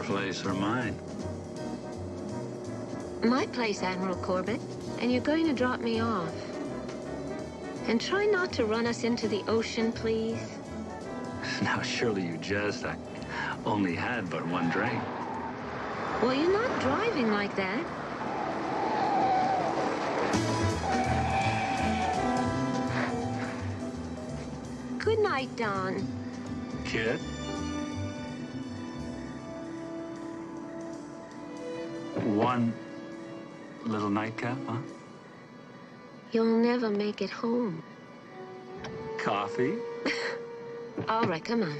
place or mine? My place, Admiral Corbett. And you're going to drop me off. And try not to run us into the ocean, please. Now, surely you jest. I only had but one drink. Well, you're not driving like that. Good night, Don. Kid? One little nightcap, huh? You'll never make it home. Coffee? All right, come on.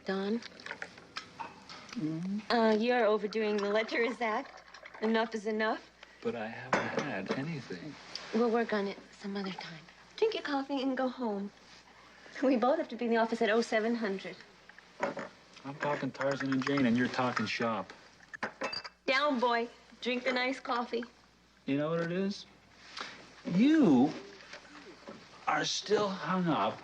Don? You're overdoing the lecherous act. Enough is enough. But I haven't had anything. We'll work on it some other time. Drink your coffee and go home. We both have to be in the office at 0700. I'm talking Tarzan and Jane, and you're talking shop. Down, boy. Drink the nice coffee. You know what it is? You are still hung up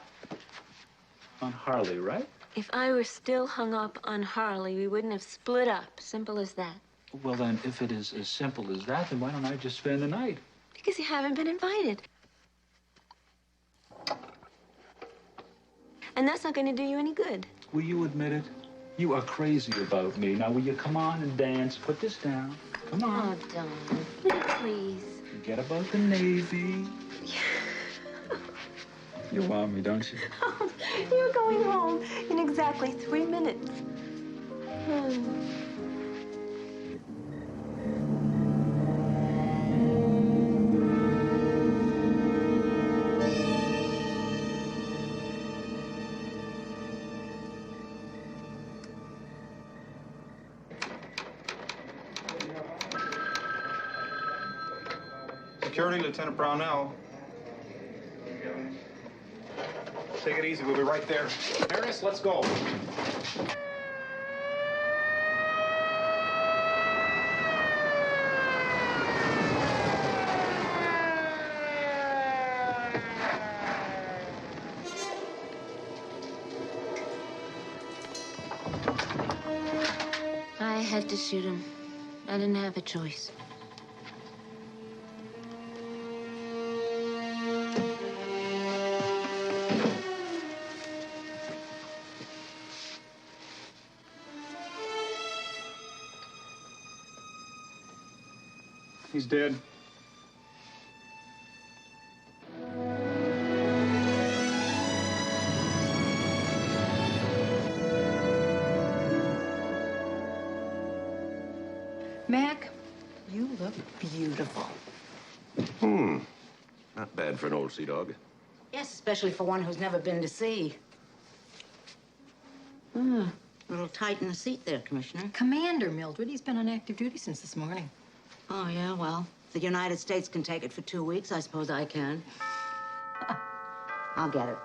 on Harley, right? If I were still hung up on Harley, we wouldn't have split up. Simple as that. Well, then, if it is as simple as that, then why don't I just spend the night? Because you haven't been invited. And that's not going to do you any good. Will you admit it? You are crazy about me. Now, will you come on and dance? Put this down. Come on. Oh, Don, will you please? Forget about the Navy. You want me, don't you? Oh, you're going home in exactly 3 minutes. Security, Lieutenant Brownell. Take it easy. We'll be right there. Harris, let's go. I had to shoot him. I didn't have a choice. He's dead. Mac, you look beautiful. Not bad for an old sea dog. Yes, especially for one who's never been to sea. A little tight in the seat there, Commissioner. Commander, Mildred. He's been on active duty since this morning. Oh, yeah, well, if the United States can take it for 2 weeks, I suppose I can. I'll get it.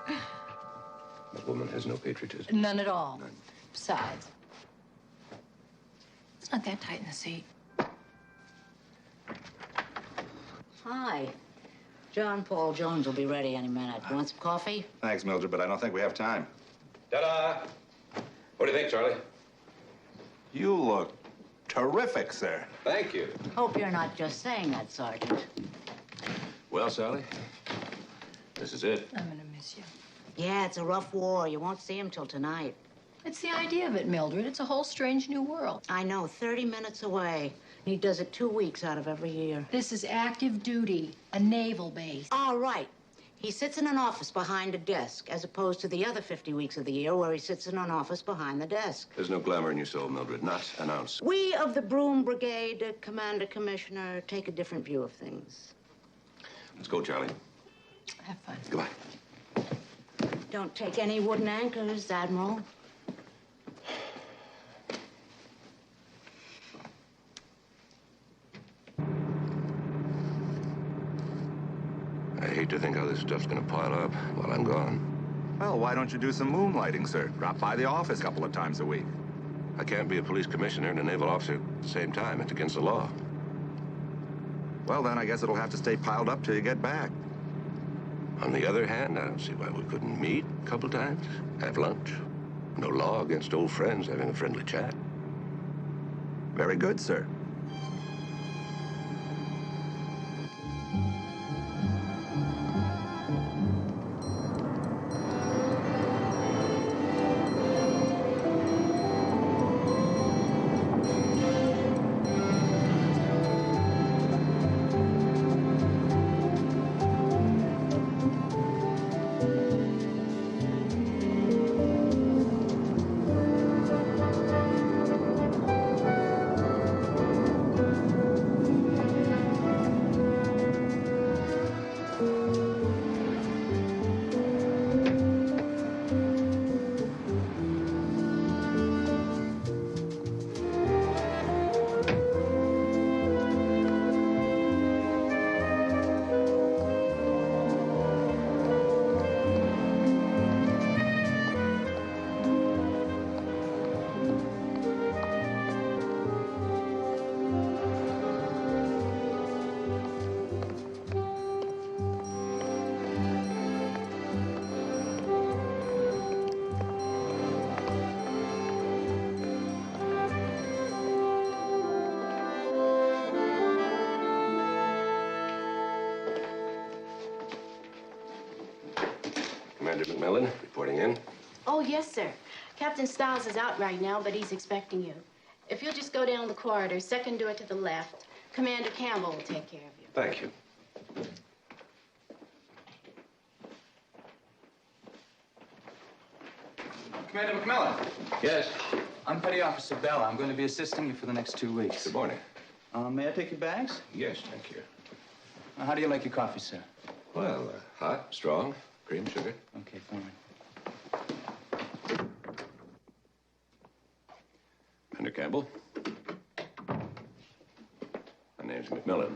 That woman has no patriotism. None at all. None. Besides, it's not that tight in the seat. Hi. John Paul Jones will be ready any minute. You want some coffee? Thanks, Mildred, but I don't think we have time. Ta-da! What do you think, Charlie? You look terrific, sir. Thank you. Hope you're not just saying that, Sergeant. Well, Sally, this is it. I'm gonna miss you. Yeah, it's a rough war. You won't see him till tonight. It's the idea of it, Mildred. It's a whole strange new world. I know, 30 minutes away. He does it 2 weeks out of every year. This is active duty, a naval base. All right. He sits in an office behind a desk, as opposed to the other 50 weeks of the year where he sits in an office behind the desk. There's no glamour in your soul, Mildred. Not an ounce. We of the Broom Brigade, Commander, Commissioner, take a different view of things. Let's go, Charlie. Have fun. Goodbye. Don't take any wooden anchors, Admiral. I hate to think how this stuff's gonna pile up while I'm gone. Well, why don't you do some moonlighting, sir? Drop by the office a couple of times a week. I can't be a police commissioner and a naval officer at the same time. It's against the law. Well, then I guess it'll have to stay piled up till you get back. On the other hand, I don't see why we couldn't meet a couple times, have lunch. No law against old friends having a friendly chat. Very good, sir. Commander McMillan, reporting in. Oh, yes, sir. Captain Stiles is out right now, but he's expecting you. If you'll just go down the corridor, second door to the left, Commander Campbell will take care of you. Thank you. Commander McMillan. Yes. I'm Petty Officer Bell. I'm going to be assisting you for the next 2 weeks. Good morning. May I take your bags? Yes, thank you. How do you like your coffee, sir? Well, hot, strong, cream, sugar. Okay, fine. Commander Campbell. My name's McMillan.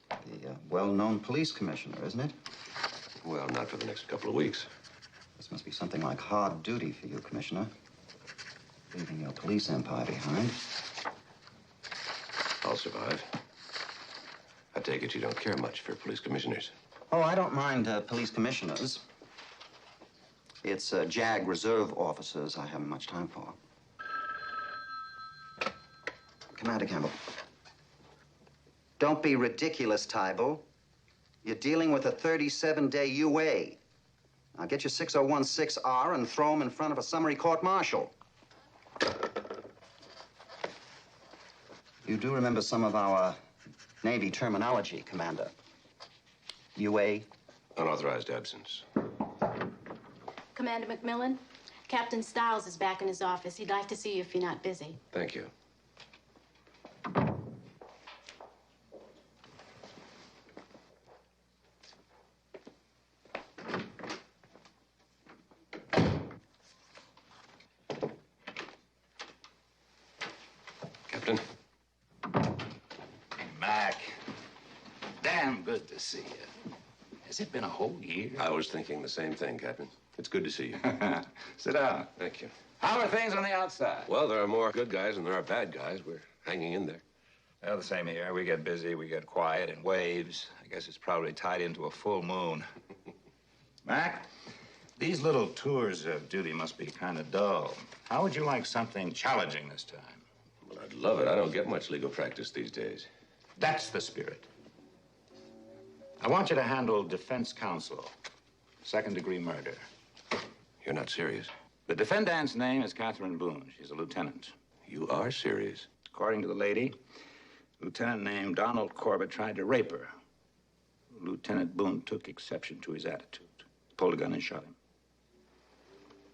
The well-known police commissioner, isn't it? Well, not for the next couple of weeks. This must be something like hard duty for you, Commissioner. Leaving your police empire behind. I'll survive. I take it you don't care much for police commissioners. Oh, I don't mind police commissioners. It's JAG reserve officers I haven't much time for. Commander Campbell. Don't be ridiculous, Tybal. You're dealing with a 37-day UA. Now get your 6016R and throw him in front of a summary court-martial. You do remember some of our Navy terminology, Commander. UA? Unauthorized absence. Commander McMillan, Captain Stiles is back in his office. He'd like to see you if you're not busy. Thank you. Captain. Mac, damn good to see you. Has it been a whole year? I was thinking the same thing, Captain. It's good to see you. Sit down. Thank you. How are things on the outside? Well, there are more good guys than there are bad guys. We're hanging in there. Well, the same here. We get busy, we get quiet in waves. I guess it's probably tied into a full moon. Mac, these little tours of duty must be kind of dull. How would you like something challenging this time? Well, I'd love it. I don't get much legal practice these days. That's the spirit. I want you to handle defense counsel, second-degree murder. You're not serious. The defendant's name is Catherine Boone. She's a lieutenant. You are serious. According to the lady, a lieutenant named Donald Corbett tried to rape her. Lieutenant Boone took exception to his attitude, pulled a gun and shot him.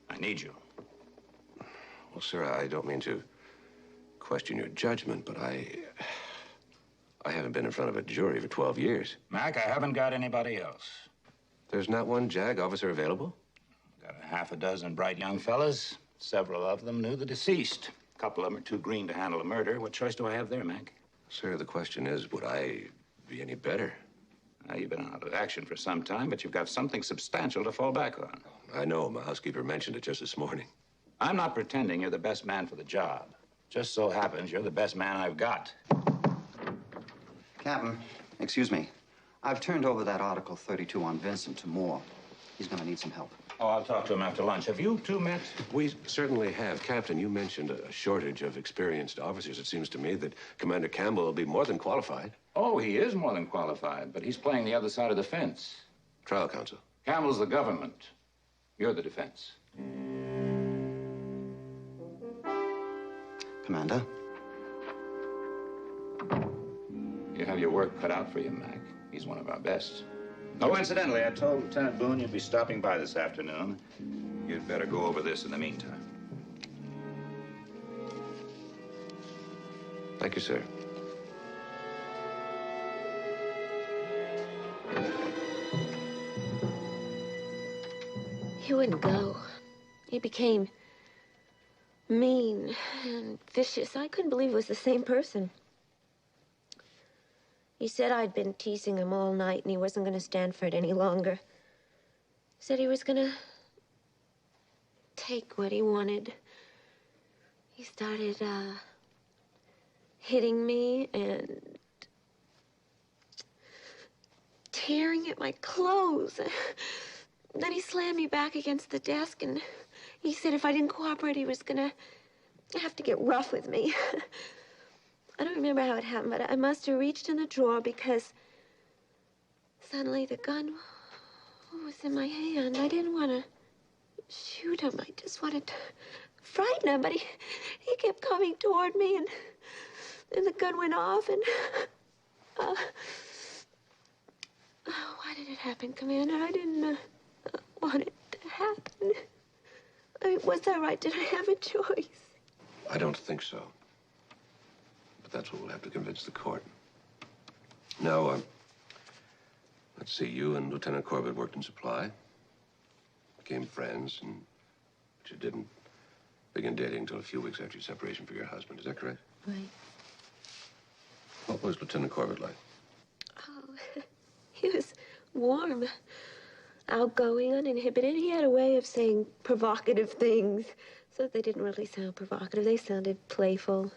I need you. Well, sir, I don't mean to question your judgment, but I haven't been in front of a jury for 12 years. Mac, I haven't got anybody else. There's not one JAG officer available? Got a half a dozen bright young fellas. Several of them knew the deceased. A couple of them are too green to handle a murder. What choice do I have there, Mac? Sir, the question is, would I be any better? Now, you've been out of action for some time, but you've got something substantial to fall back on. I know. My housekeeper mentioned it just this morning. I'm not pretending you're the best man for the job. Just so happens you're the best man I've got. Captain, excuse me. I've turned over that Article 32 on Vincent to Moore. He's going to need some help. Oh, I'll talk to him after lunch. Have you two met? We certainly have. Captain, you mentioned a shortage of experienced officers. It seems to me that Commander Campbell will be more than qualified. Oh, he is more than qualified, but he's playing the other side of the fence. Trial counsel. Campbell's the government. You're the defense. Commander? You have your work cut out for you, Mac. He's one of our best. Oh, incidentally, I told Lieutenant Boone you'd be stopping by this afternoon. You'd better go over this in the meantime. Thank you, sir. He wouldn't go. He became mean and vicious. I couldn't believe it was the same person. He said I'd been teasing him all night and he wasn't going to stand for it any longer. Said he was going to take what he wanted. He started hitting me and tearing at my clothes. Then he slammed me back against the desk and he said if I didn't cooperate, he was going to have to get rough with me. I don't remember how it happened, but I must have reached in the drawer because suddenly the gun was in my hand. I didn't want to shoot him. I just wanted to frighten him, but he kept coming toward me, and then the gun went off, and why did it happen, Commander? I didn't want it to happen. I mean, was that right? Did I have a choice? I don't think so. But that's what we'll have to convince the court. Now, let's see. You and Lieutenant Corbett worked in supply, became friends, but you didn't begin dating until a few weeks after your separation from your husband. Is that correct? Right. What was Lieutenant Corbett like? Oh, he was warm, outgoing, uninhibited. He had a way of saying provocative things, so they didn't really sound provocative. They sounded playful,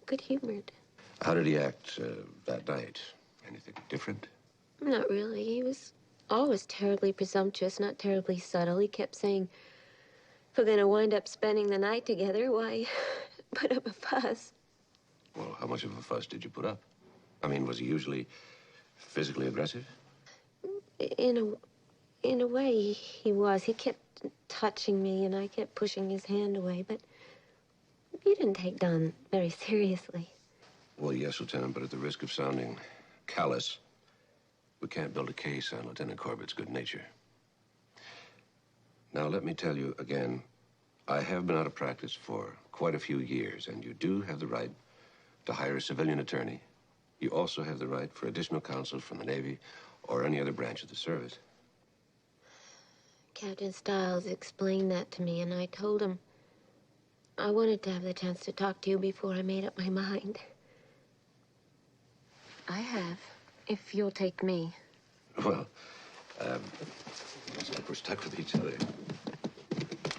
good-humored. How did he act that night? Anything different? Not really. He was always terribly presumptuous, not terribly subtle. He kept saying, if we're going to wind up spending the night together, why put up a fuss? Well, how much of a fuss did you put up? I mean, was he usually physically aggressive? In a way, he was. He kept touching me, and I kept pushing his hand away, but he didn't take Don very seriously. Well, yes, Lieutenant, but at the risk of sounding callous, we can't build a case on Lieutenant Corbett's good nature. Now, let me tell you again, I have been out of practice for quite a few years, and you do have the right to hire a civilian attorney. You also have the right for additional counsel from the Navy or any other branch of the service. Captain Stiles explained that to me, and I told him I wanted to have the chance to talk to you before I made up my mind. I have, if you'll take me. Well, looks like we're stuck with each other.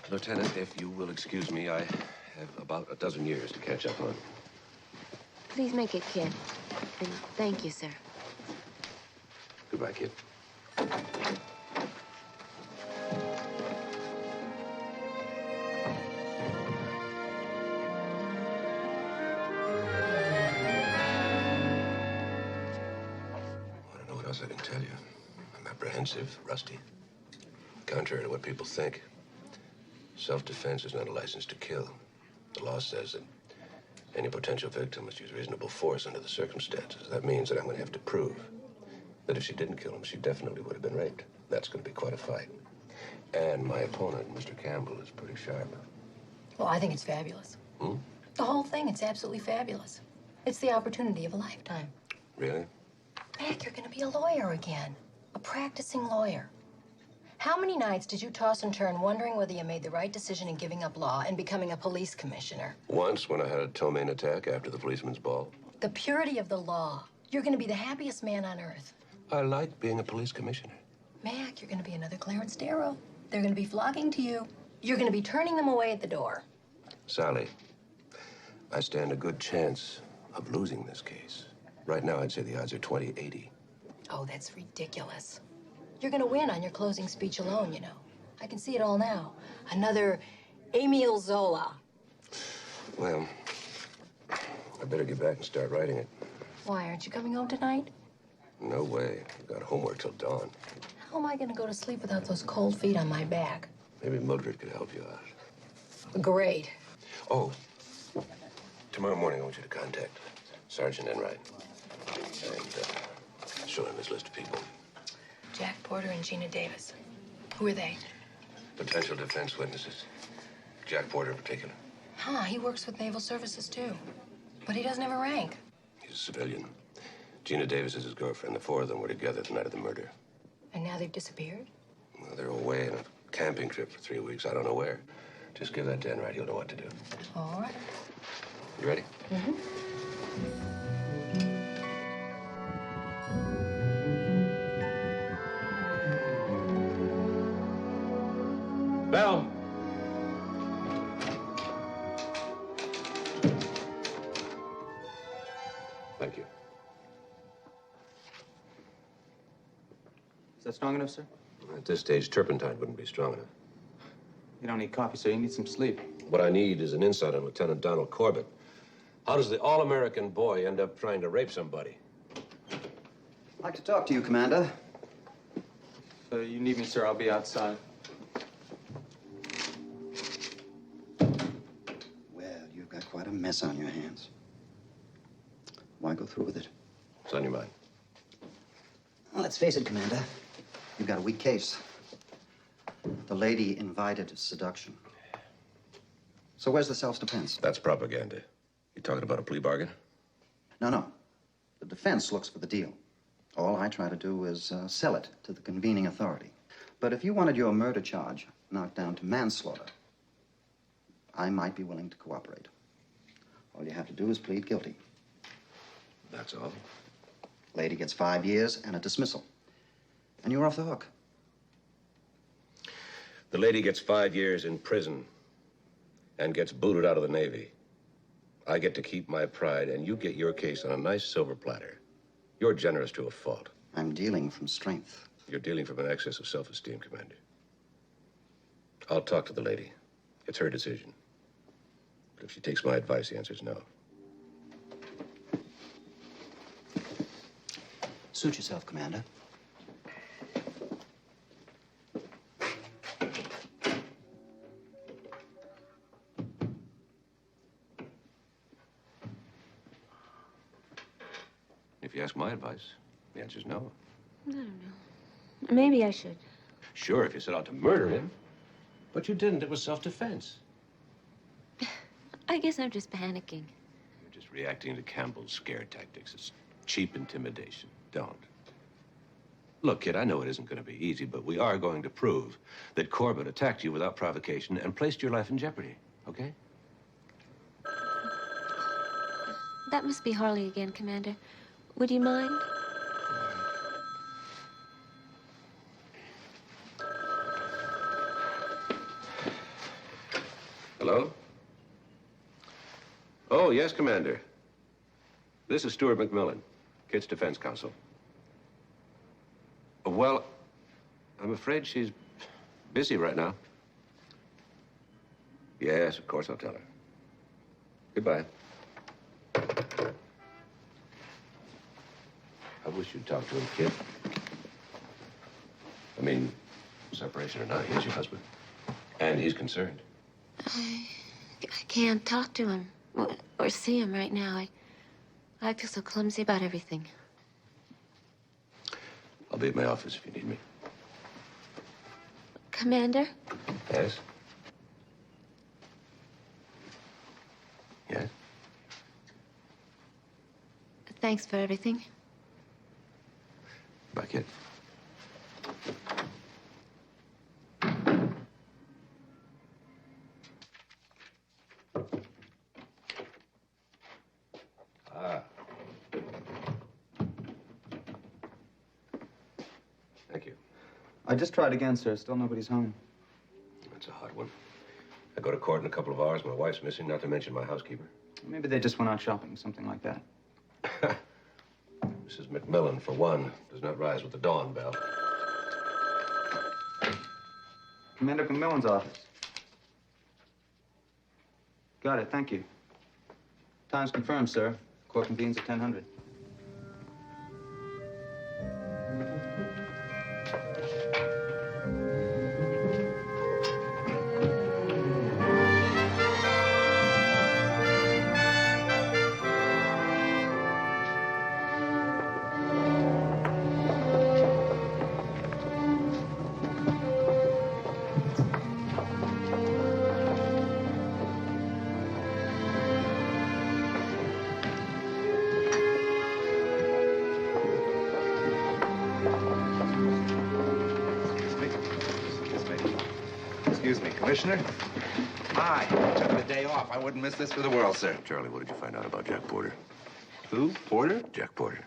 Lieutenant, if you will excuse me, I have about a dozen years to catch up on. Please make it, kid. And thank you, sir. Goodbye, kid. I can tell you, I'm apprehensive, rusty. Contrary to what people think, self-defense is not a license to kill. The law says that any potential victim must use reasonable force under the circumstances. That means that I'm going to have to prove that if she didn't kill him, she definitely would have been raped. That's going to be quite a fight. And my opponent, Mr. Campbell, is pretty sharp. Well, I think it's fabulous. Hmm? The whole thing, it's absolutely fabulous. It's the opportunity of a lifetime. Really? Mac, you're going to be a lawyer again. A practicing lawyer. How many nights did you toss and turn wondering whether you made the right decision in giving up law and becoming a police commissioner? Once, when I had a ptomaine attack after the policeman's ball. The purity of the law. You're going to be the happiest man on earth. I like being a police commissioner. Mac, you're going to be another Clarence Darrow. They're going to be flocking to you. You're going to be turning them away at the door. Sally, I stand a good chance of losing this case. Right now, I'd say the odds are 20-80. Oh, that's ridiculous. You're going to win on your closing speech alone, you know. I can see it all now. Another Emile Zola. Well, I better get back and start writing it. Why, aren't you coming home tonight? No way. I've got homework till dawn. How am I going to go to sleep without those cold feet on my back? Maybe Mildred could help you out. Great. Oh, tomorrow morning I want you to contact Sergeant Enright and show him his list of people. Jack Porter and Gina Davis. Who are they? Potential defense witnesses. Jack Porter in particular. Huh, he works with Naval Services, too. But he doesn't have a rank. He's a civilian. Gina Davis is his girlfriend. The four of them were together the night of the murder. And now they've disappeared? Well, they're away on a camping trip for 3 weeks. I don't know where. Just give that to Enright. He'll know what to do. All right. You ready? Mm-hmm. Bell. Thank you. Is that strong enough, sir? At this stage, turpentine wouldn't be strong enough. You don't need coffee, sir. You need some sleep. What I need is an insight on Lieutenant Donald Corbett. How does the all-American boy end up trying to rape somebody? I'd like to talk to you, Commander. If you need me, sir, I'll be outside. Well, you've got quite a mess on your hands. Why go through with it? What's on your mind? Well, let's face it, Commander. You've got a weak case. The lady invited seduction. So where's the self-defense? That's propaganda. You talking about a plea bargain? No. The defense looks for the deal. All I try to do is sell it to the convening authority. But if you wanted your murder charge knocked down to manslaughter, I might be willing to cooperate. All you have to do is plead guilty. That's all. Lady gets 5 years and a dismissal. And you're off the hook. The lady gets 5 years in prison and gets booted out of the Navy. I get to keep my pride, and you get your case on a nice silver platter. You're generous to a fault. I'm dealing from strength. You're dealing from an excess of self-esteem, Commander. I'll talk to the lady. It's her decision. But if she takes my advice, the answer's no. Suit yourself, Commander. If you ask my advice, the answer's no. I don't know. Maybe I should. Sure, if you set out to murder him. But you didn't. It was self-defense. I guess I'm just panicking. You're just reacting to Campbell's scare tactics. It's cheap intimidation. Don't. Look, kid, I know it isn't going to be easy, but we are going to prove that Corbett attacked you without provocation and placed your life in jeopardy, okay? That must be Harley again, Commander. Would you mind? Hello? Oh, yes, Commander. This is Stuart McMillan, Kid's Defense Counsel. Well, I'm afraid she's busy right now. Yes, of course, I'll tell her. Goodbye. I wish you'd talk to him, kid. I mean, separation or not, he's your husband. And he's concerned. I can't talk to him or see him right now. I feel so clumsy about everything. I'll be at my office if you need me. Commander? Yes? Yes? Thanks for everything. Bye, kid. I just tried again, sir. Still nobody's home. That's a hot one. I go to court in a couple of hours. My wife's missing, not to mention my housekeeper. Maybe they just went out shopping, something like that. Mrs. McMillan, for one, does not rise with the dawn bell. Commander McMillan's office. Got it, thank you. Time's confirmed, sir. Court convenes at 10:00. Excuse me, Commissioner. Hi. Took the day off. I wouldn't miss this for the world, sir. Charlie, what did you find out about Jack Porter? Who? Porter? Jack Porter.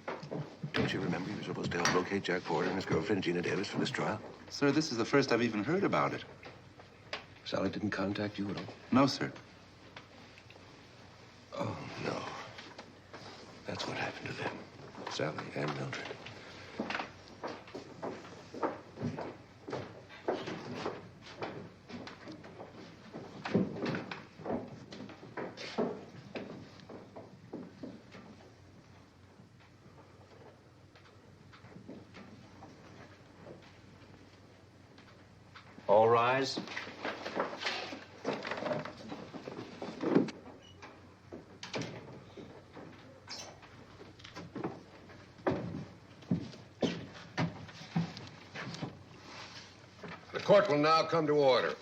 Don't you remember you were supposed to help locate Jack Porter and his girlfriend, Gina Davis, for this trial? Sir, this is the first I've even heard about it. Sally didn't contact you at all? No, sir. Oh, no. That's what happened to them. Sally and Mildred. All rise. The court will now come to order.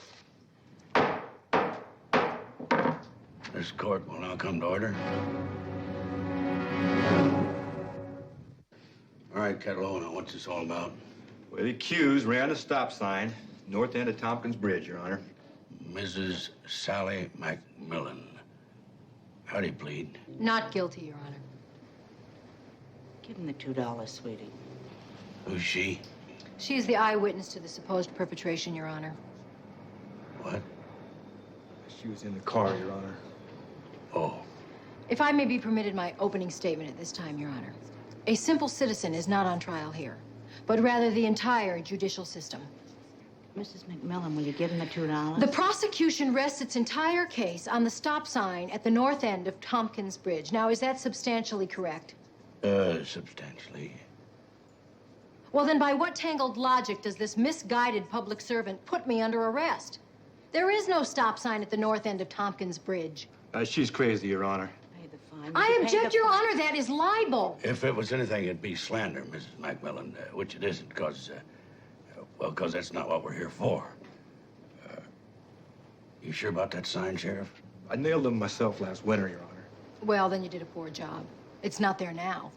This court will now come to order. All right, Catalona, what's this all about? Well, the accused ran a stop sign, north end of Tompkins Bridge, Your Honor. Mrs. Sally McMillan. How do you plead? Not guilty, Your Honor. Give him the $2, sweetie. Who's she? She is the eyewitness to the supposed perpetration, Your Honor. What? She was in the car, Your Honor. Oh. If I may be permitted my opening statement at this time, Your Honor. A simple citizen is not on trial here, but rather the entire judicial system. Mrs. McMillan, will you give him the $2? The prosecution rests its entire case on the stop sign at the north end of Tompkins Bridge. Now, is that substantially correct? Substantially. Well, then by what tangled logic does this misguided public servant put me under arrest? There is no stop sign at the north end of Tompkins Bridge. She's crazy, Your Honor. Pay the fine. I object, Your Honor. That is libel. If it was anything, it'd be slander, Mrs. McMillan, which it isn't, because that's not what we're here for. You sure about that sign, Sheriff? I nailed them myself last winter, Your Honor. Well, then you did a poor job. It's not there now.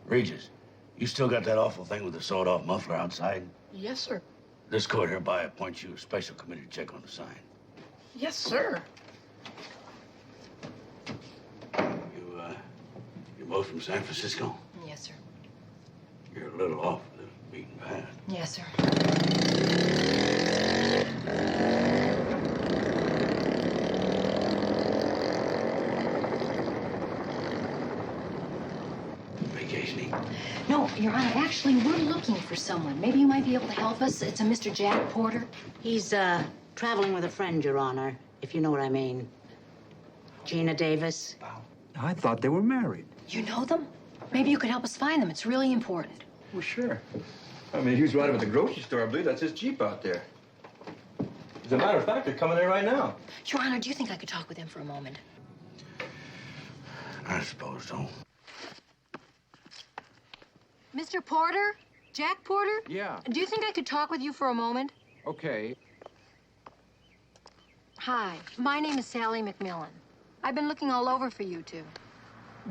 Regis, you still got that awful thing with the sawed-off muffler outside? Yes, sir. This court hereby appoints you a special committee to check on the sign. Yes, sir. You both from San Francisco? Yes, sir. You're a little off the beaten path. Yes, sir. Vacationing? No, Your Honor, actually, we're looking for someone. Maybe you might be able to help us. It's a Mr. Jack Porter. He's, traveling with a friend, Your Honor, if you know what I mean. Gina Davis. I thought they were married. You know them? Maybe you could help us find them. It's really important. Well, sure. I mean, he was riding with the grocery store. I believe that's his Jeep out there. As a matter of fact, they're coming there right now. Your Honor, do you think I could talk with him for a moment? I suppose so. Mr. Porter? Jack Porter? Yeah. Do you think I could talk with you for a moment? Okay. Hi, my name is Sally McMillan. I've been looking all over for you two.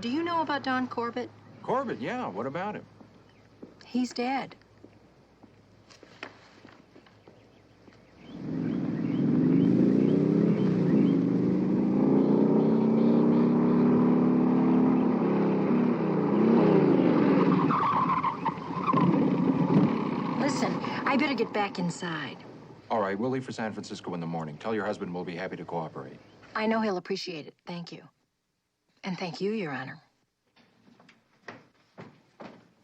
Do you know about Don Corbett? Corbett, yeah. What about him? He's dead. Listen, I better get back inside. All right, we'll leave for San Francisco in the morning. Tell your husband we'll be happy to cooperate. I know he'll appreciate it. Thank you. And thank you, Your Honor.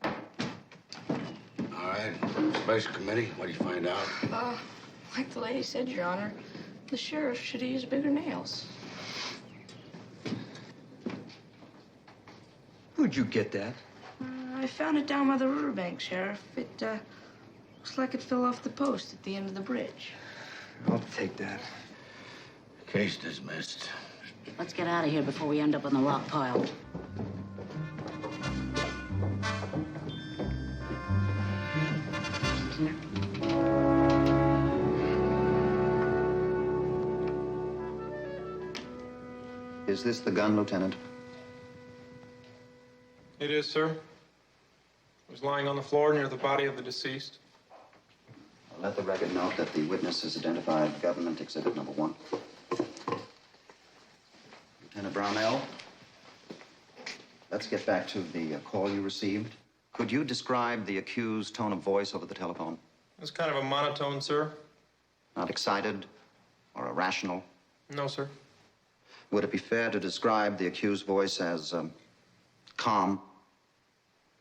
All right, special committee, what did you find out? Like the lady said, Your Honor, the sheriff should have used bigger nails. Who'd you get that? I found it down by the riverbank, Sheriff. It looks like it fell off the post at the end of the bridge. I'll take that. Case dismissed. Let's get out of here before we end up on the rock pile. Is this the gun, Lieutenant? It is, sir. It was lying on the floor near the body of the deceased. Let the record note that the witness has identified government exhibit number 1. Lieutenant Brownell, let's get back to the call you received. Could you describe the accused's tone of voice over the telephone? It was kind of a monotone, sir. Not excited or irrational? No, sir. Would it be fair to describe the accused's voice as calm?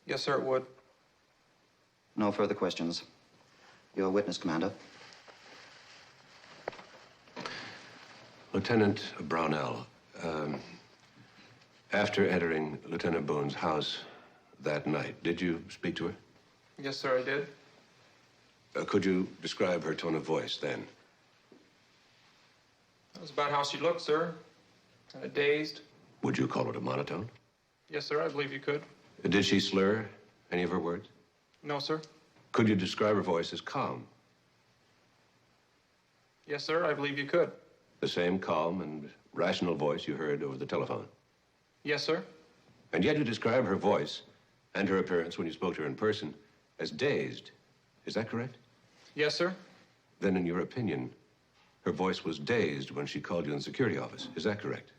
Yes, sir, it would. No further questions. Your witness, Commander. Lieutenant Brownell, after entering Lieutenant Boone's house that night, did you speak to her? Yes, sir, I did. Could you describe her tone of voice then? That was about how she looked, sir. Kind of dazed. Would you call it a monotone? Yes, sir, I believe you could. Did she slur any of her words? No, sir. Could you describe her voice as calm? Yes, sir, I believe you could. The same calm and rational voice you heard over the telephone? Yes, sir. And yet you describe her voice and her appearance when you spoke to her in person as dazed. Is that correct? Yes, sir. Then, in your opinion, her voice was dazed when she called you in the security office. Is that correct?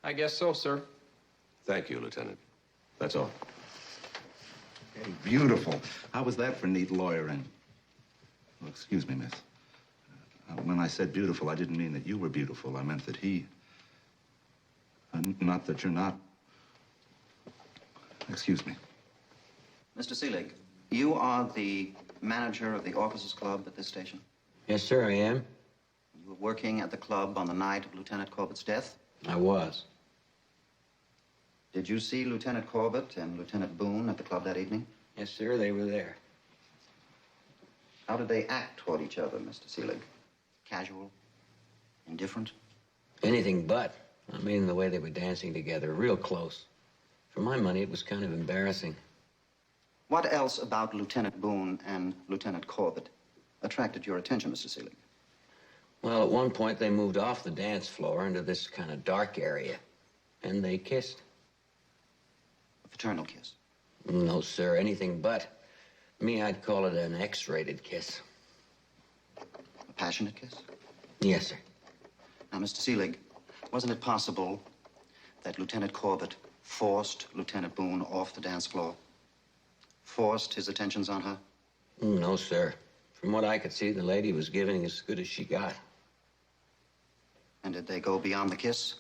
I guess so, sir. Thank you, Lieutenant. That's all. Hey, beautiful. How was that for neat lawyering? Oh, excuse me, miss. When I said beautiful, I didn't mean that you were beautiful. I meant that he... not that you're not. Excuse me. Mr. Seelig, you are the manager of the Officers Club at this station? Yes, sir, I am. You were working at the club on the night of Lieutenant Corbett's death? I was. Did you see Lieutenant Corbett and Lieutenant Boone at the club that evening? Yes, sir, they were there. How did they act toward each other, Mr. Seelig? Casual? Indifferent? Anything but. I mean, the way they were dancing together, real close. For my money, it was kind of embarrassing. What else about Lieutenant Boone and Lieutenant Corbett attracted your attention, Mr. Seelig? Well, at one point, they moved off the dance floor into this kind of dark area, and they kissed. A fraternal kiss? No, sir, anything but. Me, I'd call it an X-rated kiss. A passionate kiss? Yes, sir. Now, Mr. Seelig, wasn't it possible that Lieutenant Corbett forced Lieutenant Boone off the dance floor? Forced his attentions on her? No, sir. From what I could see, the lady was giving as good as she got. And did they go beyond the kiss?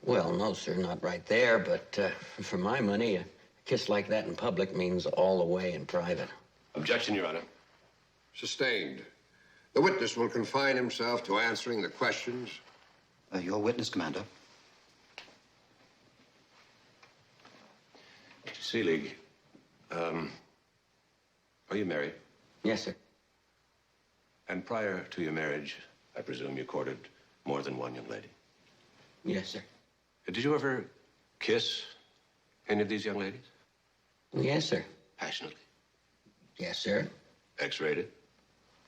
Well, no, sir, not right there, but for my money, a kiss like that in public means all the way in private. Objection, Your Honor. Sustained. The witness will confine himself to answering the questions. Your witness, Commander. Mr. Seelig, are you married? Yes, sir. And prior to your marriage, I presume you courted more than one young lady? Yes, sir. Did you ever kiss any of these young ladies? Yes, sir. Passionately? Yes, sir. X-rated?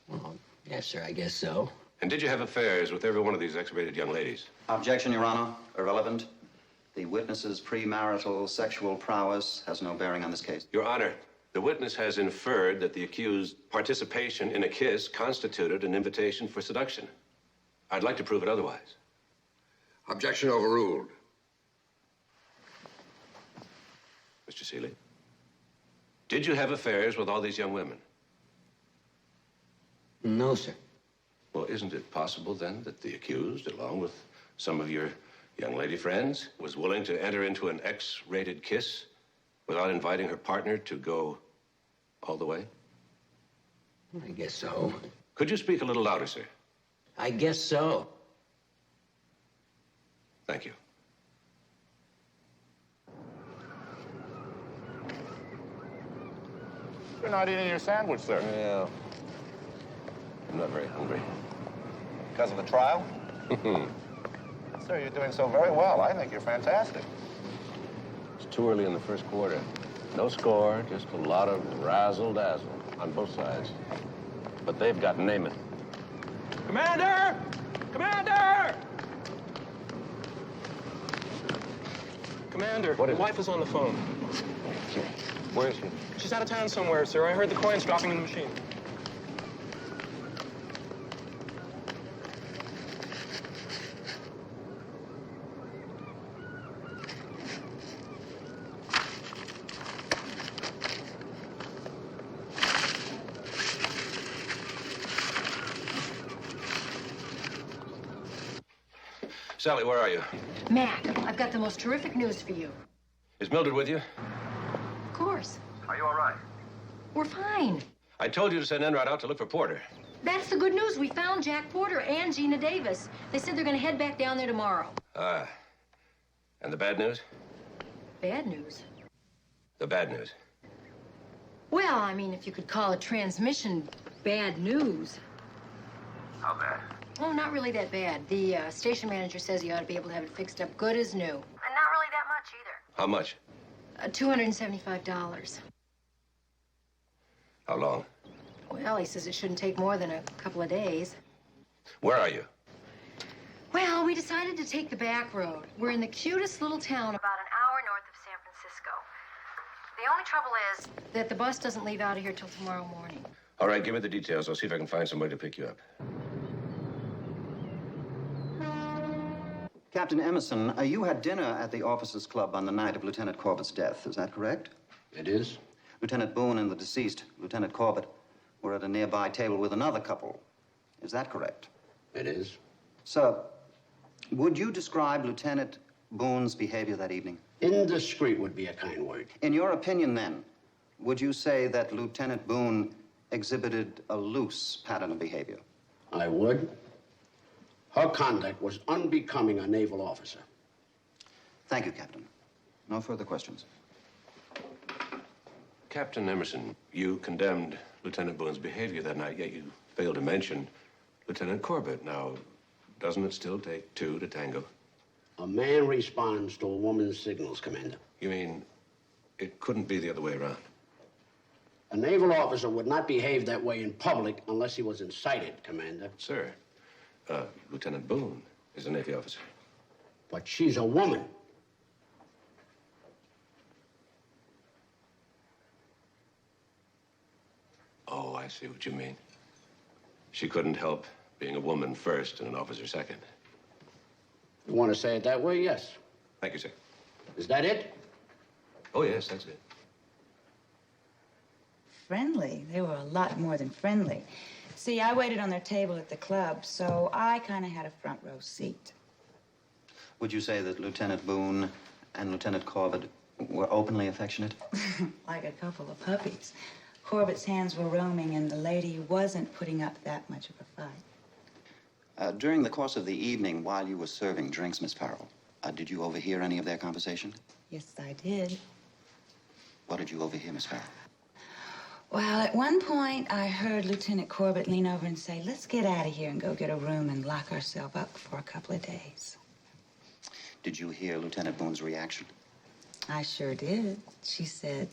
Well, yes, sir, I guess so. And did you have affairs with every one of these X-rated young ladies? Objection, Your Honor. Irrelevant. The witness's premarital sexual prowess has no bearing on this case. Your Honor, the witness has inferred that the accused's participation in a kiss constituted an invitation for seduction. I'd like to prove it otherwise. Objection overruled. Mr. Seelig? Did you have affairs with all these young women? No, sir. Well, isn't it possible, then, that the accused, along with some of your young lady friends, was willing to enter into an X-rated kiss without inviting her partner to go all the way? I guess so. Could you speak a little louder, sir? I guess so. Thank you. You're not eating your sandwich, sir. Well, I'm not very hungry. Because of the trial? Sir, you're doing so very well. I think you're fantastic. It's too early in the first quarter. No score, just a lot of razzle-dazzle on both sides. But they've got Naaman. Commander! Commander! Commander, What is my wife is on the phone. Where is she? She's out of town somewhere, sir. I heard the coins dropping in the machine. Sally, where are you? Mac, I've got the most terrific news for you. Is Mildred with you? Of course. Are you all right? We're fine. I told you to send Enright out to look for Porter. That's the good news. We found Jack Porter and Gina Davis. They said they're going to head back down there tomorrow. Ah. And the bad news? Bad news? The bad news. Well, I mean, if you could call a transmission bad news. How bad? Oh, not really that bad. The station manager says he ought to be able to have it fixed up good as new. And not really that much either. How much? $275. How long? Well, he says it shouldn't take more than a couple of days. Where are you? Well, we decided to take the back road. We're in the cutest little town about an hour north of San Francisco. The only trouble is that the bus doesn't leave out of here till tomorrow morning. All right, give me the details. I'll see if I can find somebody to pick you up. Captain Emerson, you had dinner at the officers' club on the night of Lieutenant Corbett's death. Is that correct? It is? Lieutenant Boone and the deceased, Lieutenant Corbett, were at a nearby table with another couple. Is that correct? It is. Sir, would you describe Lieutenant Boone's behavior that evening? Indiscreet would be a kind word. In your opinion, then, would you say that Lieutenant Boone exhibited a loose pattern of behavior? I would. Her conduct was unbecoming a naval officer. Thank you, Captain. No further questions. Captain Emerson, you condemned Lieutenant Boone's behavior that night, yet you failed to mention Lieutenant Corbett. Now, doesn't it still take two to tango? A man responds to a woman's signals, Commander. You mean it couldn't be the other way around? A naval officer would not behave that way in public unless he was incited, Commander. Sir, Lieutenant Boone is a Navy officer. But she's a woman. Oh, I see what you mean. She couldn't help being a woman first and an officer second. You want to say it that way? Yes. Thank you, sir. Is that it? Oh, yes, that's it. Friendly? They were a lot more than friendly. See, I waited on their table at the club, so I kind of had a front row seat. Would you say that Lieutenant Boone and Lieutenant Corbett were openly affectionate? Like a couple of puppies. Corbett's hands were roaming, and the lady wasn't putting up that much of a fight. During the course of the evening, while you were serving drinks, Miss Farrell, did you overhear any of their conversation? Yes, I did. What did you overhear, Miss Farrell? Well, at one point, I heard Lieutenant Corbett lean over and say, let's get out of here and go get a room and lock ourselves up for a couple of days. Did you hear Lieutenant Boone's reaction? I sure did. She said,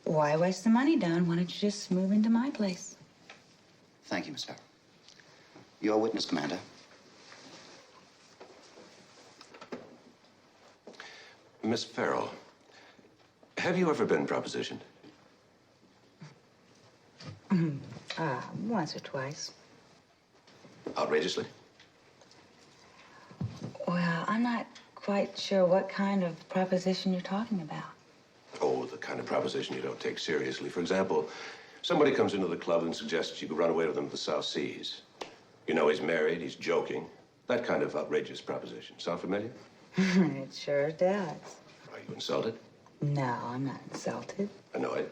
why waste the money, Don? Why don't you just move into my place? Thank you, Miss Farrell. Your witness, Commander. Miss Farrell, have you ever been propositioned? Once or twice. Outrageously? Well, I'm not quite sure what kind of proposition you're talking about. Oh, the kind of proposition you don't take seriously. For example, somebody comes into the club and suggests you could run away with him to the South Seas. You know he's married, he's joking. That kind of outrageous proposition. Sound familiar? It sure does. Are you insulted? No, I'm not insulted. Annoyed?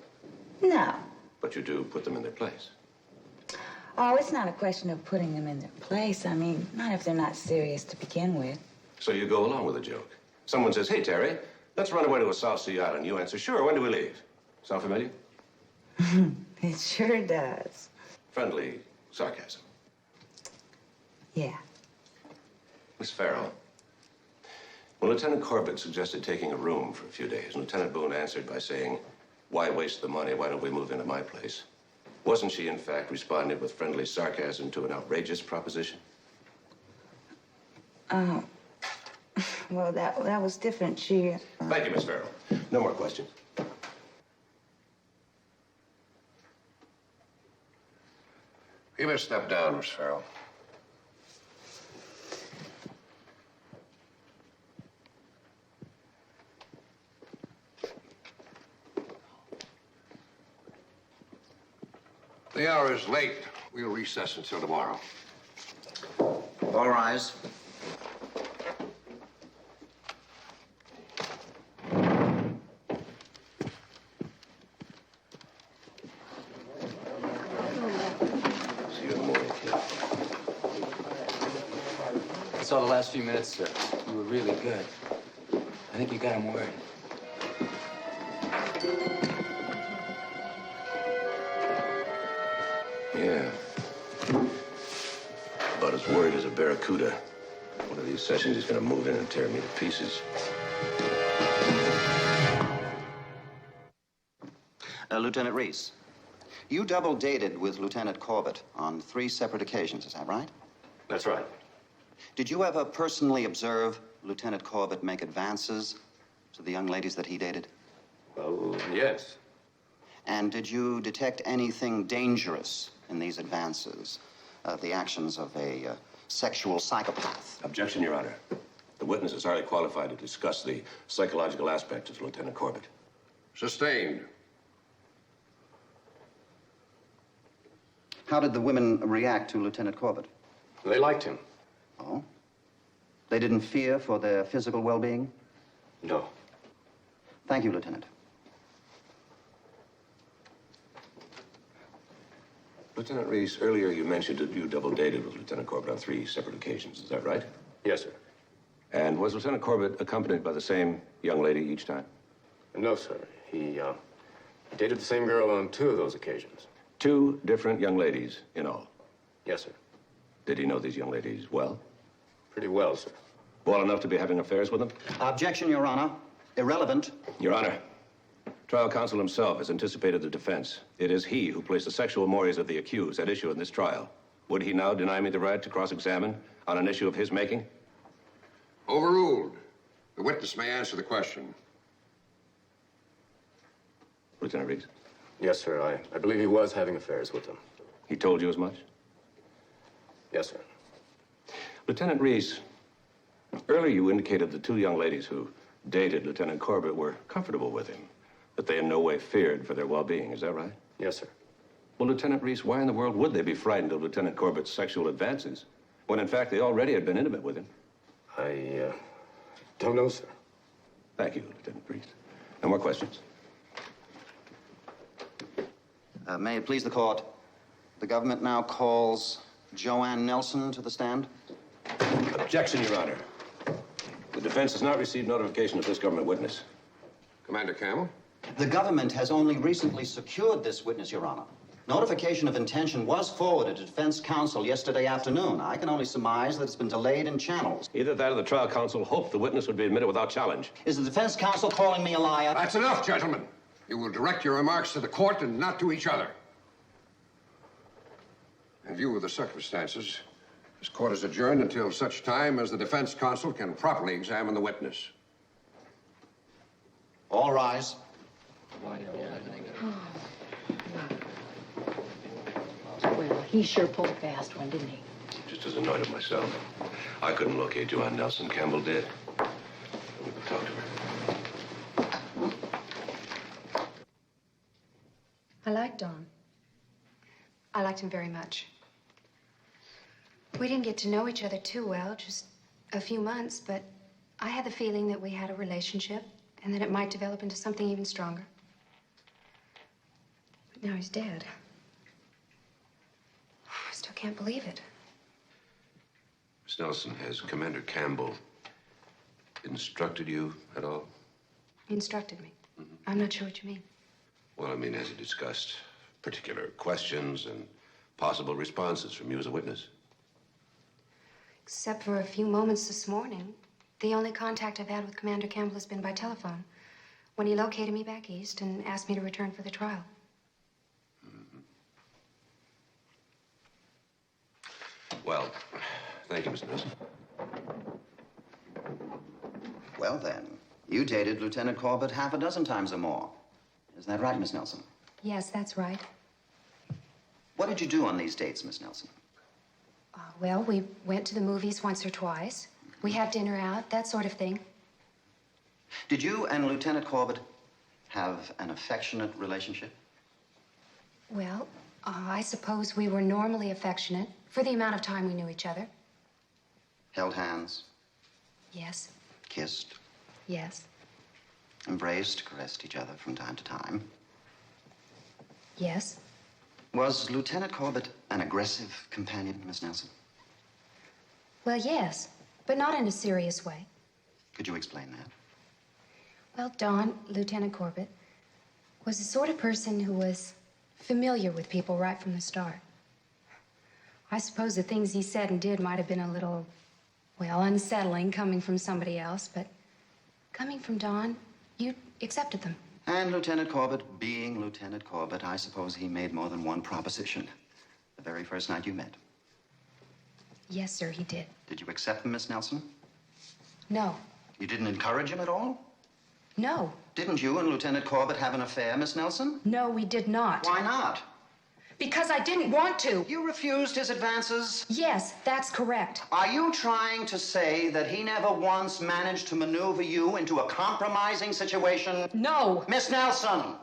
No. But you do put them in their place. Oh, it's not a question of putting them in their place. I mean, not if they're not serious to begin with. So you go along with the joke. Someone says, hey, Terry, let's run away to a South Sea island. You answer, sure, when do we leave? Sound familiar? It sure does. Friendly sarcasm. Yeah. Miss Farrell, when Lieutenant Corbett suggested taking a room for a few days, Lieutenant Boone answered by saying, why waste the money? Why don't we move into my place? Wasn't she, in fact, responding with friendly sarcasm to an outrageous proposition? Oh. Well, that was different. She... Thank you, Miss Farrell. No more questions. You may step down, Miss Farrell. The hour is late. We'll recess until tomorrow. All rise. See you in the morning, kid. I saw the last few minutes, sir. You were really good. I think you got him worried. Yeah. About as worried as a barracuda. One of these sessions he's gonna move in and tear me to pieces. Lieutenant Reese, you double dated with Lieutenant Corbett on 3 separate occasions, is that right? That's right. Did you ever personally observe Lieutenant Corbett make advances to the young ladies that he dated? Well, yes. And did you detect anything dangerous in these advances? The actions of a sexual psychopath? Objection, Your Honor. The witness is hardly qualified to discuss the psychological aspects of Lieutenant Corbett. Sustained. How did the women react to Lieutenant Corbett? They liked him. Oh? They didn't fear for their physical well-being? No. Thank you, Lieutenant. Lieutenant Reese, earlier you mentioned that you double dated with Lieutenant Corbett on 3 separate occasions. Is that right? Yes, sir. And was Lieutenant Corbett accompanied by the same young lady each time? No, sir. He dated the same girl on 2 of those occasions. 2 different young ladies in all? Yes, sir. Did he know these young ladies well? Pretty well, sir. Well enough to be having affairs with them? Objection, Your Honor. Irrelevant. Your Honor, trial counsel himself has anticipated the defense. It is he who placed the sexual mores of the accused at issue in this trial. Would he now deny me the right to cross-examine on an issue of his making? Overruled. The witness may answer the question. Lieutenant Reese? Yes, sir. I believe he was having affairs with them. He told you as much? Yes, sir. Lieutenant Reese, earlier you indicated the 2 young ladies who dated Lieutenant Corbett were comfortable with him, that they in no way feared for their well-being. Is that right? Yes, sir. Well, Lieutenant Reese, why in the world would they be frightened of Lieutenant Corbett's sexual advances, when in fact they already had been intimate with him? I don't know, sir. Thank you, Lieutenant Reese. No more questions? May it please the court, the government now calls Joanne Nelson to the stand. Objection, Your Honor. The defense has not received notification of this government witness. Commander Campbell? The government has only recently secured this witness, Your Honor. Notification of intention was forwarded to defense counsel yesterday afternoon. I can only surmise that it's been delayed in channels. Either that or the trial counsel hoped the witness would be admitted without challenge. Is the defense counsel calling me a liar? That's enough, gentlemen. You will direct your remarks to the court and not to each other. In view of the circumstances, this court is adjourned until such time as the defense counsel can properly examine the witness. All rise. Well, he sure pulled a fast one, didn't he? Just as annoyed at myself. I couldn't locate Joanne Nelson. Campbell did. We could talk to her. like Don. I liked him very much. We didn't get to know each other too well, just a few months, but I had the feeling that we had a relationship and that it might develop into something even stronger. But now he's dead. I still can't believe it. Miss Nelson, has Commander Campbell instructed you at all? He instructed me. I'm not sure what you mean. Well, I mean, has he discussed particular questions and possible responses from you as a witness? Except for a few moments this morning. The only contact I've had with Commander Campbell has been by telephone, when he located me back east and asked me to return for the trial. Well, thank you, Miss Nelson. Well, then, you dated Lieutenant Corbett half a dozen times or more. Isn't that right, Miss Nelson? Yes, that's right. What did you do on these dates, Miss Nelson? Well, we went to the movies once or twice. We had dinner out, that sort of thing. Did you and Lieutenant Corbett have an affectionate relationship? Well, I suppose we were normally affectionate for the amount of time we knew each other. Held hands, Yes, kissed, yes, embraced, caressed each other from time to time. yes. Was Lieutenant Corbett an aggressive companion, Miss Nelson? Well, yes, but not in a serious way. Could you explain that? Well, Don, Lieutenant Corbett, was the sort of person who was familiar with people right from the start. I suppose the things he said and did might have been a little, well, unsettling coming from somebody else, but coming from Don, you accepted them. And Lieutenant Corbett, being Lieutenant Corbett, I suppose he made more than one proposition the very first night you met. Yes, sir, he did. Did you accept them, Miss Nelson? No. You didn't encourage him at all? No. Didn't you and Lieutenant Corbett have an affair, Miss Nelson? No, we did not. Why not? Because I didn't want to. You refused his advances? Yes, that's correct. Are you trying to say that he never once managed to maneuver you into a compromising situation? No. Miss Nelson,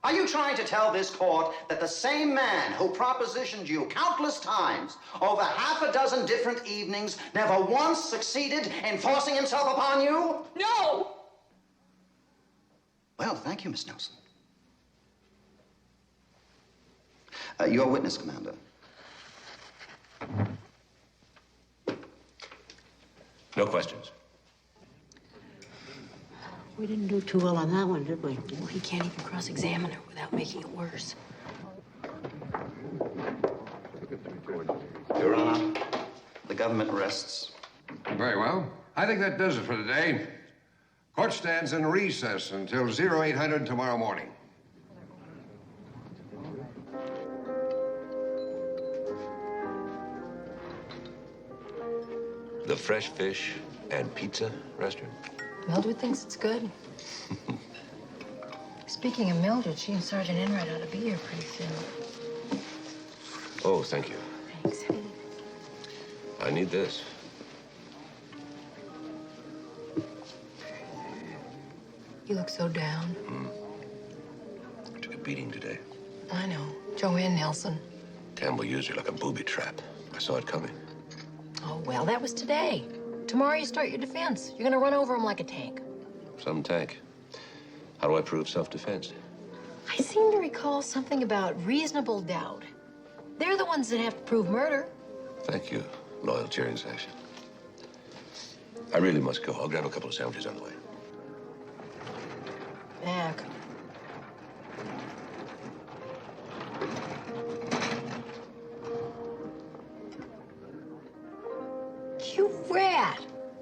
are you trying to tell this court that the same man who propositioned you countless times over half a dozen different evenings never once succeeded in forcing himself upon you? No! Well, thank you, Miss Nelson. Your witness, Commander. No questions. We didn't do too well on that one, did we? Well, he can't even cross-examine her without making it worse. Your Honor, the government rests. Very well. I think that does it for today. Court stands in recess until 0800 tomorrow morning. The Fresh Fish and Pizza restaurant? Mildred thinks it's good. Speaking of Mildred, she and Sergeant Enright ought to be here pretty soon. Oh, thank you. Thanks. I need this. You look so down. I took a beating today. I know. Joanne Nelson. Campbell used her like a booby trap. I saw it coming. Oh, well, that was today. Tomorrow you start your defense. You're gonna run over him like a tank. Some tank. How do I prove self-defense? I seem to recall something about reasonable doubt. They're the ones that have to prove murder. Thank you, loyal cheering section. I really must go. I'll grab a couple of sandwiches on the way. Mac. You rat!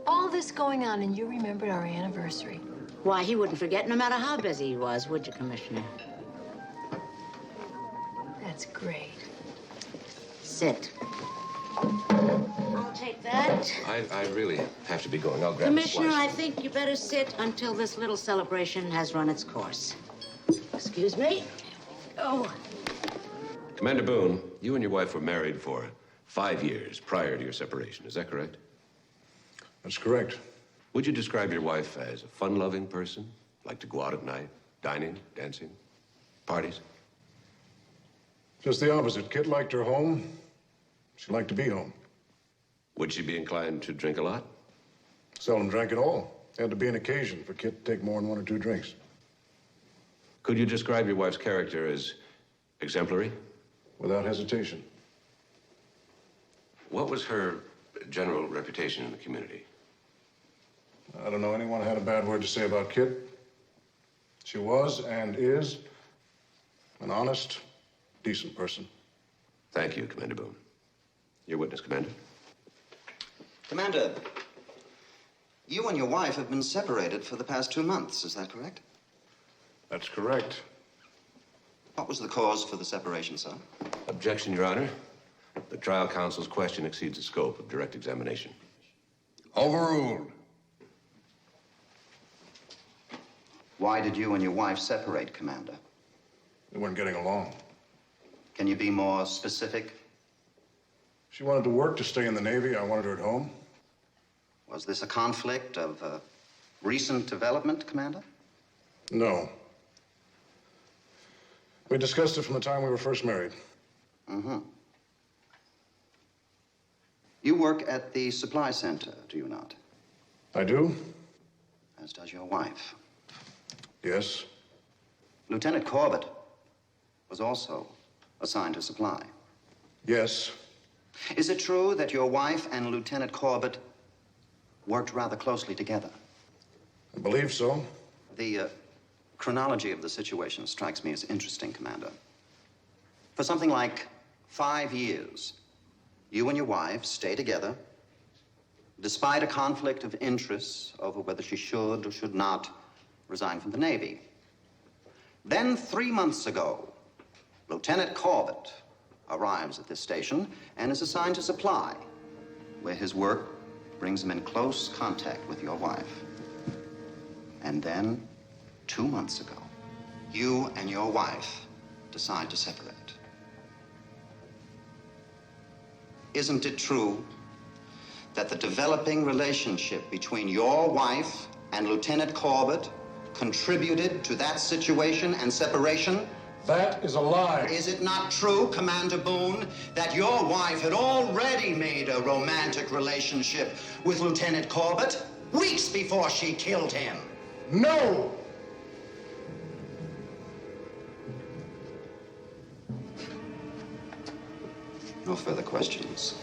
All this going on and you remembered our anniversary. Why, he wouldn't forget no matter how busy he was, would you, Commissioner? That's great. Sit. I'll take that. I really have to be going. I'll grab Commissioner, a I slice. think you better sit until this little celebration has run its course. Excuse me. Oh. Commander Boone, you and your wife were married for 5 years prior to your separation. Is that correct? That's correct. Would you describe your wife as a fun-loving person? Like to go out at night, dining, dancing, parties? Just the opposite. Kit liked her home. She liked to be home. Would she be inclined to drink a lot? Seldom drank at all. Had to be an occasion for Kit to take more than 1 or 2 drinks. Could you describe your wife's character as exemplary? Without hesitation. What was her general reputation in the community? I don't know anyone who had a bad word to say about Kit. She was and is an honest, decent person. Thank you, Commander Boone. Your witness, Commander. Commander, you and your wife have been separated for the past 2 months, is that correct? That's correct. What was the cause for the separation, sir? Objection, Your Honor. The trial counsel's question exceeds the scope of direct examination. Overruled. Why did you and your wife separate, Commander? We weren't getting along. Can you be more specific? She wanted to work to stay in the Navy. I wanted her at home. Was this a conflict of recent development, Commander? No. We discussed it from the time we were first married. Mm-hmm. You work at the supply center, do you not? I do. As does your wife. Yes. Lieutenant Corbett was also assigned to supply. Yes. Is it true that your wife and Lieutenant Corbett worked rather closely together? I believe so. The chronology of the situation strikes me as interesting, Commander. For something like 5 years, you and your wife stay together, despite a conflict of interests over whether she should or should not resign from the Navy. Then 3 months ago, Lieutenant Corbett arrives at this station and is assigned to supply, where his work brings him in close contact with your wife. And then, 2 months ago, you and your wife decide to separate. Isn't it true that the developing relationship between your wife and Lieutenant Corbett contributed to that situation and separation? That is a lie. Is it not true, Commander Boone, that your wife had already made a romantic relationship with Lieutenant Corbett weeks before she killed him? No! No further questions.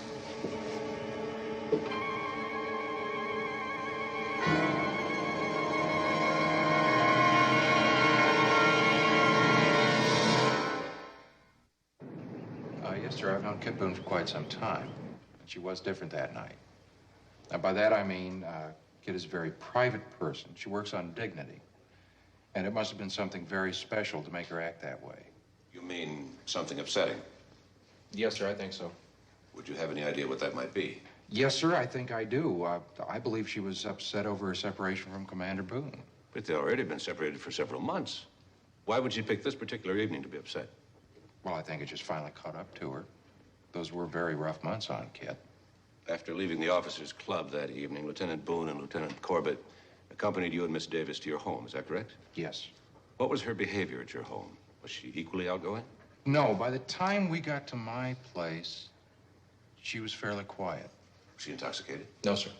Yes, sir. I've known Kit Boone for quite some time. And she was different that night. Now, by that I mean, Kit is a very private person. She works on dignity. And it must have been something very special to make her act that way. You mean something upsetting? Yes, sir, I think so. Would you have any idea what that might be? Yes, sir, I think I do. I believe she was upset over her separation from Commander Boone. But they'd already been separated for several months. Why would she pick this particular evening to be upset? Well, I think it just finally caught up to her. Those were very rough months on Kit. After leaving the officers' club that evening, Lieutenant Boone and Lieutenant Corbett accompanied you and Miss Davis to your home. Is that correct? Yes. What was her behavior at your home? Was she equally outgoing? No, by the time we got to my place, she was fairly quiet. Was she intoxicated? No, sir.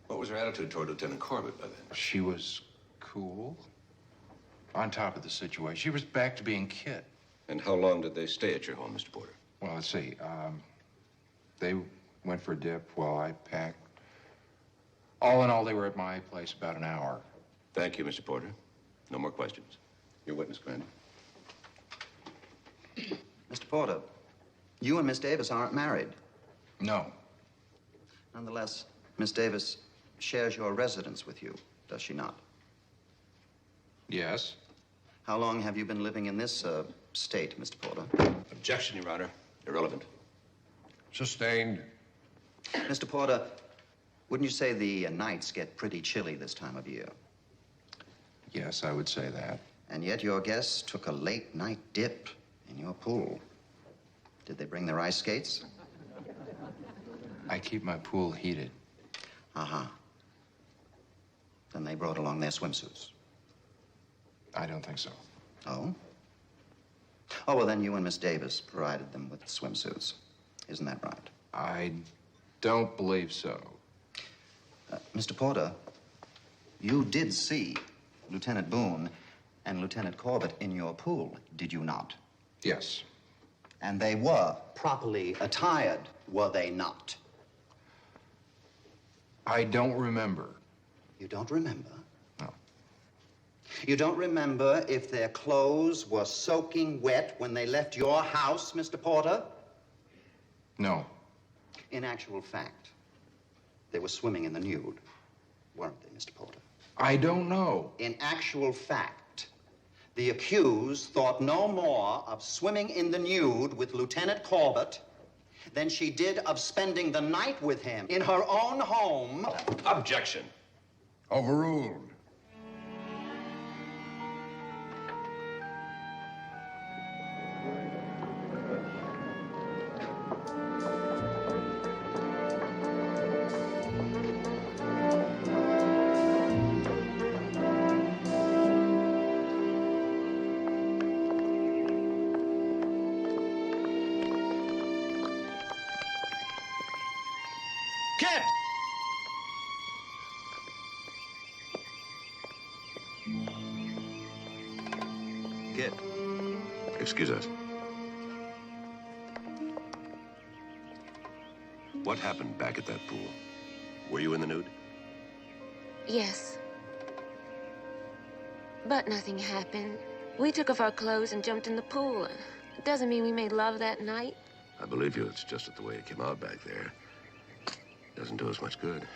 What was her attitude toward Lieutenant Corbett by then? She was cool, on top of the situation. She was back to being Kit. And how long did they stay at your home, Mr. Porter? Well, let's see. They went for a dip while I packed. All in all, they were at my place about an hour. Thank you, Mr. Porter. No more questions. Your witness, Commander. Mr. Porter, you and Miss Davis aren't married. No. Nonetheless, Miss Davis shares your residence with you, does she not? Yes. How long have you been living in this state, Mr. Porter? Objection, Your Honor. Irrelevant. Sustained. Mr. Porter, wouldn't you say the nights get pretty chilly this time of year? Yes, I would say that. And yet your guests took a late night dip in your pool. Did they bring their ice skates? I keep my pool heated. Uh-huh. Then they brought along their swimsuits. I don't think so. Oh? Oh, well, then you and Miss Davis provided them with swimsuits. Isn't that right? I don't believe so. Mr. Porter, you did see Lieutenant Boone and Lieutenant Corbett in your pool, did you not? Yes. And they were properly attired, were they not? I don't remember. You don't remember? No. You don't remember if their clothes were soaking wet when they left your house, Mr. Porter? No. In actual fact, they were swimming in the nude, weren't they, Mr. Porter? I don't know. In actual fact, the accused thought no more of swimming in the nude with Lieutenant Corbett than she did of spending the night with him in her own home. Objection. Overruled. Kit! Kit. Excuse us. What happened back at that pool? Were you in the nude? Yes. But nothing happened. We took off our clothes and jumped in the pool. It doesn't mean we made love that night. I believe you. It's just that the way it came out back there doesn't do us much good.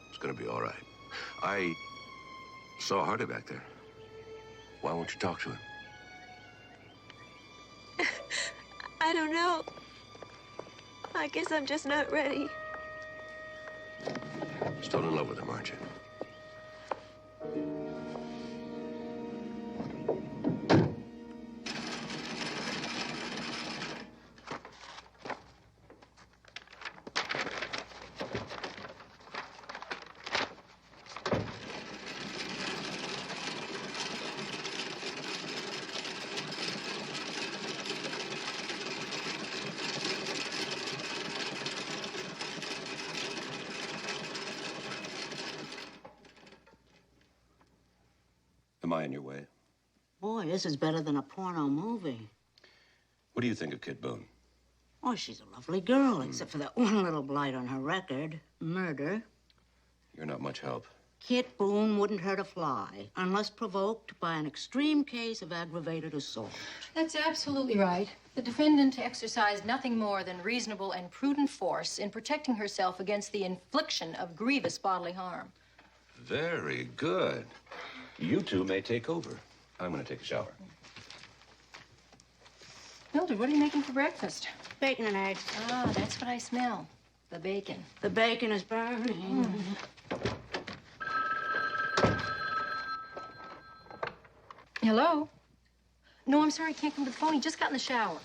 It's gonna be all right. I saw Hardy back there. Why won't you talk to him? I don't know. I guess I'm just not ready. Still in love with him, aren't you? Am I in your way? Boy, this is better than a porno movie. What do you think of Kit Boone? Oh, she's a lovely girl, except for that one little blight on her record. Murder. You're not much help. Kit Boone wouldn't hurt a fly unless provoked by an extreme case of aggravated assault. That's absolutely right. The defendant exercised nothing more than reasonable and prudent force in protecting herself against the infliction of grievous bodily harm. Very good. You two may take over. I'm going to take a shower. Mildred, what are you making for breakfast? Bacon and eggs. Ah, that's what I smell. The bacon. The bacon is burning. Hello? No, I'm sorry, I can't come to the phone. He just got in the shower.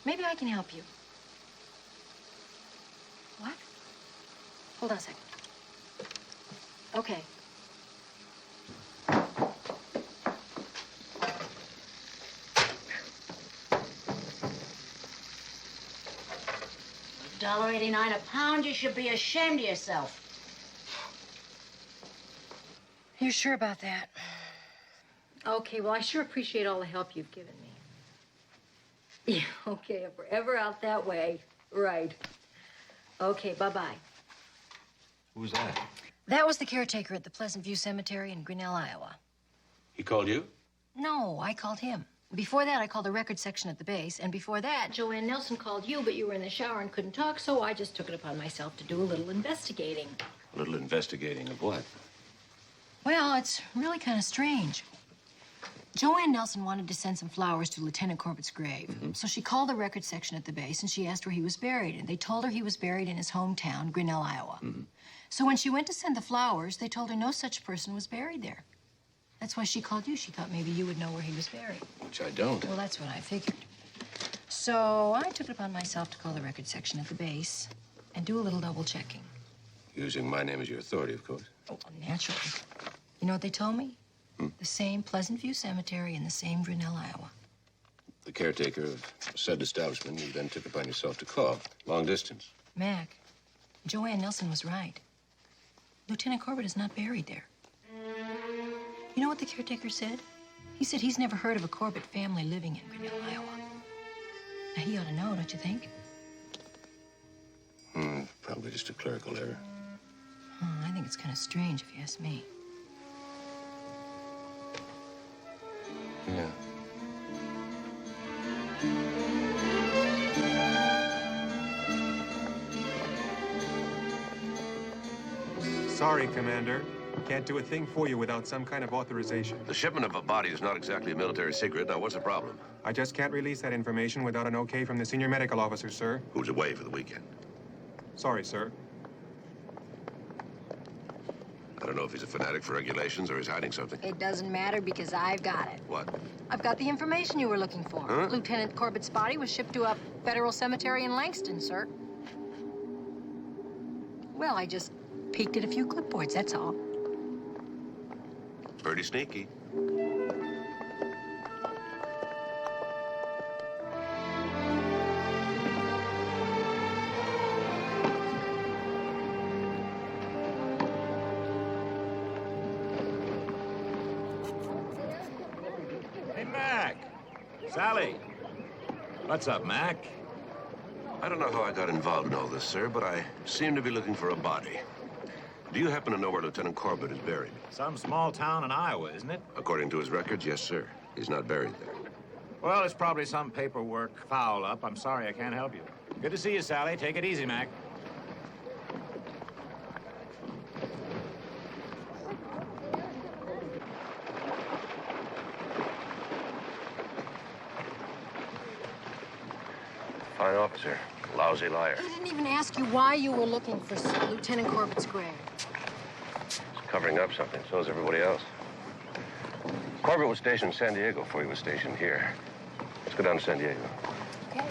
Maybe I can help you. What? Hold on a second. Okay. $1.89 a pound. You should be ashamed of yourself. You sure about that? Okay, well, I sure appreciate all the help you've given me. Yeah, okay, if we're ever out that way, right. Okay, bye-bye. Who was that? That was the caretaker at the Pleasant View Cemetery in Grinnell, Iowa. He called you? No, I called him. Before that, I called the record section at the base, and before that, Joanne Nelson called you, but you were in the shower and couldn't talk, so I just took it upon myself to do a little investigating. A little investigating of what? Well, it's really kind of strange. Joanne Nelson wanted to send some flowers to Lieutenant Corbett's grave. So she called the record section at the base and she asked where he was buried. And they told her he was buried in his hometown, Grinnell, Iowa. So when she went to send the flowers, they told her no such person was buried there. That's why she called you. She thought maybe you would know where he was buried. Which I don't. Well, that's what I figured. So I took it upon myself to call the record section at the base and do a little double checking. Using my name as your authority, of course. Oh, naturally. You know what they told me? The same Pleasant View Cemetery in the same Grinnell, Iowa. The caretaker of said establishment you then took upon yourself to call. Long distance. Mac, Joanne Nelson was right. Lieutenant Corbett is not buried there. You know what the caretaker said? He said he's never heard of a Corbett family living in Grinnell, Iowa. Now, he ought to know, don't you think? Probably just a clerical error. I think it's kind of strange, if you ask me. Yeah. Sorry, Commander. Can't do a thing for you without some kind of authorization. The shipment of a body is not exactly a military secret. Now, what's the problem? I just can't release that information without an okay from the senior medical officer, sir. Who's away for the weekend? Sorry, sir. I don't know if he's a fanatic for regulations or he's hiding something. It doesn't matter because I've got it. What? I've got the information you were looking for. Huh? Lieutenant Corbett's body was shipped to a federal cemetery in Langston, sir. Well, I just peeked at a few clipboards, that's all. Pretty sneaky. Hey, Mac. Sally. What's up, Mac? I don't know how I got involved in all this, sir, but I seem to be looking for a body. Do you happen to know where Lieutenant Corbett is buried? Some small town in Iowa, isn't it? According to his records, yes, sir. He's not buried there. Well, it's probably some paperwork foul up. I'm sorry I can't help you. Good to see you, Sally. Take it easy, Mac. Fine officer. Lousy liar. He didn't even ask you why you were looking for Lieutenant Corbett's grave. He's covering up something. So is everybody else. Corbett was stationed in San Diego before he was stationed here. Let's go down to San Diego. Okay.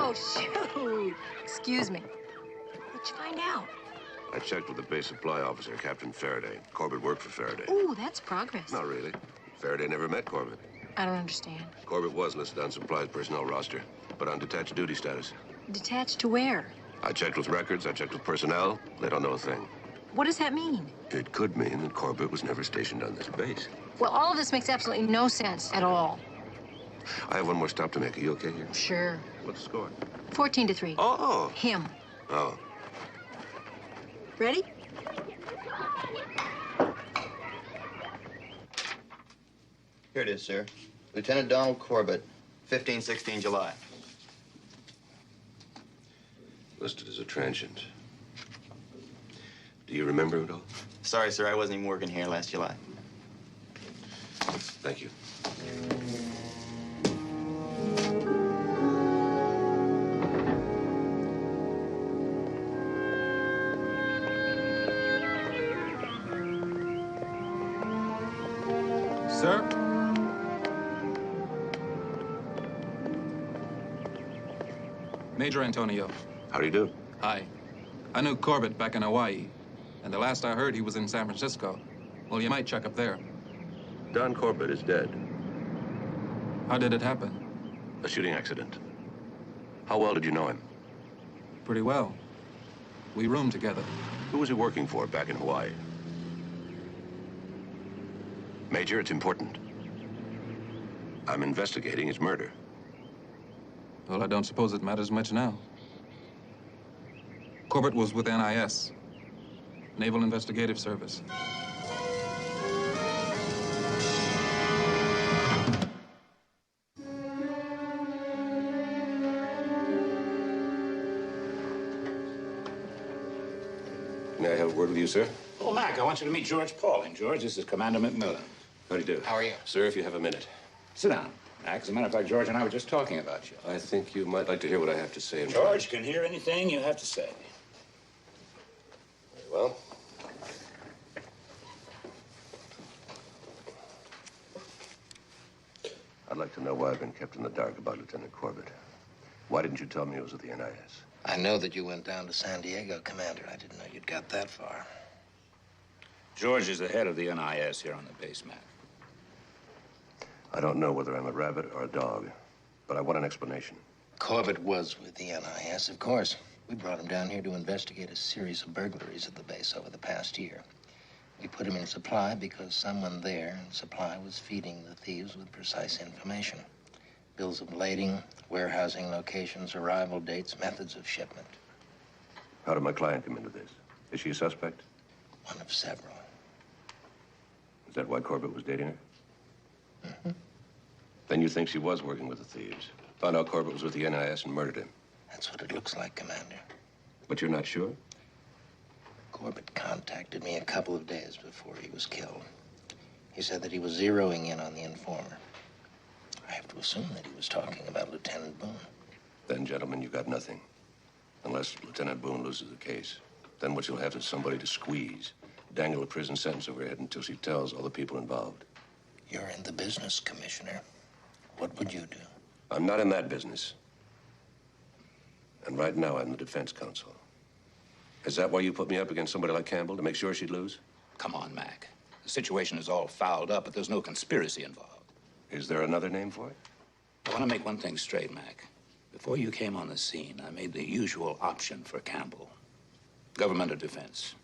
Oh, shoot. Excuse me. What'd you find out? I checked with the base supply officer, Captain Faraday. Corbett worked for Faraday. Ooh, that's progress. Not really. Faraday never met Corbett. I don't understand. Corbett was listed on supplies personnel roster, but on detached duty status. Detached to where? I checked with records, I checked with personnel. They don't know a thing. What does that mean? It could mean that Corbett was never stationed on this base. Well, all of this makes absolutely no sense at all. I have one more stop to make. Are you okay here? Sure. What's the score? 14-3. Oh. Him. Oh. Ready? Here it is, sir. Lieutenant Donald Corbett, 1516 July. Listed as a transient. Do you remember it all? Sorry, sir, I wasn't even working here last July. Thank you. Sir? Major Antonio. How do you do? Hi. I knew Corbett back in Hawaii, and the last I heard, he was in San Francisco. Well, you might check up there. Don Corbett is dead. How did it happen? A shooting accident. How well did you know him? Pretty well. We roomed together. Who was he working for back in Hawaii? Major, it's important. I'm investigating his murder. Well, I don't suppose it matters much now. Corbett was with NIS, Naval Investigative Service. May I have a word with you, sir? Oh, Mac, I want you to meet George Pauling. George, this is Commander McMillan. How do you do? How are you? Sir, if you have a minute. Sit down, Mac. As a matter of fact, George and I were just talking about you. I think you might like to hear what I have to say. George can hear anything you have to say. Very well. I'd like to know why I've been kept in the dark about Lieutenant Corbett. Why didn't you tell me it was with the NIS? I know that you went down to San Diego, Commander. I didn't know you'd got that far. George is the head of the NIS here on the base, Mac. I don't know whether I'm a rabbit or a dog, but I want an explanation. Corbett was with the NIS, of course. We brought him down here to investigate a series of burglaries at the base over the past year. We put him in supply because someone there in supply was feeding the thieves with precise information. Bills of lading, warehousing locations, arrival dates, methods of shipment. How did my client come into this? Is she a suspect? One of several. Is that why Corbett was dating her? Then you think she was working with the thieves. Found out Corbett was with the NIS and murdered him. That's what it looks like, Commander. But you're not sure? Corbett contacted me a couple of days before he was killed. He said that he was zeroing in on the informer. I have to assume that he was talking about Lieutenant Boone. Then, gentlemen, you got nothing. Unless Lieutenant Boone loses the case. Then what you'll have is somebody to squeeze. Dangle a prison sentence over her head until she tells all the people involved. You're in the business, Commissioner. What would you do? I'm not in that business. And right now, I'm the defense counsel. Is that why you put me up against somebody like Campbell, to make sure she'd lose? Come on, Mac. The situation is all fouled up, but there's no conspiracy involved. Is there another name for it? I want to make one thing straight, Mac. Before you came on the scene, I made the usual option for Campbell. Government or defense.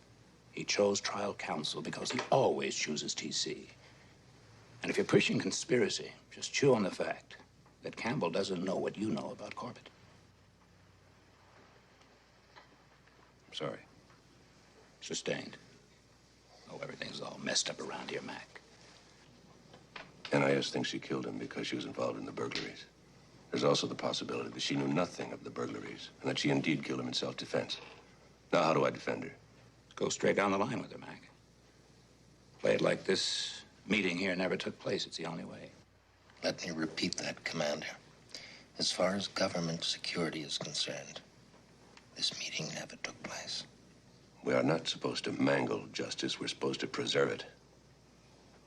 He chose trial counsel because he always chooses TC. And if you're pushing conspiracy, just chew on the fact that Campbell doesn't know what you know about Corbett. I'm sorry. Sustained. Oh, everything's all messed up around here, Mac. NIS thinks she killed him because she was involved in the burglaries. There's also the possibility that she knew nothing of the burglaries and that she indeed killed him in self-defense. Now, how do I defend her? Go straight down the line with her, Mac. Play it like this meeting here never took place. It's the only way. Let me repeat that, Commander. As far as government security is concerned, this meeting never took place. We are not supposed to mangle justice. We're supposed to preserve it.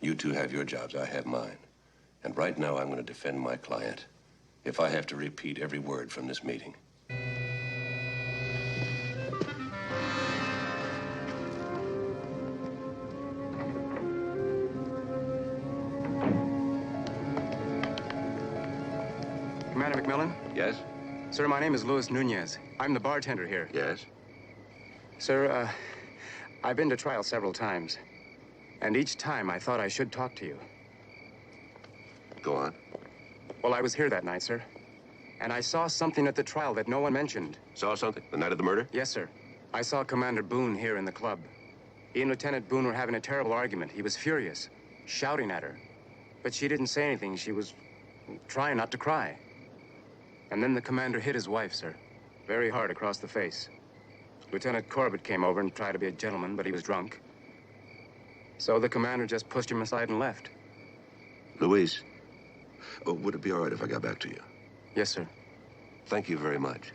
You two have your jobs. I have mine. And right now, I'm going to defend my client if I have to repeat every word from this meeting. Commander McMillan? Yes? Sir, my name is Louis Nunez. I'm the bartender here. Yes? Sir, I've been to trial several times. And each time I thought I should talk to you. Go on. Well, I was here that night, sir. And I saw something at the trial that no one mentioned. Saw something? The night of the murder? Yes, sir. I saw Commander Boone here in the club. He and Lieutenant Boone were having a terrible argument. He was furious, shouting at her. But she didn't say anything. She was trying not to cry. And then the commander hit his wife, sir. Very hard across the face. Lieutenant Corbett came over and tried to be a gentleman, but he was drunk. So the commander just pushed him aside and left. Luis, would it be all right if I got back to you? Yes, sir. Thank you very much.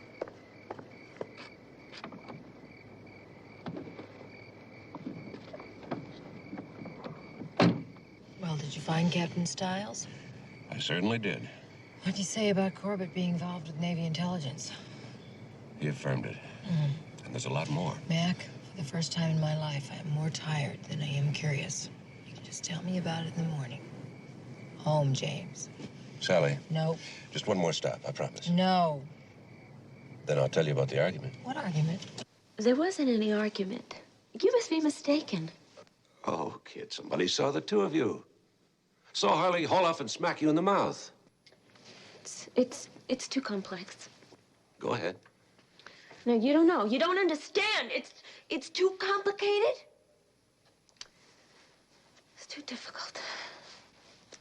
Well, did you find Captain Stiles? I certainly did. What'd you say about Corbett being involved with Navy intelligence? He affirmed it. And there's a lot more. Mac, for the first time in my life, I am more tired than I am curious. You can just tell me about it in the morning. Home, James. Sally. No. Just one more stop, I promise. No. Then I'll tell you about the argument. What argument? There wasn't any argument. You must be mistaken. Oh, kid, somebody saw the two of you. Saw Harley haul off and smack you in the mouth. It's too complex. Go ahead. No, you don't know. You don't understand. It's too complicated. It's too difficult.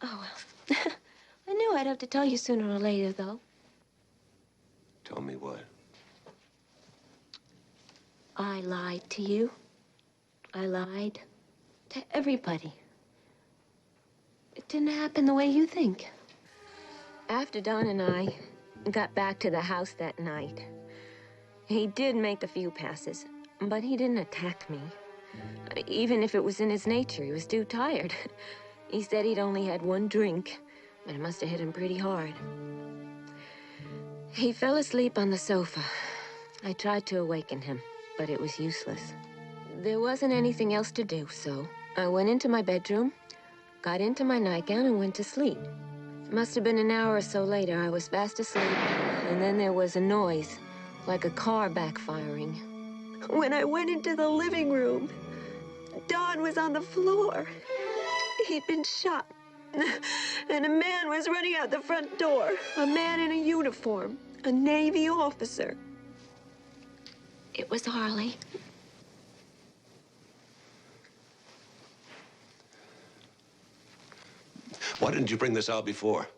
Oh, well. I knew I'd have to tell you sooner or later, though. Tell me what? I lied to you. I lied to everybody. It didn't happen the way you think. After Don and I got back to the house that night, he did make a few passes, but he didn't attack me. Even if it was in his nature, he was too tired. He said he'd only had one drink, but it must have hit him pretty hard. He fell asleep on the sofa. I tried to awaken him, but it was useless. There wasn't anything else to do, so I went into my bedroom, got into my nightgown, and went to sleep. It must have been an hour or so later. I was fast asleep, and then there was a noise, like a car backfiring. When I went into the living room, Don was on the floor. He'd been shot, and a man was running out the front door. A man in a uniform, a Navy officer. It was Harley. Why didn't you bring this out before?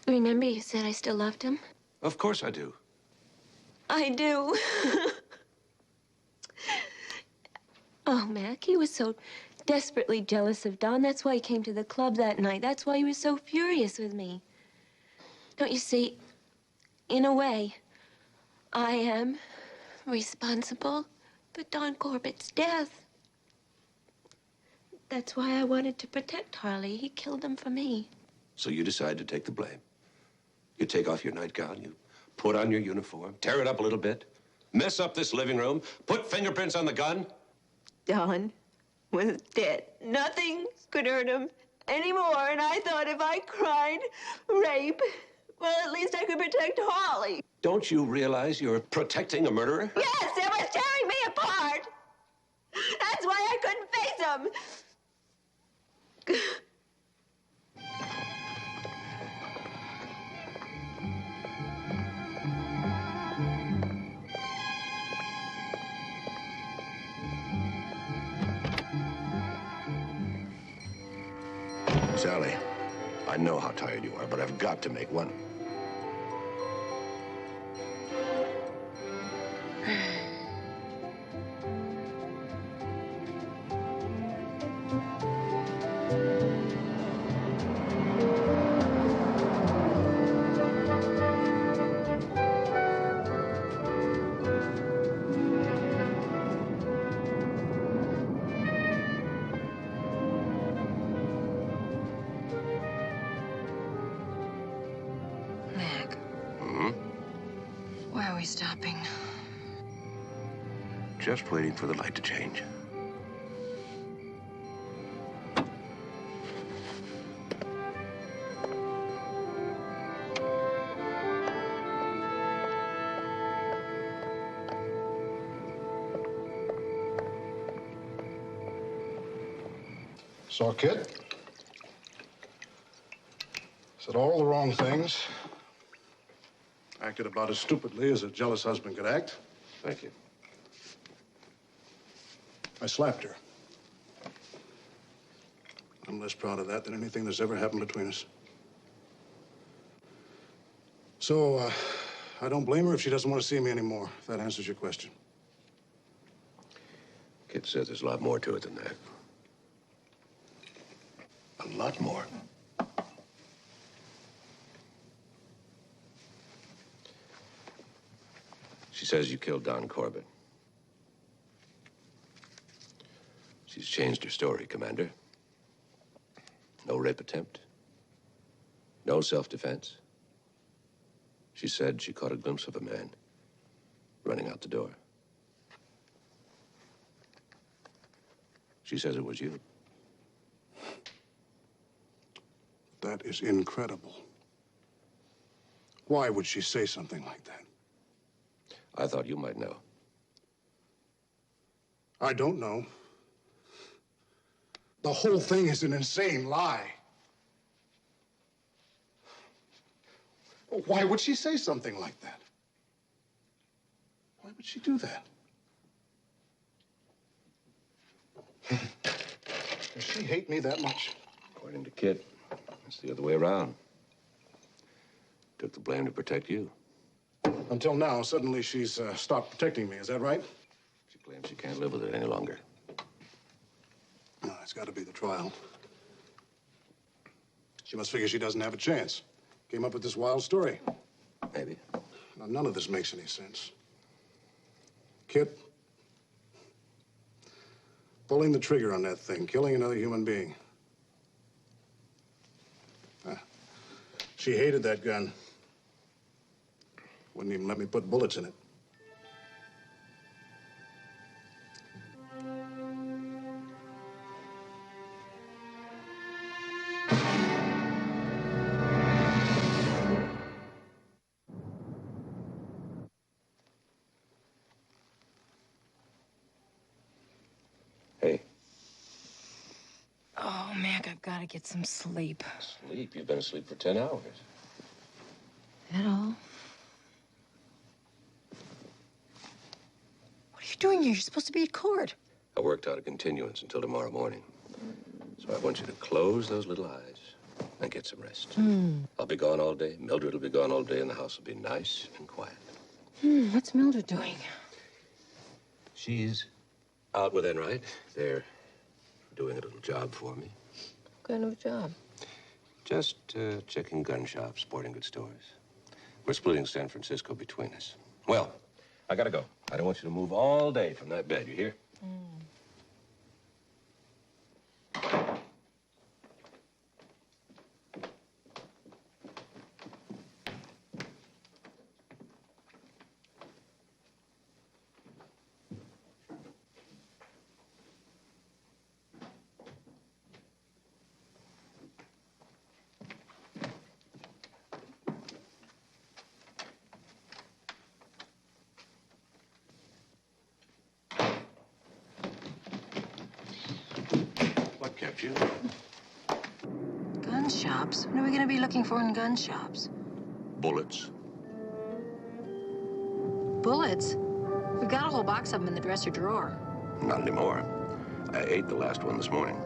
Remember you said I still loved him? Of course I do. I do. Oh, Mac, he was so desperately jealous of Don. That's why he came to the club that night. That's why he was so furious with me. Don't you see, in a way, I am responsible for Don Corbett's death. That's why I wanted to protect Harley. He killed him for me. So you decide to take the blame. You take off your nightgown, you put on your uniform, tear it up a little bit, mess up this living room, put fingerprints on the gun. Don was dead. Nothing could hurt him anymore. And I thought if I cried rape, well, at least I could protect Harley. Don't you realize you're protecting a murderer? Yes, it was tearing me apart. That's why I couldn't face him. Sally, I know how tired you are, but I've got to make one. Mac, why are we stopping? Just waiting for the light to change. Saw Kit. Said all the wrong things. Acted about as stupidly as a jealous husband could act. Thank you. I slapped her. I'm less proud of that than anything that's ever happened between us. So, I don't blame her if she doesn't want to see me anymore, if that answers your question. Kit says there's a lot more to it than that. A lot more. She says you killed Don Corbett. She's changed her story, Commander. No rape attempt. No self-defense. She said she caught a glimpse of a man running out the door. She says it was you. That is incredible. Why would she say something like that? I thought you might know. I don't know. The whole thing is an insane lie. Why would she say something like that? Why would she do that? Does she hate me that much? According to Kit, it's the other way around. Took the blame to protect you. Until now, suddenly she's stopped protecting me. Is that right? She claims she can't live with it any longer. No, it's got to be the trial. She must figure she doesn't have a chance. Came up with this wild story. Maybe. Now, none of this makes any sense. Kit, pulling the trigger on that thing, killing another human being. She hated that gun. Wouldn't even let me put bullets in it. Hey. Oh, Mac, I've got to get some sleep. Sleep? You've been asleep for 10 hours. That all? What are you doing here? You're supposed to be at court. I worked out a continuance until tomorrow morning. So I want you to close those little eyes and get some rest. I'll be gone all day. Mildred will be gone all day, and the house will be nice and quiet. What's Mildred doing? She's out with Enright. They're doing a little job for me. What kind of a job? Just checking gun shops, sporting goods stores. We're splitting San Francisco between us. Well, I gotta go. I don't want you to move all day from that bed, you hear? What kept you? Gun shops? What are we going to be looking for in gun shops? Bullets. Bullets? We've got a whole box of them in the dresser drawer. Not anymore. I ate the last one this morning.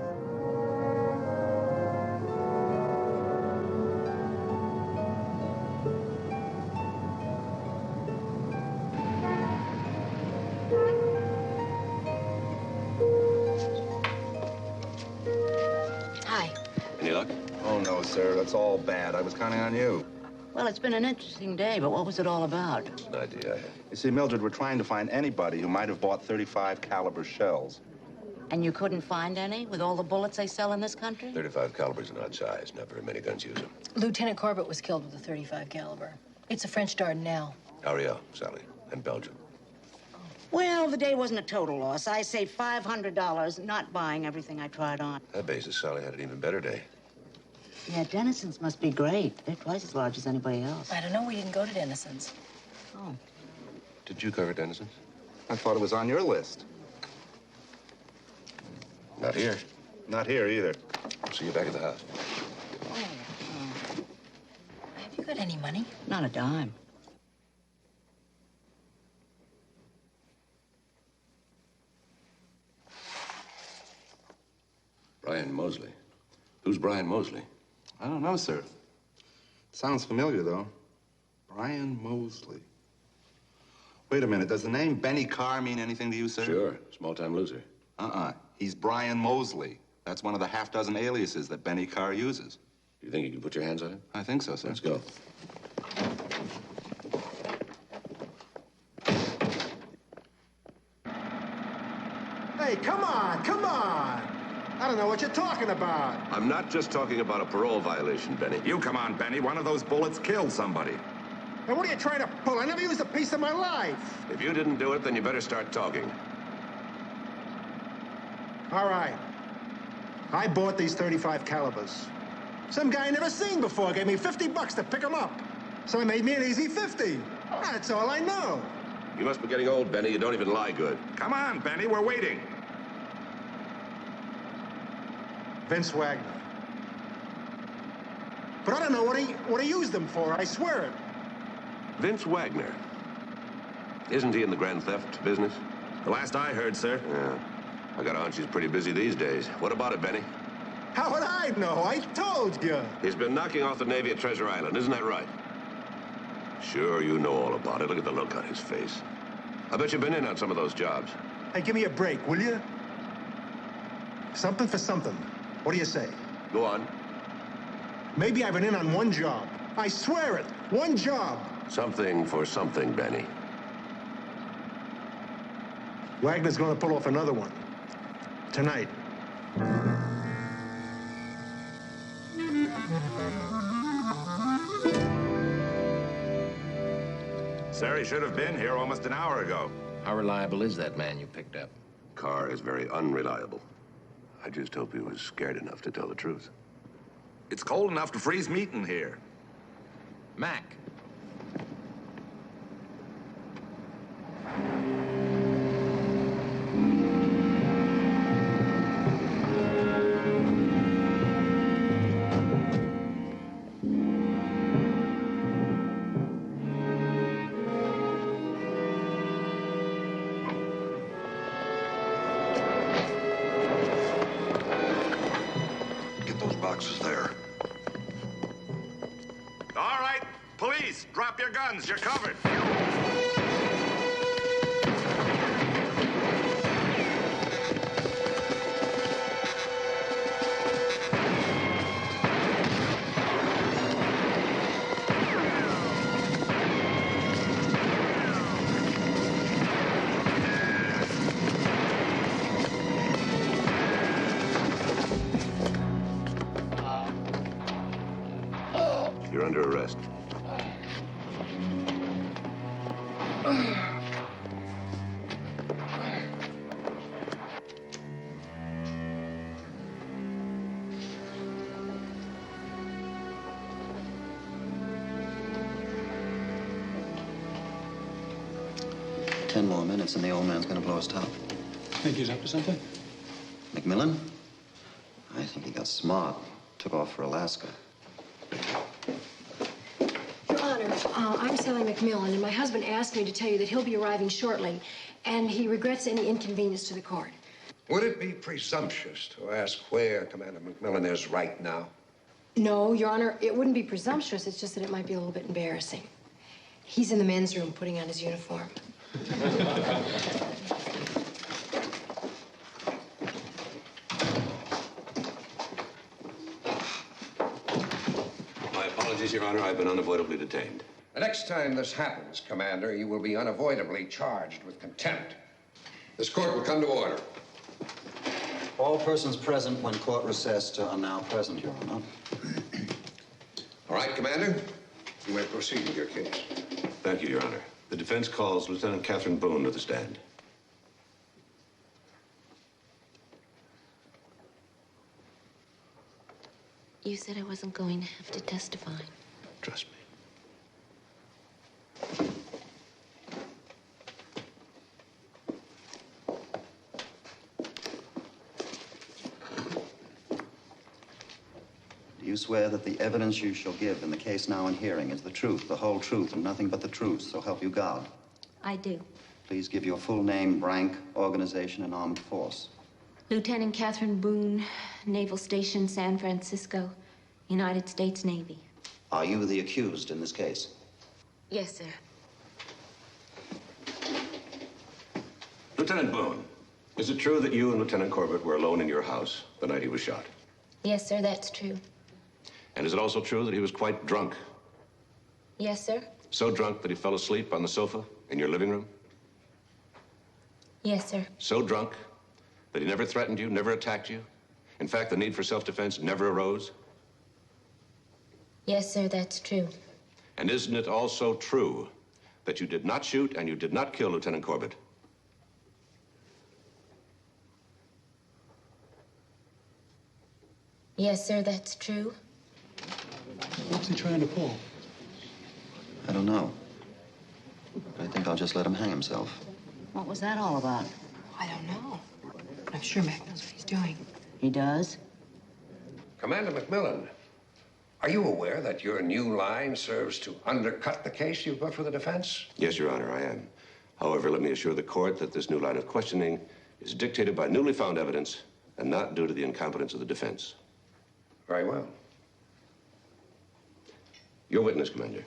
Hi. Any luck? Oh, no, sir. That's all bad. I was counting on you. Well, it's been an interesting day, but what was it all about? It's an idea I had. You see, Mildred, we're trying to find anybody who might have bought 35 caliber shells. And you couldn't find any with all the bullets they sell in this country? 35 caliber's an odd size. Not very many guns use them. Lieutenant Corbett was killed with a 35 caliber. It's a French Dardanelle. Ariel, Sally, and Belgium. Well, the day wasn't a total loss. I saved $500 not buying everything I tried on. That basis, Sally had an even better day. Yeah, Denison's must be great. They're twice as large as anybody else. I don't know. We didn't go to Denison's. Oh. Did you cover Denison's? I thought it was on your list. Not here. Not here either. See you back at the house. Have you got any money? Not a dime. Brian Mosley. Who's Brian Mosley? I don't know, sir. Sounds familiar, though. Brian Mosley. Wait a minute. Does the name Benny Carr mean anything to you, sir? Sure. Small-time loser. He's Brian Mosley. That's one of the half-dozen aliases that Benny Carr uses. Do you think you can put your hands on him? I think so, sir. Let's go. Hey, come on, come on. I don't know what you're talking about. I'm not just talking about a parole violation, Benny. You come on, Benny. One of those bullets killed somebody. Hey, what are you trying to pull? I never used a piece of my life. If you didn't do it, then you better start talking. All right. I bought these 35 calibers. Some guy I never seen before gave me $50 to pick them up. So I made me an easy 50. That's all I know. You must be getting old, Benny. You don't even lie good. Come on, Benny. We're waiting. Vince Wagner. But I don't know what he used them for, I swear it. Vince Wagner. Isn't he in the grand theft business? The last I heard, sir. Yeah. I got a hunch he's pretty busy these days. What about it, Benny? How would I know? I told you. He's been knocking off the Navy at Treasure Island, isn't that right? Sure, you know all about it. Look at the look on his face. I bet you've been in on some of those jobs. Hey, give me a break, will you? Something for something. What do you say? Go on. Maybe I've been in on one job. I swear it. One job. Something for something, Benny. Wagner's gonna pull off another one. Tonight. Sir, he should have been here almost an hour ago. How reliable is that man you picked up? Carr is very unreliable. I just hope he was scared enough to tell the truth. It's cold enough to freeze meat in here. Mac. Boxes there. All right, police, drop your guns. You're covered. You're under arrest. Ten more minutes and the old man's gonna blow his top. Think he's up to something? McMillan? I think he got smart. Took off for Alaska. Your Honor, I'm Sally McMillan, and my husband asked me to tell you that he'll be arriving shortly, and he regrets any inconvenience to the court. Would it be presumptuous to ask where Commander McMillan is right now? No, Your Honor, it wouldn't be presumptuous. It's just that it might be a little bit embarrassing. He's in the men's room putting on his uniform. My apologies, Your Honor. I've been unavoidably detained. The next time this happens, Commander, you will be unavoidably charged with contempt. This court will come to order. All persons present when court recessed are now present, Your Honor. All right, Commander, you may proceed with your case. Thank you, Your Honor. The defense calls Lieutenant Catherine Boone to the stand. You said I wasn't going to have to testify. Trust me. Do you swear that the evidence you shall give in the case now in hearing is the truth, the whole truth, and nothing but the truth, so help you God? I do. Please give your full name, rank, organization, and armed force. Lieutenant Catherine Boone, Naval Station, San Francisco, United States Navy. Are you the accused in this case? Yes, sir. Lieutenant Boone, is it true that you and Lieutenant Corbett were alone in your house the night he was shot? Yes, sir, that's true. And is it also true that he was quite drunk? Yes, sir. So drunk that he fell asleep on the sofa in your living room? Yes, sir. So drunk that he never threatened you, never attacked you? In fact, the need for self-defense never arose? Yes, sir, that's true. And isn't it also true that you did not shoot and you did not kill Lieutenant Corbett? Yes, sir, that's true. What's he trying to pull? I don't know. I think I'll just let him hang himself. What was that all about? I don't know. I'm sure Mac knows what he's doing. He does? Commander McMillan, are you aware that your new line serves to undercut the case you've got for the defense? Yes, Your Honor, I am. However, let me assure the court that this new line of questioning is dictated by newly found evidence and not due to the incompetence of the defense. Very well. Your witness, Commander.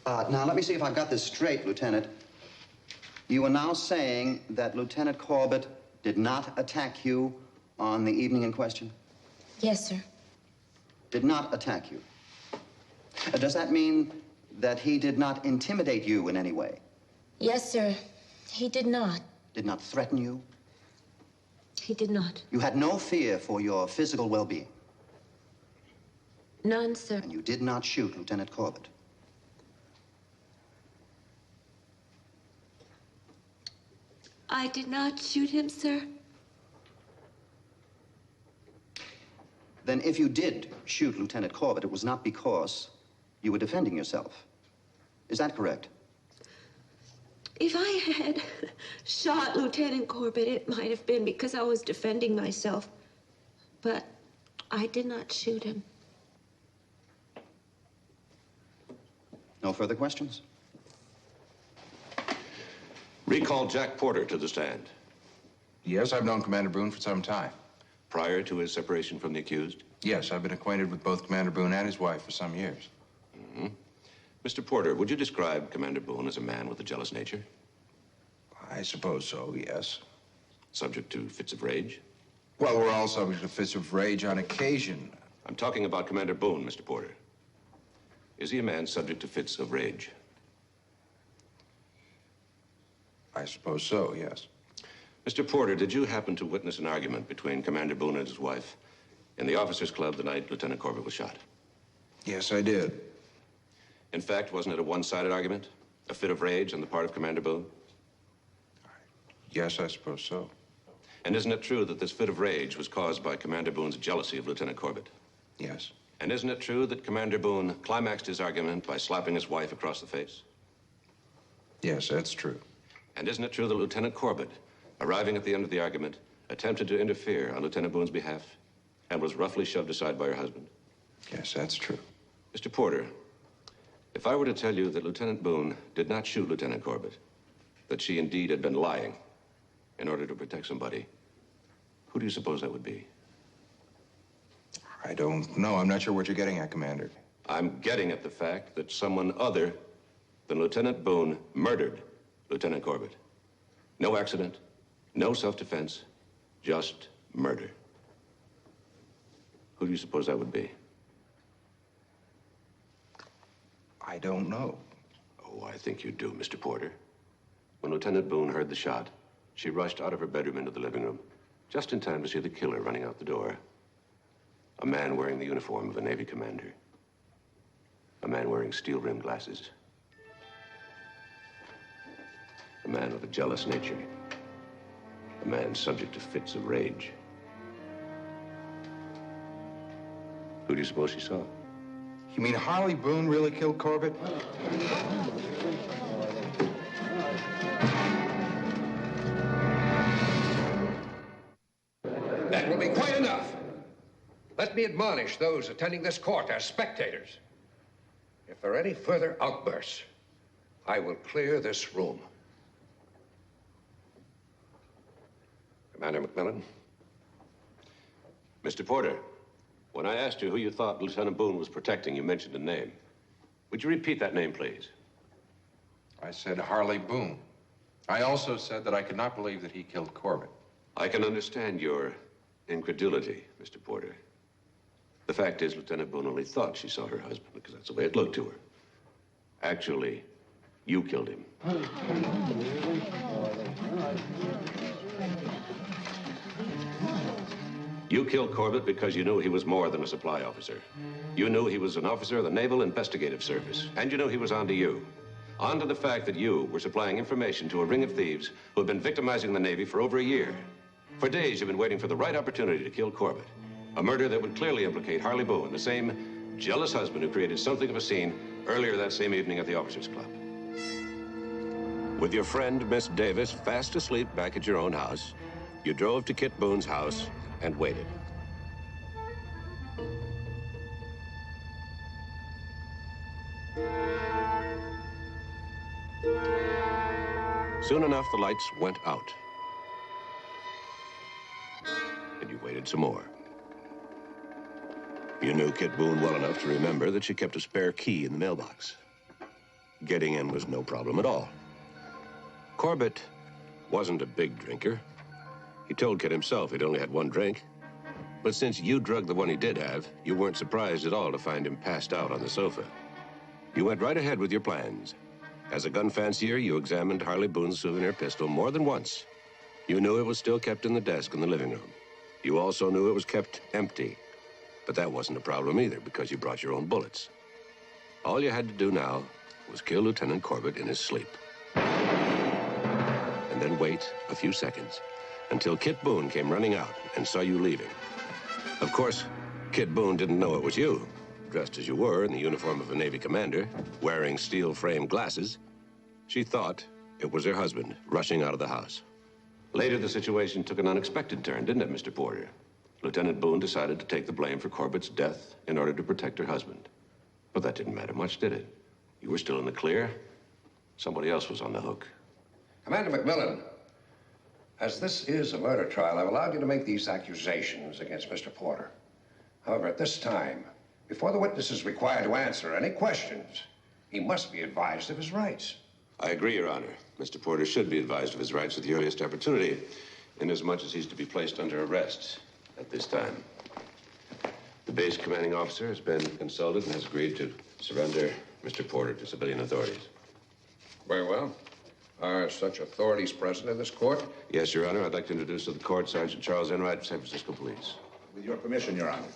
Now, let me see if I've got this straight, Lieutenant. You are now saying that Lieutenant Corbett did not attack you on the evening in question? Yes, sir. Did not attack you. Does that mean that he did not intimidate you in any way? Yes, sir. He did not. Did not threaten you? He did not. You had no fear for your physical well-being? None, sir. And you did not shoot Lieutenant Corbett? I did not shoot him, sir. Then if you did shoot Lieutenant Corbett, it was not because you were defending yourself. Is that correct? If I had shot Lieutenant Corbett, it might have been because I was defending myself. But I did not shoot him. No further questions? Recall Jack Porter to the stand. Yes, I've known Commander Boone for some time. Prior to his separation from the accused? Yes, I've been acquainted with both Commander Boone and his wife for some years. Mm-hmm. Mr. Porter, would you describe Commander Boone as a man with a jealous nature? I suppose so, yes. Subject to fits of rage? Well, we're all subject to fits of rage on occasion. I'm talking about Commander Boone, Mr. Porter. Is he a man subject to fits of rage? I suppose so, yes. Mr. Porter, did you happen to witness an argument between Commander Boone and his wife in the officers' club the night Lieutenant Corbett was shot? Yes, I did. In fact, wasn't it a one-sided argument? A fit of rage on the part of Commander Boone? Yes, I suppose so. And isn't it true that this fit of rage was caused by Commander Boone's jealousy of Lieutenant Corbett? Yes. And isn't it true that Commander Boone climaxed his argument by slapping his wife across the face? Yes, that's true. And isn't it true that Lieutenant Corbett, arriving at the end of the argument, attempted to interfere on Lieutenant Boone's behalf and was roughly shoved aside by her husband? Yes, that's true. Mr. Porter, if I were to tell you that Lieutenant Boone did not shoot Lieutenant Corbett, that she indeed had been lying in order to protect somebody, who do you suppose that would be? I don't know. I'm not sure what you're getting at, Commander. I'm getting at the fact that someone other than Lieutenant Boone murdered Lieutenant Corbett. No accident, no self-defense, just murder. Who do you suppose that would be? I don't know. Oh, I think you do, Mr. Porter. When Lieutenant Boone heard the shot, she rushed out of her bedroom into the living room, just in time to see the killer running out the door. A man wearing the uniform of a Navy commander. A man wearing steel-rimmed glasses. A man with a jealous nature. A man subject to fits of rage. Who do you suppose she saw? You mean Harley Boone really killed Corbett? That will be quite enough. Let me admonish those attending this court as spectators. If there are any further outbursts, I will clear this room. Commander McMillan. Mr. Porter, when I asked you who you thought Lieutenant Boone was protecting, you mentioned a name. Would you repeat that name, please? I said Harley Boone. I also said that I could not believe that he killed Corbett. I can understand your incredulity, Mr. Porter. The fact is, Lieutenant Boone only thought she saw her husband because that's the way it looked to her. Actually, you killed him. You killed Corbett because you knew he was more than a supply officer. You knew he was an officer of the Naval Investigative Service, and you knew he was onto you. Onto the fact that you were supplying information to a ring of thieves who had been victimizing the Navy for over a year. For days, you've been waiting for the right opportunity to kill Corbett. A murder that would clearly implicate Harley Boone, the same jealous husband who created something of a scene earlier that same evening at the Officers Club. With your friend, Miss Davis, fast asleep back at your own house, You drove to Kit Boone's house and waited. Soon enough, the lights went out. And you waited some more. You knew Kit Boone well enough to remember that she kept a spare key in the mailbox. Getting in was no problem at all. Corbett wasn't a big drinker. He told Kit himself he'd only had one drink. But since you drugged the one he did have, you weren't surprised at all to find him passed out on the sofa. You went right ahead with your plans. As a gun fancier, you examined Harley Boone's souvenir pistol more than once. You knew it was still kept in the desk in the living room. You also knew it was kept empty. But that wasn't a problem either, because you brought your own bullets. All you had to do now was kill Lieutenant Corbett in his sleep. And then wait a few seconds until Kit Boone came running out and saw you leaving. Of course, Kit Boone didn't know it was you. Dressed as you were in the uniform of a Navy commander, wearing steel-framed glasses, she thought it was her husband rushing out of the house. Later, the situation took an unexpected turn, didn't it, Mr. Porter? Lieutenant Boone decided to take the blame for Corbett's death in order to protect her husband. But that didn't matter much, did it? You were still in the clear. Somebody else was on the hook. Commander McMillan, as this is a murder trial, I've allowed you to make these accusations against Mr. Porter. However, at this time, before the witness is required to answer any questions, he must be advised of his rights. I agree, Your Honor. Mr. Porter should be advised of his rights at the earliest opportunity, inasmuch as he's to be placed under arrest at this time. The base commanding officer has been consulted and has agreed to surrender Mr. Porter to civilian authorities. Very well. Are such authorities present in this court? Yes, Your Honor. I'd like to introduce to the court Sergeant Charles Enright, San Francisco Police. With your permission, Your Honor.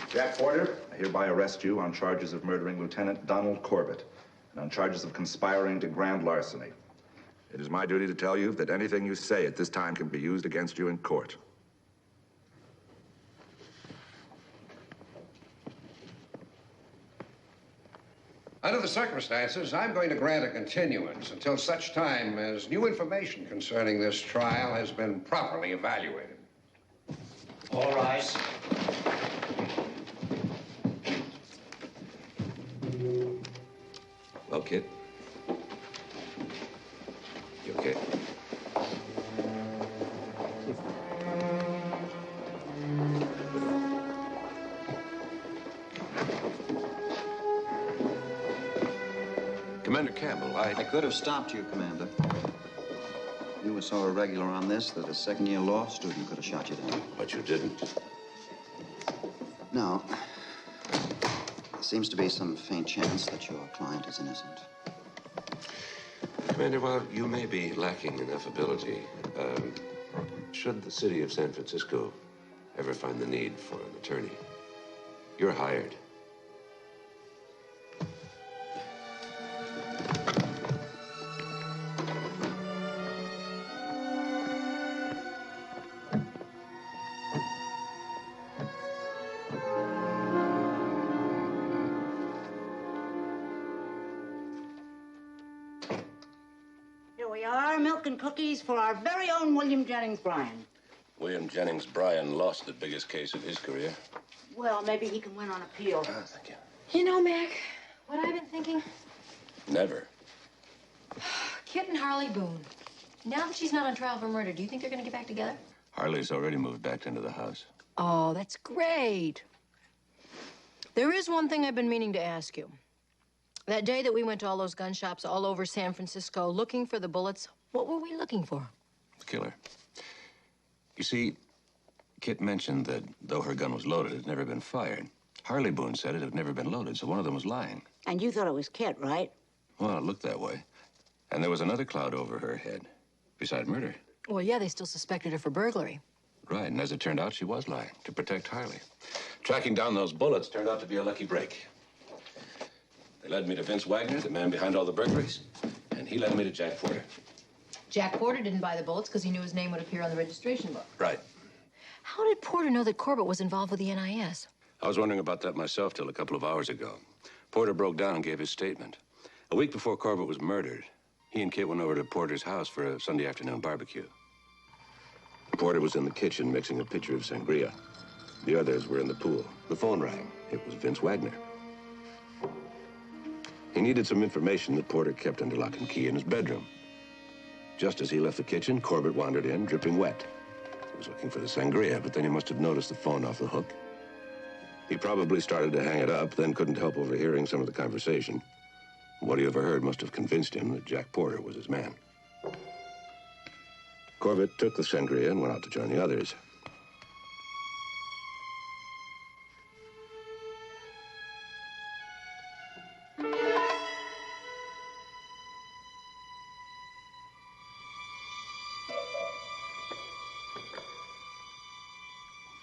Jack Porter, I hereby arrest you on charges of murdering Lieutenant Donald Corbett and on charges of conspiring to grand larceny. It is my duty to tell you that anything you say at this time can be used against you in court. Under the circumstances, I'm going to grant a continuance until such time as new information concerning this trial has been properly evaluated. All rise. Well, Kit? You okay? Commander Campbell, I could have stopped you, Commander. You were so irregular on this that a second-year law student could have shot you down. But you didn't. No. There seems to be some faint chance that your client is innocent. Commander, while you may be lacking enough ability, should the city of San Francisco ever find the need for an attorney, you're hired. Here we are, milk and cookies for our very own William Jennings Bryan. William Jennings Bryan lost the biggest case of his career. Well, maybe he can win on appeal. Oh, thank you. You know, Mac, what I've been thinking? Never. Kit and Harley Boone. Now that she's not on trial for murder, do you think they're going to get back together? Harley's already moved back into the house. Oh, that's great. There is one thing I've been meaning to ask you. That day that we went to all those gun shops all over San Francisco looking for the bullets, what were we looking for? The killer. You see, Kit mentioned that though her gun was loaded, it had never been fired. Harley Boone said it had never been loaded, so one of them was lying. And you thought it was Kit, right? Well, it looked that way. And there was another cloud over her head, beside murder. Well, yeah, they still suspected her for burglary. Right, and as it turned out, she was lying to protect Harley. Tracking down those bullets turned out to be a lucky break. They led me to Vince Wagner, the man behind all the burglaries, and he led me to Jack Porter. Jack Porter didn't buy the bullets because he knew his name would appear on the registration book. Right. How did Porter know that Corbett was involved with the NIS? I was wondering about that myself till a couple of hours ago. Porter broke down and gave his statement. A week before Corbett was murdered, he and Kit went over to Porter's house for a Sunday afternoon barbecue. Porter was in the kitchen mixing a pitcher of sangria. The others were in the pool. The phone rang. It was Vince Wagner. He needed some information that Porter kept under lock and key in his bedroom. Just as he left the kitchen, Corbett wandered in, dripping wet. He was looking for the sangria, but then he must have noticed the phone off the hook. He probably started to hang it up, then couldn't help overhearing some of the conversation. What he overheard must have convinced him that Jack Porter was his man. Corbett took the sangria and went out to join the others.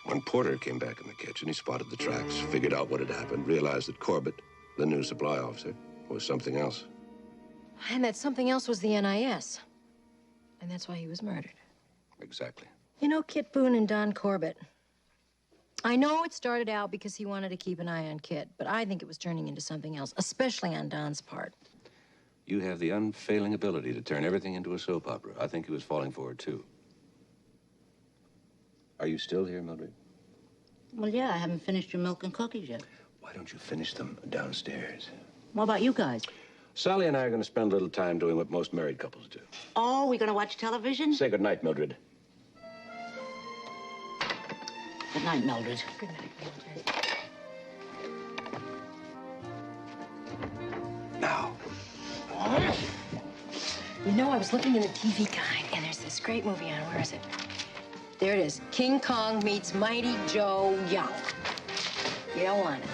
When Porter came back in the kitchen, he spotted the tracks, figured out what had happened, realized that Corbett, the new supply officer, was something else. And that something else was the NIS. And that's why he was murdered. Exactly. You know, Kit Boone and Don Corbett. I know it started out because he wanted to keep an eye on Kit, but I think it was turning into something else, especially on Don's part. You have the unfailing ability to turn everything into a soap opera. I think he was falling for it, too. Are you still here, Mildred? Well, yeah, I haven't finished your milk and cookies yet. Why don't you finish them downstairs? What about you guys? Sally and I are going to spend a little time doing what most married couples do. Oh, we gonna watch television? Say goodnight, Mildred. Good night, Mildred. Good night, Mildred. Now. You know, I was looking in the TV guide, and there's this great movie on. Where is it? There it is. King Kong meets Mighty Joe Young. You don't want it.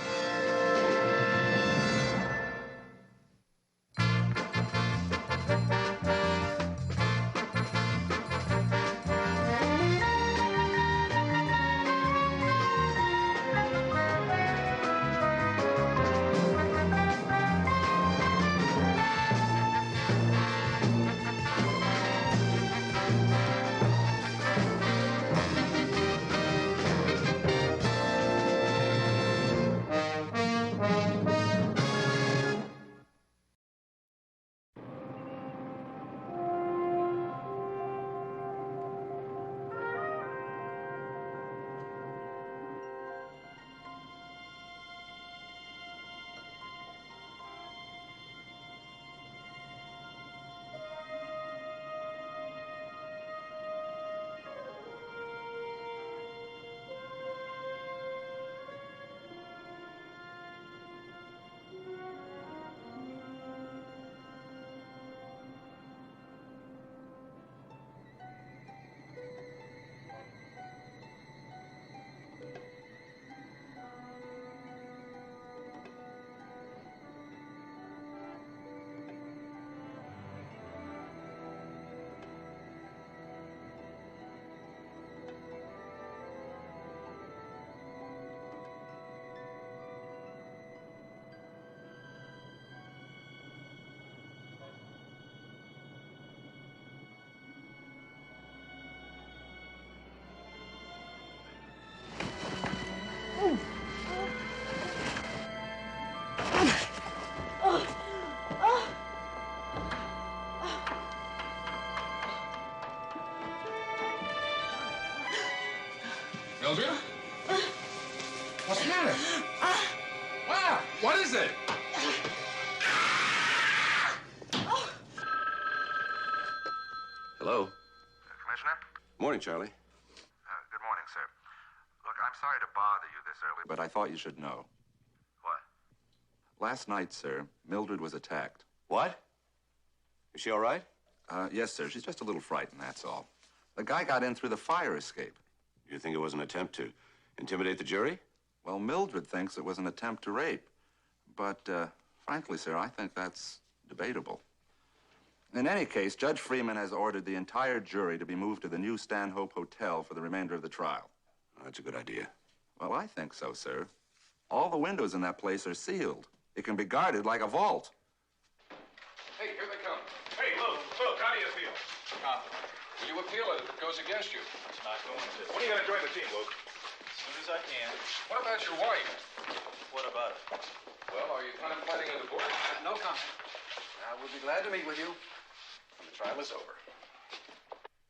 Mildred? What's the matter? Wow, what is it? Hello? Commissioner? Morning, Charlie. Good morning, sir. Look, I'm sorry to bother you this early, But I thought you should know. What? Last night, sir, Mildred was attacked. What? Is she all right? Yes, sir. She's just a little frightened, that's all. The guy got in through the fire escape. You think it was an attempt to intimidate the jury? Well, Mildred thinks it was an attempt to rape. But, frankly, sir, I think that's debatable. In any case, Judge Freeman has ordered the entire jury to be moved to the new Stanhope Hotel for the remainder of the trial. That's a good idea. Well, I think so, sir. All the windows in that place are sealed. It can be guarded like a vault. Hey, here they come. Hey, Luke, how do you feel? Confident. Will you appeal it if it goes against you? It's not going to. When are you going to join the team, Luke? As soon as I can. What about your wife? What about it? Well, are you contemplating a divorce? No comment. I will be glad to meet with you when the trial is over.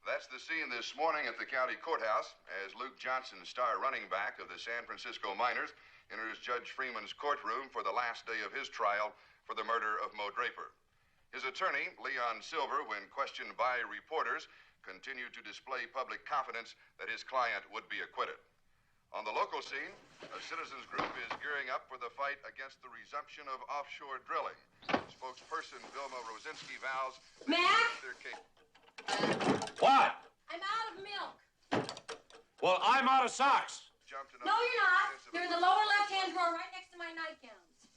That That's the scene this morning at the county courthouse as Luke Johnson, star running back of the San Francisco Miners, enters Judge Freeman's courtroom for the last day of his trial for the murder of Mo Draper. His attorney, Leon Silver, when questioned by reporters, continued to display public confidence that his client would be acquitted. On the local scene, a citizens group is gearing up for the fight against the resumption of offshore drilling. Spokesperson Vilma Rosinski vows Mac? their case. What? I'm out of milk. Well, I'm out of socks. No, you're not. They're in the lower left-hand drawer right next to my nightgowns.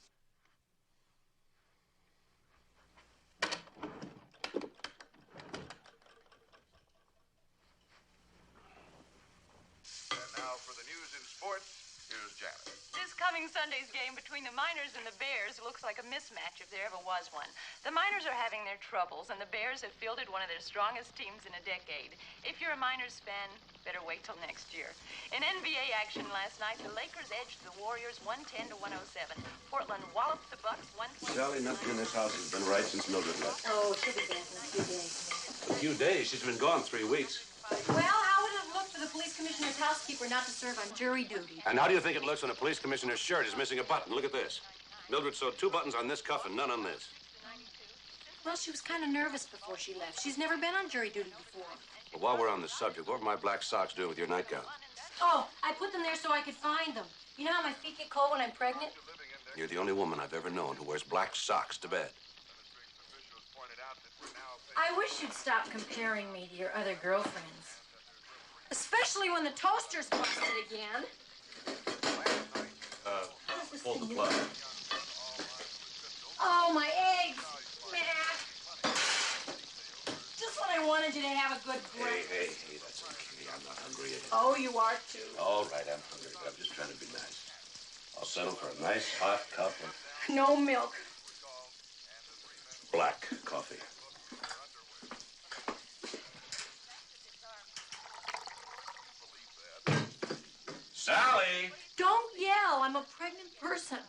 And now for the news in sports, here's Janet. This coming Sunday's game between the Miners and the Bears looks like a mismatch if there ever was one. The Miners are having their troubles, and the Bears have fielded one of their strongest teams in a decade. If you're a Miners fan, better wait till next year. In NBA action last night, the Lakers edged the Warriors 110 to 107. Portland walloped the Bucks 120. Sally, nothing in this house has been right since Mildred left. Oh, she'll be back in a few days. A few days? She's been gone 3 weeks. Well, how would it look for the police commissioner's housekeeper not to serve on jury duty? And how do you think it looks when a police commissioner's shirt is missing a button? Look at this. Mildred sewed 2 buttons on this cuff and none on this. Well, she was kind of nervous before she left. She's never been on jury duty before. But while we're on the subject, what were my black socks doing with your nightgown? Oh, I put them there so I could find them. You know how my feet get cold when I'm pregnant? You're the only woman I've ever known who wears black socks to bed. I wish you'd stop comparing me to your other girlfriends. Especially when the toaster's busted again. Pull the plug. Oh, my eggs, Mac. Just when I wanted you to have a good breakfast. Hey, that's okay. I'm not hungry anymore. Oh, you are too. All right, I'm hungry. I'm just trying to be nice. I'll settle for a nice hot cup of No milk. black coffee. Sally! Don't yell. I'm a pregnant person.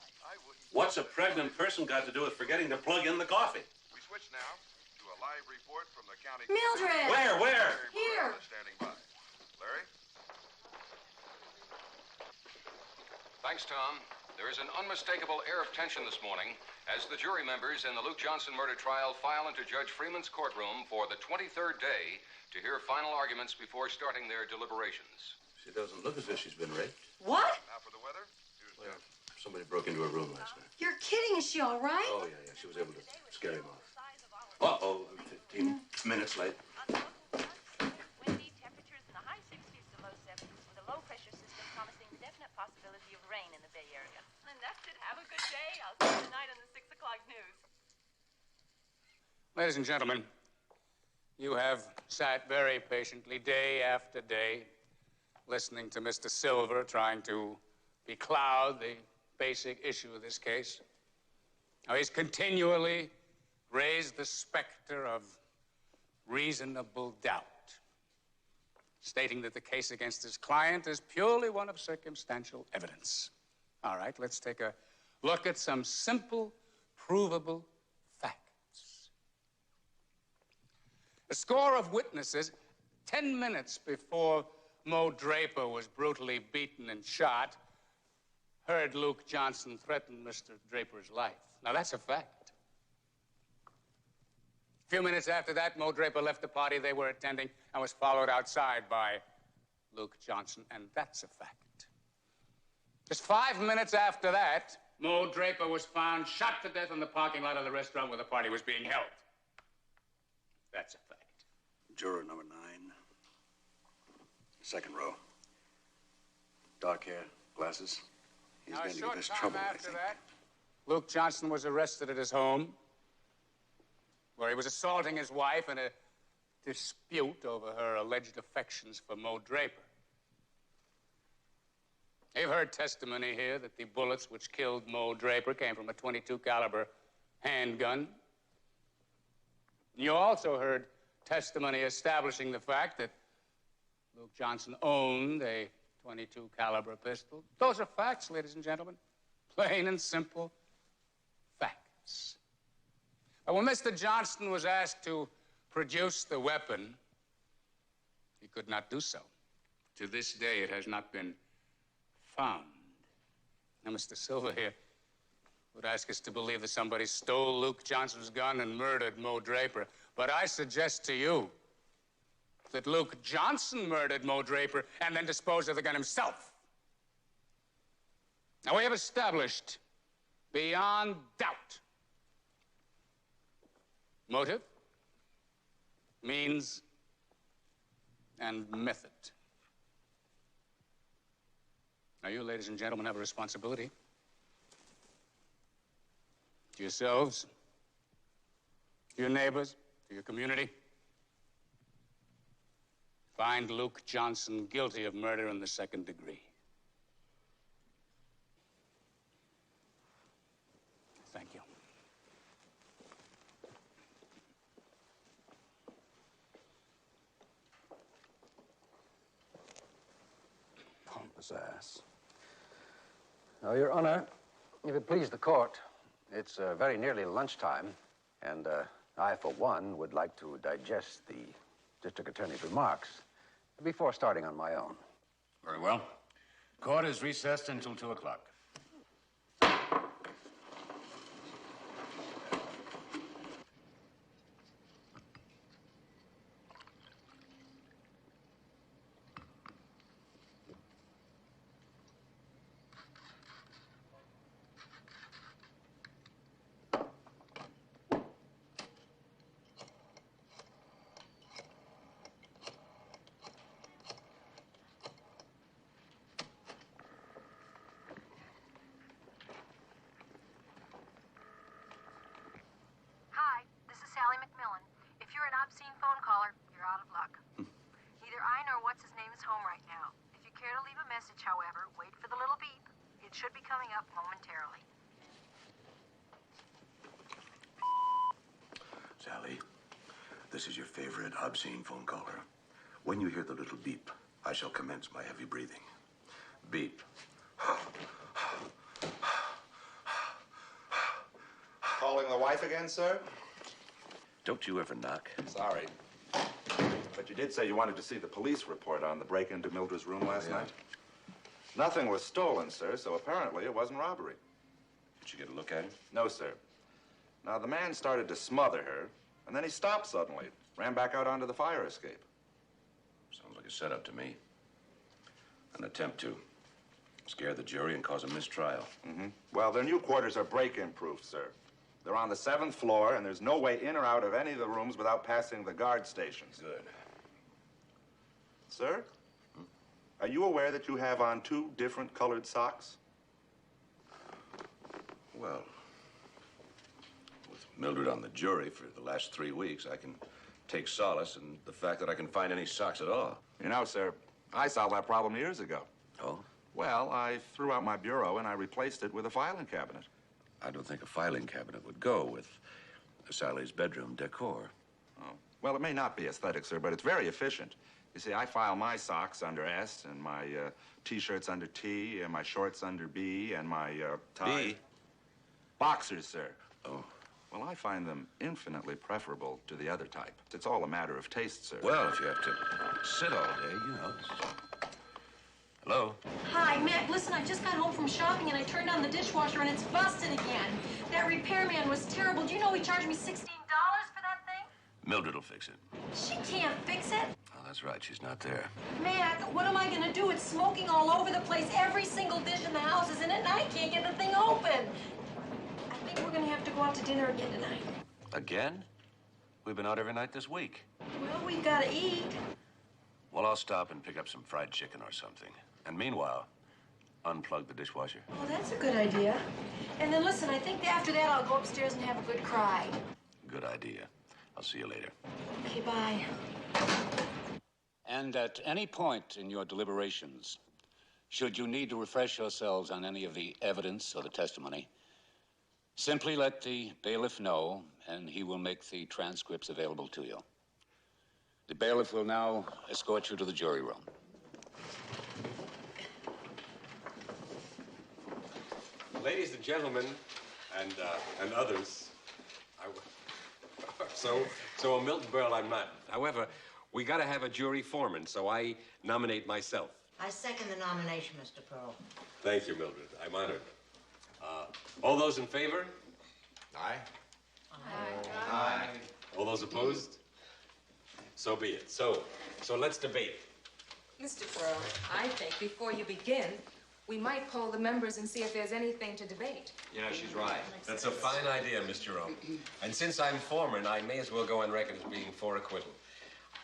What's a pregnant person got to do with forgetting to plug in the coffee? We switch now to a live report from the county. Mildred! Where? Here. Standing by. Larry? Thanks, Tom. There is an unmistakable air of tension this morning as the jury members in the Luke Johnson murder trial file into Judge Freeman's courtroom for the 23rd day to hear final arguments before starting their deliberations. She doesn't look as if she's been raped. What? Now for the weather. Well, somebody broke into her room last night. You're kidding. Is she all right? Oh, yeah. She was able to scare him off. Uh-oh, 15 minutes late. Windy temperatures in the high 60s to low 70s with a low pressure system promising the definite possibility of rain in the Bay Area. And that's it. Have a good day. I'll see you tonight on the 6 o'clock news. Ladies and gentlemen, you have sat very patiently day after day listening to Mr. Silver trying to becloud the basic issue of this case. Now, he's continually raised the specter of reasonable doubt, stating that the case against his client is purely one of circumstantial evidence. All right, let's take a look at some simple, provable facts. A score of witnesses, 10 minutes before Mo Draper was brutally beaten and shot, heard Luke Johnson threaten Mr. Draper's life. Now, that's a fact. A few minutes after that, Mo Draper left the party they were attending and was followed outside by Luke Johnson, and that's a fact. Just 5 minutes after that, Mo Draper was found shot to death in the parking lot of the restaurant where the party was being held. That's a fact. Juror number 9. Second row. Dark hair, glasses. He's Now, a going to short give us time trouble, I after think. that, Luke Johnson was arrested at his home, where he was assaulting his wife in a dispute over her alleged affections for Mo Draper. You've heard testimony here that the bullets which killed Mo Draper came from a .22 caliber handgun. You also heard testimony establishing the fact that Luke Johnson owned a .22 caliber pistol. Those are facts, ladies and gentlemen. Plain and simple facts. But when Mr. Johnson was asked to produce the weapon, he could not do so. To this day, it has not been found. Now, Mr. Silver here would ask us to believe that somebody stole Luke Johnson's gun and murdered Mo Draper. But I suggest to you that Luke Johnson murdered Mo Draper and then disposed of the gun himself. Now, we have established beyond doubt motive, means, and method. Now, you, ladies and gentlemen, have a responsibility to yourselves, to your neighbors, to your community. Find Luke Johnson guilty of murder in the second degree. Thank you. Pompous ass. Now, Your Honor, if it please the court, it's very nearly lunchtime, and I, for one, would like to digest the district attorney's remarks before starting on my own. Very well. Court is recessed until 2 o'clock. Hi, this is Sally McMillan. If you're an obscene phone caller, you're out of luck. Neither I nor what's-his-name is home right now. If you care to leave a message, however, wait for the little beep. It should be coming up momentarily. Sally, this is your favorite obscene phone caller. When you hear the little beep, I shall commence my heavy breathing. Beep. Calling the wife again, sir? Don't you ever knock? Sorry. But you did say you wanted to see the police report on the break into Mildred's room last night? Nothing was stolen, sir, so apparently it wasn't robbery. Did you get a look at him? No, sir. Now, the man started to smother her, and then he stopped suddenly, ran back out onto the fire escape. Sounds like a setup to me. An attempt to scare the jury and cause a mistrial. Mm-hmm. Well, their new quarters are break-in proof, sir. They're on the 7th floor, and there's no way in or out of any of the rooms without passing the guard stations. Good. Sir? Are you aware that you have on 2 different colored socks? Well, with Mildred on the jury for the last 3 weeks, I can take solace in the fact that I can find any socks at all. You know, sir, I solved that problem years ago. Oh? Well, I threw out my bureau and I replaced it with a filing cabinet. I don't think a filing cabinet would go with Sally's bedroom decor. Oh. Well, it may not be aesthetic, sir, but it's very efficient. You see, I file my socks under S, and my T-shirts under T, and my shorts under B, and my tie... B? Boxers, sir. Oh. Well, I find them infinitely preferable to the other type. It's all a matter of taste, sir. Well, if you have to sit all day, you know. Hello? Hi, Matt. Listen, I just got home from shopping and I turned on the dishwasher and it's busted again. That repairman was terrible. Do you know he charged me $16 for that thing? Mildred will fix it. She can't fix it. Oh, that's right. She's not there. Matt, what am I gonna do? It's smoking all over the place. Every single dish in the house is in it and I can't get the thing open. I think we're gonna have to go out to dinner again tonight. Again? We've been out every night this week. Well, we've gotta eat. Well, I'll stop and pick up some fried chicken or something. And meanwhile, unplug the dishwasher. Oh, that's a good idea. And then listen, I think after that I'll go upstairs and have a good cry. Good idea. I'll see you later. Okay, bye. And at any point in your deliberations, should you need to refresh yourselves on any of the evidence or the testimony, simply let the bailiff know, and he will make the transcripts available to you. The bailiff will now escort you to the jury room. Ladies and gentlemen, and others, so a Milton Berle I'm not. However, We got to have a jury foreman, so I nominate myself. I second the nomination, Mr. Pearl. Thank you, Mildred. I'm honored. All those in favor? Aye. Aye. All those opposed? So be it. So let's debate. Mr. Pearl, I think before you begin, we might poll the members and see if there's anything to debate. You know, she's right. That's a fine idea, Miss Jerome. And since I'm foreman, I may as well go on record as being for acquittal.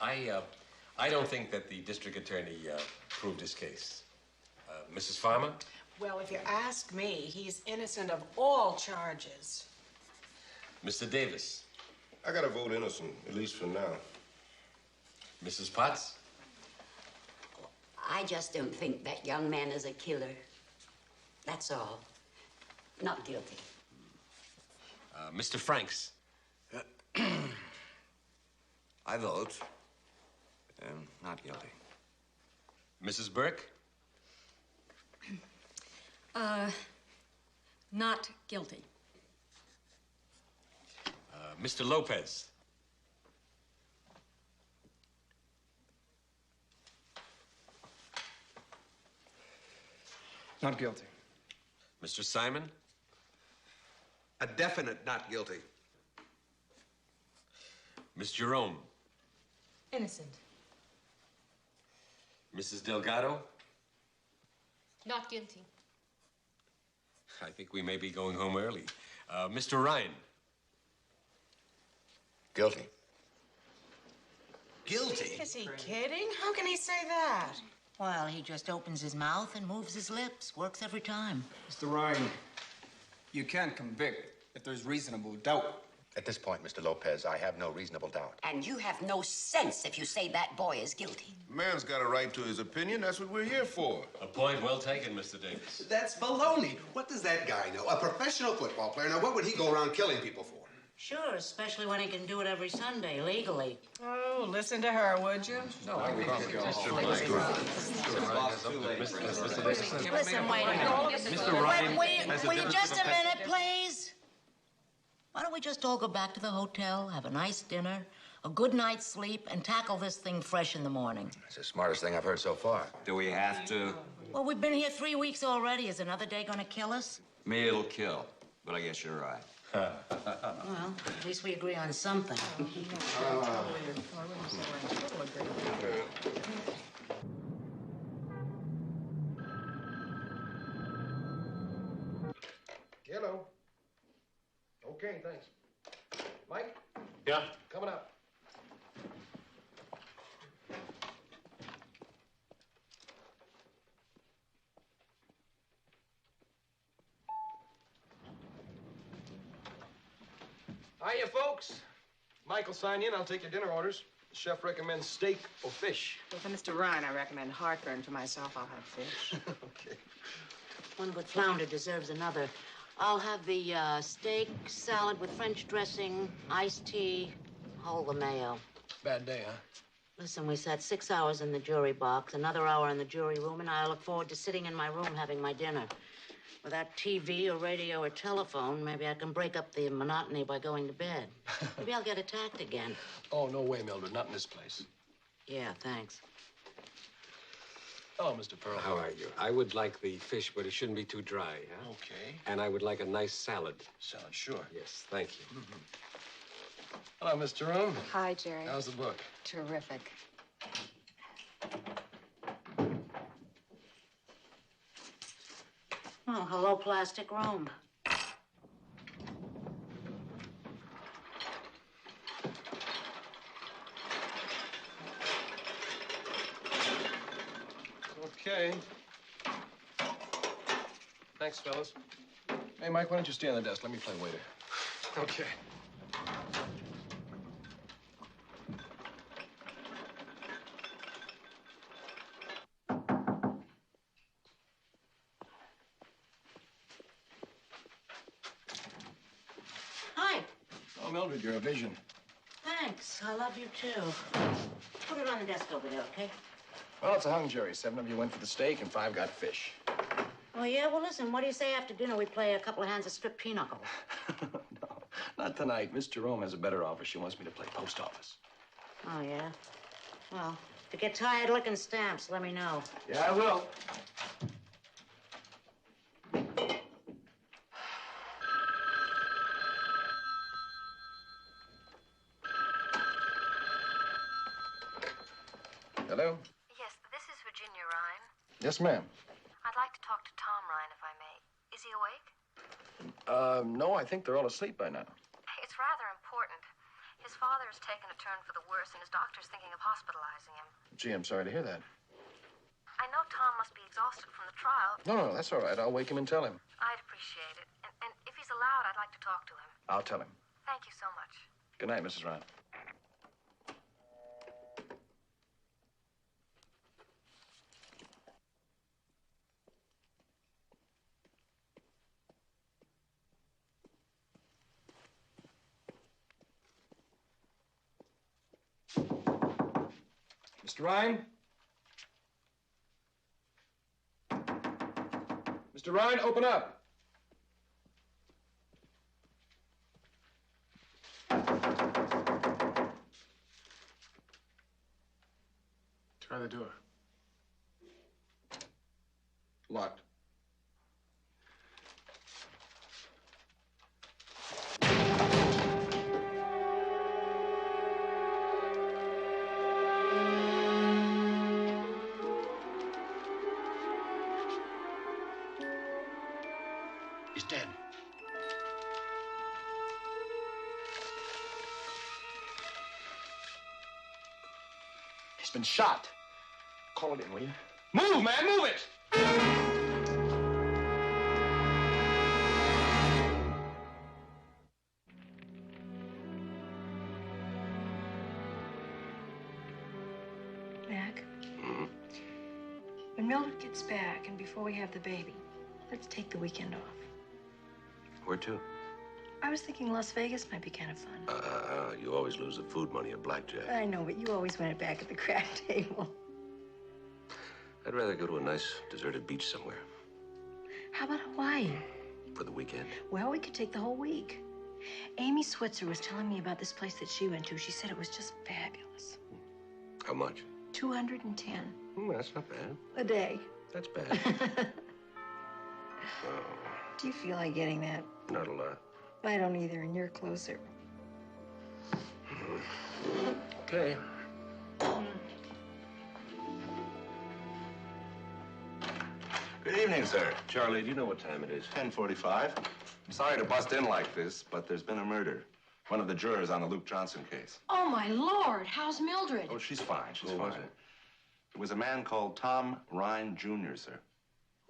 I don't think that the district attorney proved his case. Mrs. Farmer? Well, if you ask me, he's innocent of all charges. Mr. Davis? I gotta vote innocent, at least for now. Mrs. Potts? I just don't think that young man is a killer. That's all. Not guilty. Mr. Franks? I vote not guilty. Mrs. Burke? Not guilty. Mr. Lopez? Not guilty. Mr. Simon? A definite not guilty. Miss Jerome? Innocent. Mrs. Delgado? Not guilty. I think we may be going home early. Mr. Ryan? Guilty. Guilty? Is he kidding? How can he say that? Well, he just opens his mouth and moves his lips. Works every time. Mr. Ryan, you can't convict if there's reasonable doubt. At this point, Mr. Lopez, I have no reasonable doubt. And you have no sense if you say that boy is guilty. Man's got a right to his opinion. That's what we're here for. A point well taken, Mr. Davis. That's baloney. What does that guy know? A professional football player. Now, what would he go around killing people for? Sure, especially when he can do it every Sunday, legally. Oh, listen to her, would you? No, I would Listen, wait a minute. Mr. Ryan Will you just a minute, please? Why don't we just all go back to the hotel, have a nice dinner, a good night's sleep, and tackle this thing fresh in the morning? It's the smartest thing I've heard so far. Do we have to? Well, we've been here 3 weeks already. Is another day gonna kill us? Me, it'll kill. But I guess you're right. Well, at least we agree on something. Hello. Okay, thanks. Mike? Yeah? Coming up. Hiya, folks. Michael, sign in. I'll take your dinner orders. The chef recommends steak or fish. Well, for Mr. Ryan, I recommend heartburn. For myself, I'll have fish. Okay. One good flounder deserves another. I'll have the steak, salad with French dressing, iced tea, hold the mayo. Bad day, huh? Listen, we sat 6 hours in the jury box, another hour in the jury room, and I look forward to sitting in my room having my dinner. Without TV or radio or telephone, maybe I can break up the monotony by going to bed. Maybe I'll get attacked again. Oh, no way, Mildred. Not in this place. Yeah, thanks. Hello, Mr. Pearl. How are you? I would like the fish, but it shouldn't be too dry, huh? Okay. And I would like a nice salad. Salad, sure. Yes, thank you. Hello, Miss Jerome. Hi, Jerry. How's the book? Terrific. Oh, hello, plastic room. Okay. Thanks, fellas. Hey, Mike, why don't you stay on the desk? Let me play waiter. Okay. Hi. Oh, Mildred, you're a vision. Thanks. I love you, too. Put it on the desk over there, okay? Well, it's a hung jury. 7 of you went for the steak and 5 got fish. Oh, yeah? Well, listen, what do you say after dinner we play a couple of hands of strip pinochle? No, not tonight. Miss Jerome has a better offer. She wants me to play post office. Oh, yeah? Well, if you get tired licking stamps, let me know. Yeah, I will. Hello? Yes, this is Virginia Ryan. Yes, ma'am. I'd like to talk to Tom Ryan, if I may. Is he awake? No, I think they're all asleep by now. It's rather important. His father has taken a turn for the worse, and his doctor's thinking of hospitalizing him. Gee, I'm sorry to hear that. I know Tom must be exhausted from the trial. No, that's all right. I'll wake him and tell him. I'd appreciate it. And if he's allowed, I'd like to talk to him. I'll tell him. Thank you so much. Good night, Mrs. Ryan. Mr. Ryan? Mr. Ryan, open up. Try the door. Locked. He's dead. He's been shot. Call it in, will you? Move, man, move it! Mac, when Mildred gets back and before we have the baby, let's take the weekend off. Where to? I was thinking Las Vegas might be kind of fun. You always lose the food money at blackjack. I know, but you always win it back at the crack table. I'd rather go to a nice deserted beach somewhere How about Hawaii? for the weekend. Well, we could take the whole week. Amy Switzer was telling me about this place that she went to. She said it was just fabulous. How much? 210 That's not bad. a day. That's bad. Do you feel like getting that? Not a lot. I don't either, and you're closer. Okay. Good evening, sir. Charlie, do you know what time it is? 10:45. I'm sorry to bust in like this, but there's been a murder. One of the jurors on the Luke Johnson case. Oh, my Lord. How's Mildred? Oh, she's fine. She's Who fine. was it? It was a man called Tom Ryan Jr., sir.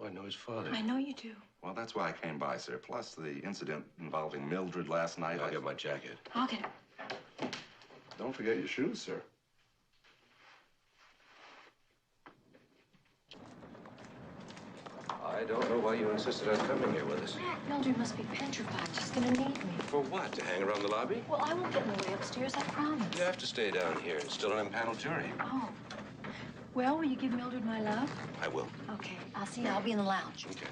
Oh, I know his father. I know you do. Well, that's why I came by, sir. Plus the incident involving Mildred last night. I'll get my jacket. I'll get it. Don't forget your shoes, sir. I don't know why you insisted on coming here with us. Mac, Mildred must be petrified. She's gonna need me. For what? To hang around the lobby? Well, I won't get in the way upstairs, I promise. You have to stay down here. It's still an impaneled jury. Oh. Well, will you give Mildred my love? I will. Okay, I'll see you. I'll be in the lounge. Okay.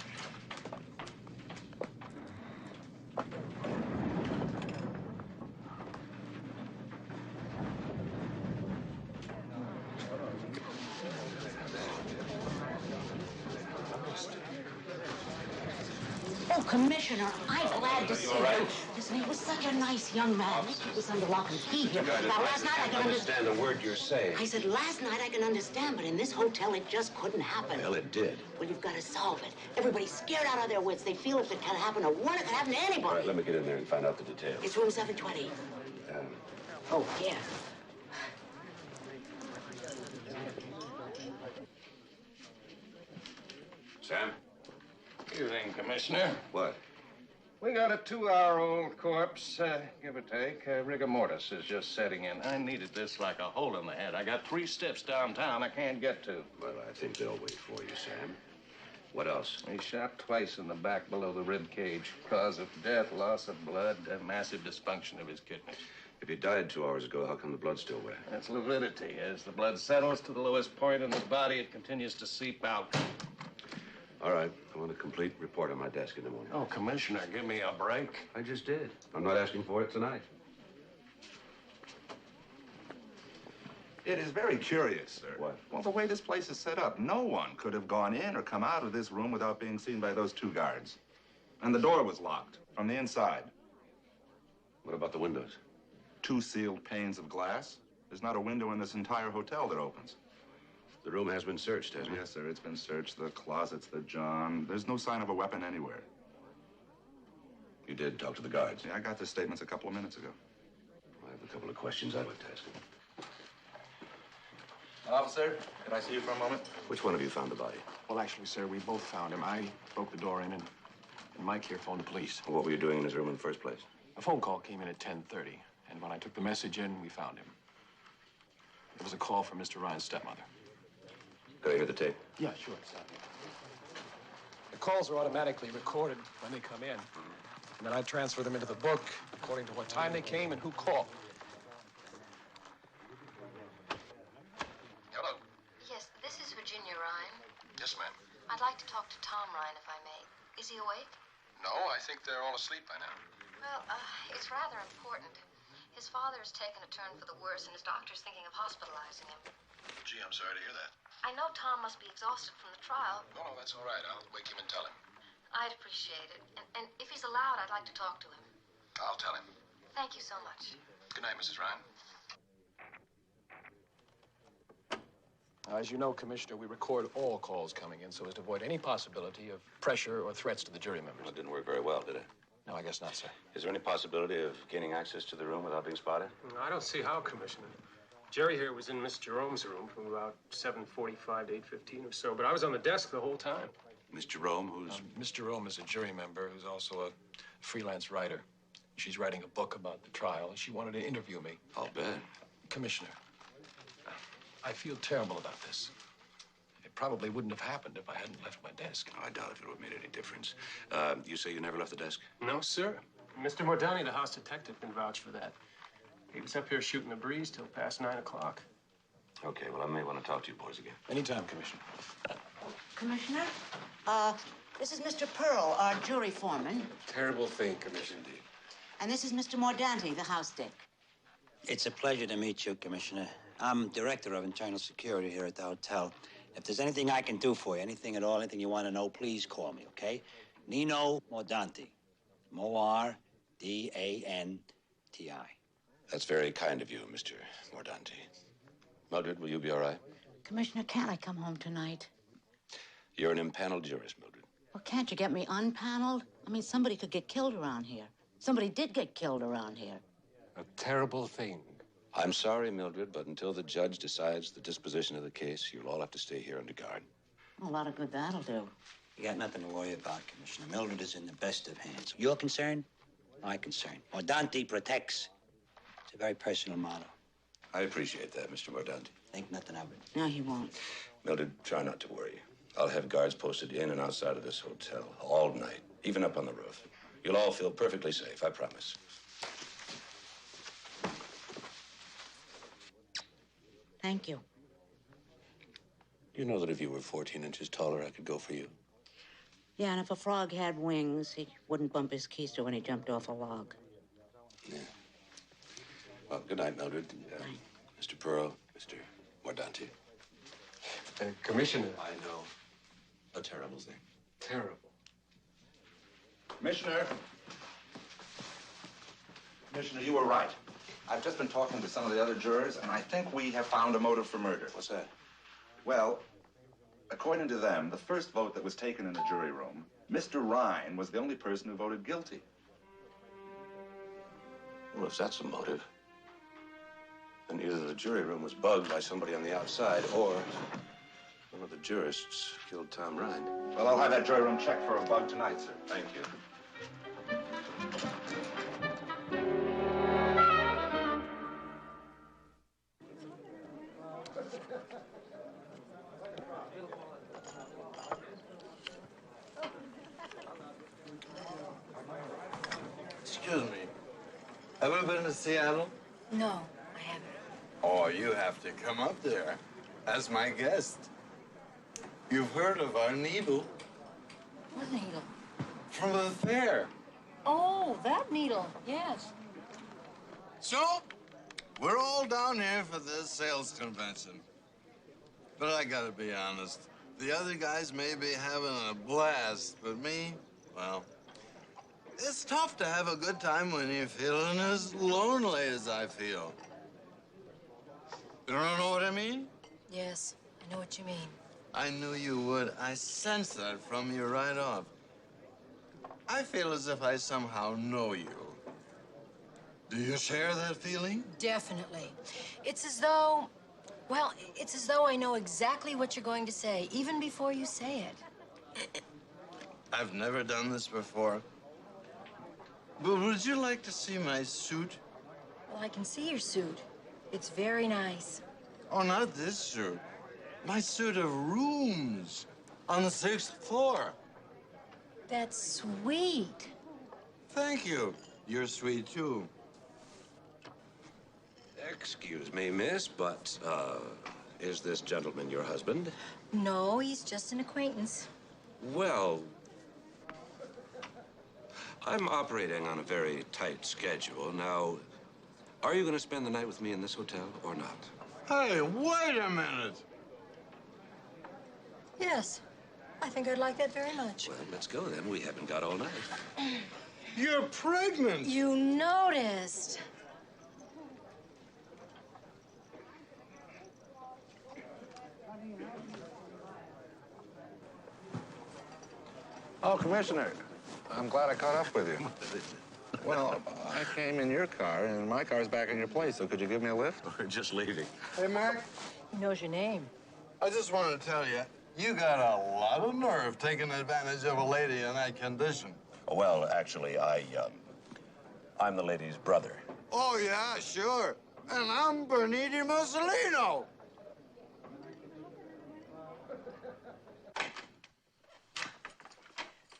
Oh, Commissioner, I'm glad to see you. Listen, he was such a nice young man. He was under lock and key here. Now, last night I could understand a word you're saying. I said last night I can understand, but in this hotel it just couldn't happen. Well, it did. Well, you've got to solve it. Everybody's scared out of their wits. They feel if it can happen to one, it can happen to All anybody. right, let me get in there and find out the details. It's room 720. Oh, yeah. Sam? Evening, Commissioner. What? We got a 2-hour-old corpse, give or take. Rigor mortis is just setting in. I needed this like a hole in the head. I got 3 steps downtown I can't get to. Well, I think they'll wait for you, Sam. What else? He's shot twice in the back below the rib cage. Cause of death, loss of blood, massive dysfunction of his kidneys. If he died 2 hours ago, how come the blood's still wet? That's lividity. As the blood settles to the lowest point in the body, it continues to seep out. All right. I want a complete report on my desk in the morning. Oh, Commissioner, give me a break. I just did. I'm not asking for it tonight. It is very curious, sir. What? Well, the way this place is set up, no one could have gone in or come out of this room without being seen by those two guards. And the door was locked from the inside. What about the windows? 2 sealed panes of glass. There's not a window in this entire hotel that opens. The room has been searched, hasn't it? Yes, sir. It's been searched. The closets, the john. There's no sign of a weapon anywhere. You did talk to the guards? Yeah, I got their statements a couple of minutes ago. I have a couple of questions I'd like to ask them. Officer, can I see you for a moment? Which one of you found the body? Well, actually, sir, we both found him. I broke the door in, and Mike here phoned the police. What were you doing in his room in the first place? A phone call came in at 10:30, and when I took the message in, we found him. It was a call from Mr. Ryan's stepmother. Could I hear the tape? Yeah, sure. The calls are automatically recorded when they come in, and then I transfer them into the book according to what time they came and who called. Hello. Yes, this is Virginia Ryan. Yes, ma'am. I'd like to talk to Tom Ryan, if I may. Is he awake? No, I think they're all asleep by now. Well, it's rather important. His father has taken a turn for the worse, and his doctor's thinking of hospitalizing him. Gee, I'm sorry to hear that. I know Tom must be exhausted from the trial. No, that's all right. I'll wake him and tell him. I'd appreciate it. And if he's allowed, I'd like to talk to him. I'll tell him. Thank you so much. Good night, Mrs. Ryan. As you know, Commissioner, we record all calls coming in so as to avoid any possibility of pressure or threats to the jury members. Well, it didn't work very well, did it? No, I guess not, sir. Is there any possibility of gaining access to the room without being spotted? I don't see how, Commissioner. Jerry here was in Miss Jerome's room from about 7:45 to 8:15 or so, but I was on the desk the whole time. Miss Jerome, who's... Miss Jerome is a jury member who's also a freelance writer. She's writing a book about the trial, and she wanted to interview me. I'll bet. Commissioner, I feel terrible about this. It probably wouldn't have happened if I hadn't left my desk. I doubt if it would have made any difference. You say you never left the desk? No, sir. Mr. Mordani, the house detective, can vouch for that. He was up here shooting the breeze till past 9 o'clock. Okay, well, I may want to talk to you boys again. Anytime, Commissioner. Commissioner, this is Mr. Pearl, our jury foreman. Terrible thing, Commissioner D. And this is Mr. Mordanti, the house dick. It's a pleasure to meet you, Commissioner. I'm Director of Internal Security here at the hotel. If there's anything I can do for you, anything at all, anything you want to know, please call me, okay? Nino Mordanti. Mordanti. That's very kind of you, Mr. Mordanti. Mildred, will you be all right? Commissioner, can't I come home tonight? You're an impaneled jurist, Mildred. Well, can't you get me unpaneled? I mean, somebody could get killed around here. Somebody did get killed around here. A terrible thing. I'm sorry, Mildred, but until the judge decides the disposition of the case, you'll all have to stay here under guard. A lot of good that'll do. You got nothing to worry about, Commissioner. Mildred is in the best of hands. Your concern, my concern. Mordanti protects. It's a very personal motto. I appreciate that, Mr. Mordanti. Think nothing of it. No, he won't. Mildred, try not to worry. I'll have guards posted in and outside of this hotel all night, even up on the roof. You'll all feel perfectly safe, I promise. Thank you. You know that if you were 14 inches taller, I could go for you? Yeah, and if a frog had wings, he wouldn't bump his keister when he jumped off a log. Yeah. Well, good night, Mildred. Mr. Pearl, Mr. Mordanti. Commissioner. I know. A terrible thing. Terrible. Commissioner. Commissioner, you were right. I've just been talking to some of the other jurors, and I think we have found a motive for murder. What's that? Well, according to them, the first vote that was taken in the jury room, Mr. Ryan was the only person who voted guilty. Well, if that's a motive, then either the jury room was bugged by somebody on the outside, or one of the jurists killed Tom Ryan. Well, I'll have that jury room checked for a bug tonight, sir. Thank you. Excuse me. Ever been to Seattle? No, I haven't. Oh, you have to come up there as my guest. You've heard of our needle What needle? from a fair. Oh, that needle, yes. So, We're all down here for this sales convention. But I gotta be honest, the other guys may be having a blast, but me, well, it's tough to have a good time when you're feeling as lonely as I feel. You don't know what I mean? Yes, I know what you mean. I knew you would. I sensed that from you right off. I feel as if I somehow know you. Do you share that feeling? Definitely. It's as though, well, it's as though I know exactly what you're going to say, even before you say it. I've never done this before. But would you like to see my suit? Well, I can see your suit. It's very nice. Oh, not this suit. My suit of rooms on the 6th floor. That's sweet. Thank you. You're sweet, too. Excuse me, miss, but, is this gentleman your husband? No, he's just an acquaintance. Well, I'm operating on a very tight schedule. Now, are you going to spend the night with me in this hotel or not? Hey, wait a minute. Yes, I think I'd like that very much. Well, let's go then. We haven't got all night. You're pregnant. You noticed. Oh, Commissioner, I'm glad I caught up with you. Well, I came in your car, and my car's back in your place, so could you give me a lift? We're just leaving. Hey, Mac, He knows your name. I just wanted to tell you, you got a lot of nerve taking advantage of a lady in that condition. Well, actually, I'm the lady's brother. Oh, yeah, sure. And I'm Bernini Mussolino.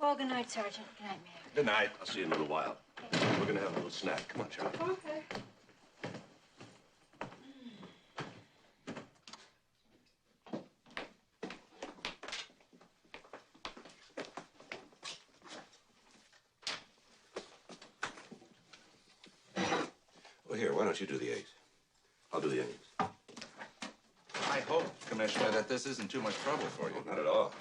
Well, good night, Sergeant. Good night, Mary. Good night. I'll see you in a little while. We're going to have a little snack. Come on, Charlie. Okay. Well, here, why don't you do the eggs? I'll do the onions. I hope, Commissioner, that this isn't too much trouble for you. Not at all.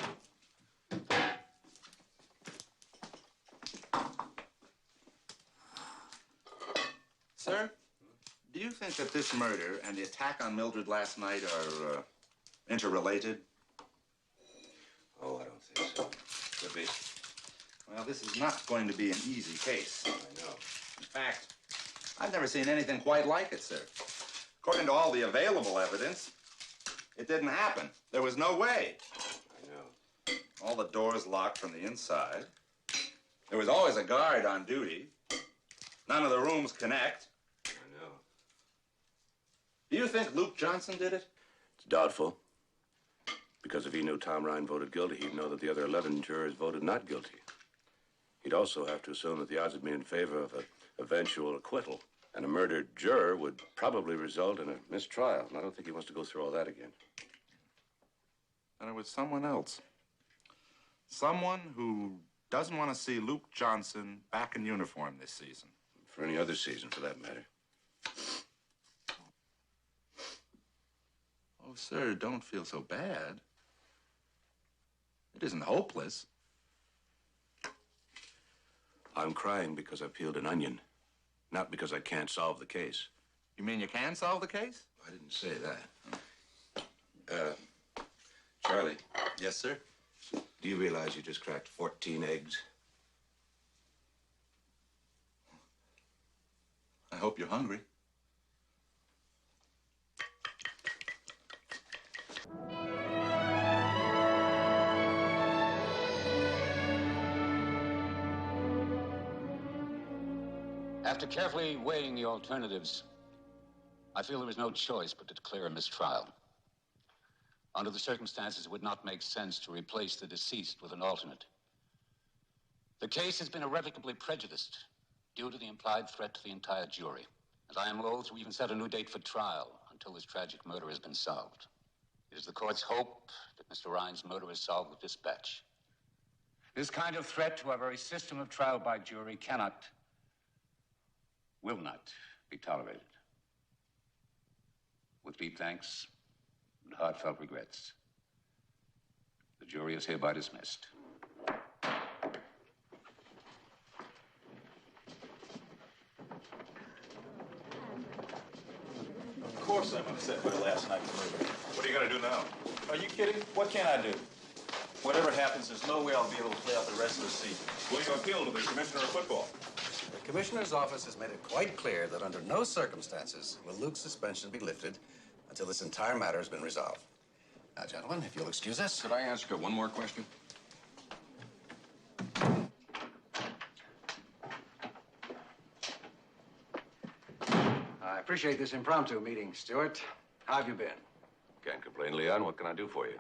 Sir, do you think that this murder and the attack on Mildred last night are interrelated? Oh, I don't think so. Could be. Well, this is not going to be an easy case. I know. In fact, I've never seen anything quite like it, sir. According to all the available evidence, it didn't happen. There was no way. I know. All the doors locked from the inside. There was always a guard on duty. None of the rooms connect. I know. Do you think Luke Johnson did it? It's doubtful. Because if he knew Tom Ryan voted guilty, he'd know that the other 11 jurors voted not guilty. He'd also have to assume that the odds would be in favor of an eventual acquittal. And a murdered juror would probably result in a mistrial. And I don't think he wants to go through all that again. And it was someone else. Someone who doesn't want to see Luke Johnson back in uniform this season. For any other season, for that matter. Oh, sir, don't feel so bad. It isn't hopeless. I'm crying because I peeled an onion, not because I can't solve the case. You mean you can solve the case? I didn't say that. Charlie. Yes, sir? Do you realize you just cracked 14 eggs? I hope you're hungry. After carefully weighing the alternatives, I feel there is no choice but to declare a mistrial. Under the circumstances, it would not make sense to replace the deceased with an alternate. The case has been irrevocably prejudiced due to the implied threat to the entire jury, and I am loath to even set a new date for trial until this tragic murder has been solved. It is the court's hope that Mr. Ryan's murder is solved with dispatch. This kind of threat to our very system of trial by jury will not be tolerated. With deep thanks and heartfelt regrets, the jury is hereby dismissed. Of course I'm upset by last night's murder. What are you going to do now? Are you kidding? What can I do? Whatever happens, there's no way I'll be able to play out the rest of the season. Will you appeal to the commissioner of football? The commissioner's office has made it quite clear that under no circumstances will Luke's suspension be lifted until this entire matter has been resolved. Now, gentlemen, if you'll excuse us. Could I ask one more question? I appreciate this impromptu meeting, Stewart. How have you been? Can't complain, Leon. What can I do for you?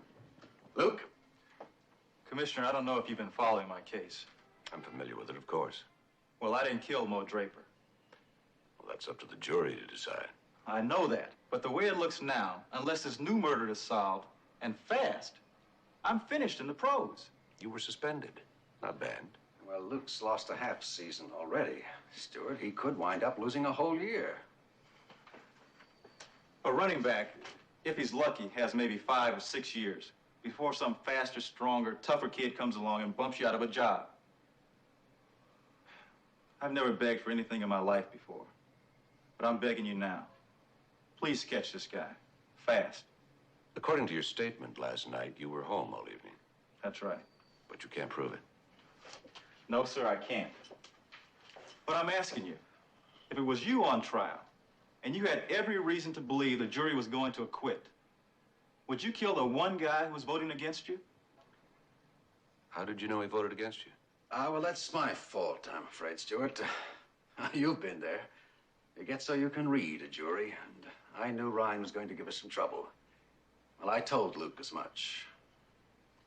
Luke? Commissioner, I don't know if you've been following my case. I'm familiar with it, of course. Well, I didn't kill Mo Draper. Well, that's up to the jury to decide. I know that. But the way it looks now, unless this new murder is solved, and fast, I'm finished in the pros. You were suspended, not banned. Well, Luke's lost a half season already. Stewart, he could wind up losing a whole year. A running back, if he's lucky, has maybe 5 or 6 years before some faster, stronger, tougher kid comes along and bumps you out of a job. I've never begged for anything in my life before, but I'm begging you now. Please catch this guy, fast. According to your statement last night, you were home all evening. That's right. But you can't prove it. No, sir, I can't. But I'm asking you, if it was you on trial, and you had every reason to believe the jury was going to acquit, would you kill the one guy who was voting against you? How did you know he voted against you? Well, that's my fault, I'm afraid, Stewart. You've been there. You get so you can read a jury, and I knew Ryan was going to give us some trouble. Well, I told Luke as much.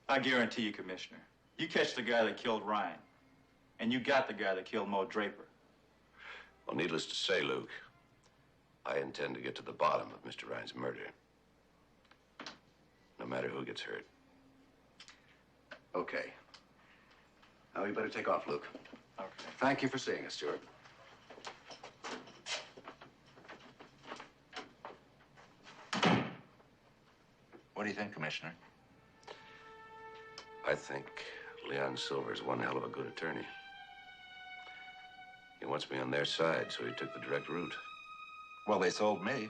I guarantee you, Commissioner, you catch the guy that killed Ryan, and you got the guy that killed Mo Draper. Well, needless to say, Luke, I intend to get to the bottom of Mr. Ryan's murder. No matter who gets hurt. Okay. Now, we better take off, Luke. Okay. Thank you for seeing us, Stewart. What do you think, Commissioner? I think Leon Silver's one hell of a good attorney. He wants me on their side, so he took the direct route. Well, they sold me.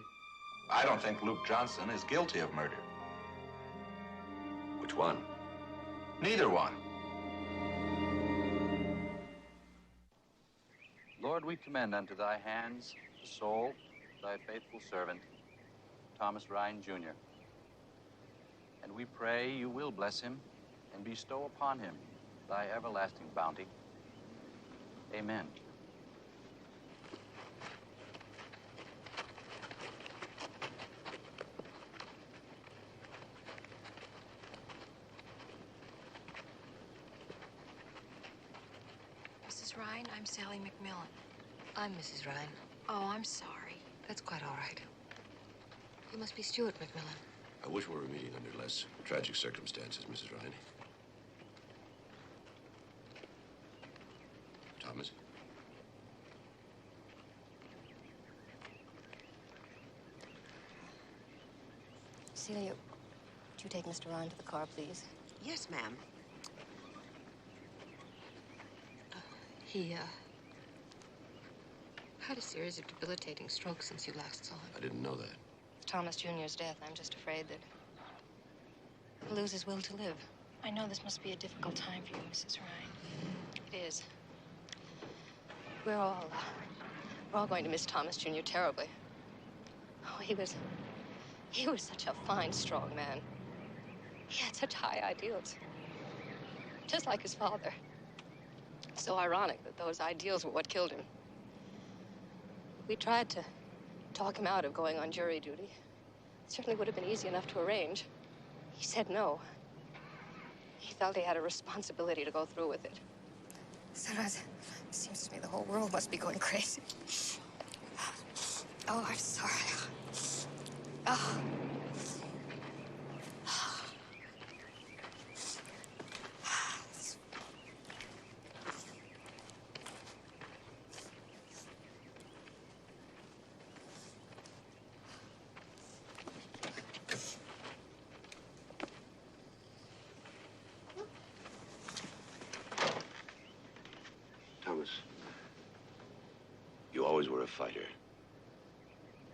I don't think Luke Johnson is guilty of murder. Which one? Neither one. Lord, we commend unto thy hands the soul of thy faithful servant, Thomas Ryan, Jr. And we pray you will bless him and bestow upon him thy everlasting bounty. Amen. Mrs. Ryan, I'm Sally McMillan. I'm Mrs. Ryan. Oh, I'm sorry. That's quite all right. You must be Stuart McMillan. I wish we were meeting under less tragic circumstances, Mrs. Ryan. Thomas? Celia, would you take Mr. Ryan to the car, please? Yes, ma'am. He had a series of debilitating strokes since you last saw him. I didn't know that. With Thomas Jr.'s death, I'm just afraid that he'll lose his will to live. I know this must be a difficult time for you, Mrs. Ryan. It is. We're all going to miss Thomas Jr. terribly. Oh, he was such a fine, strong man. He had such high ideals. Just like his father. So ironic that those ideals were what killed him. We tried to talk him out of going on jury duty. It certainly would have been easy enough to arrange. He said no. He felt he had a responsibility to go through with it. Sometimes it seems to me the whole world must be going crazy. Oh, I'm sorry. Oh. were a fighter.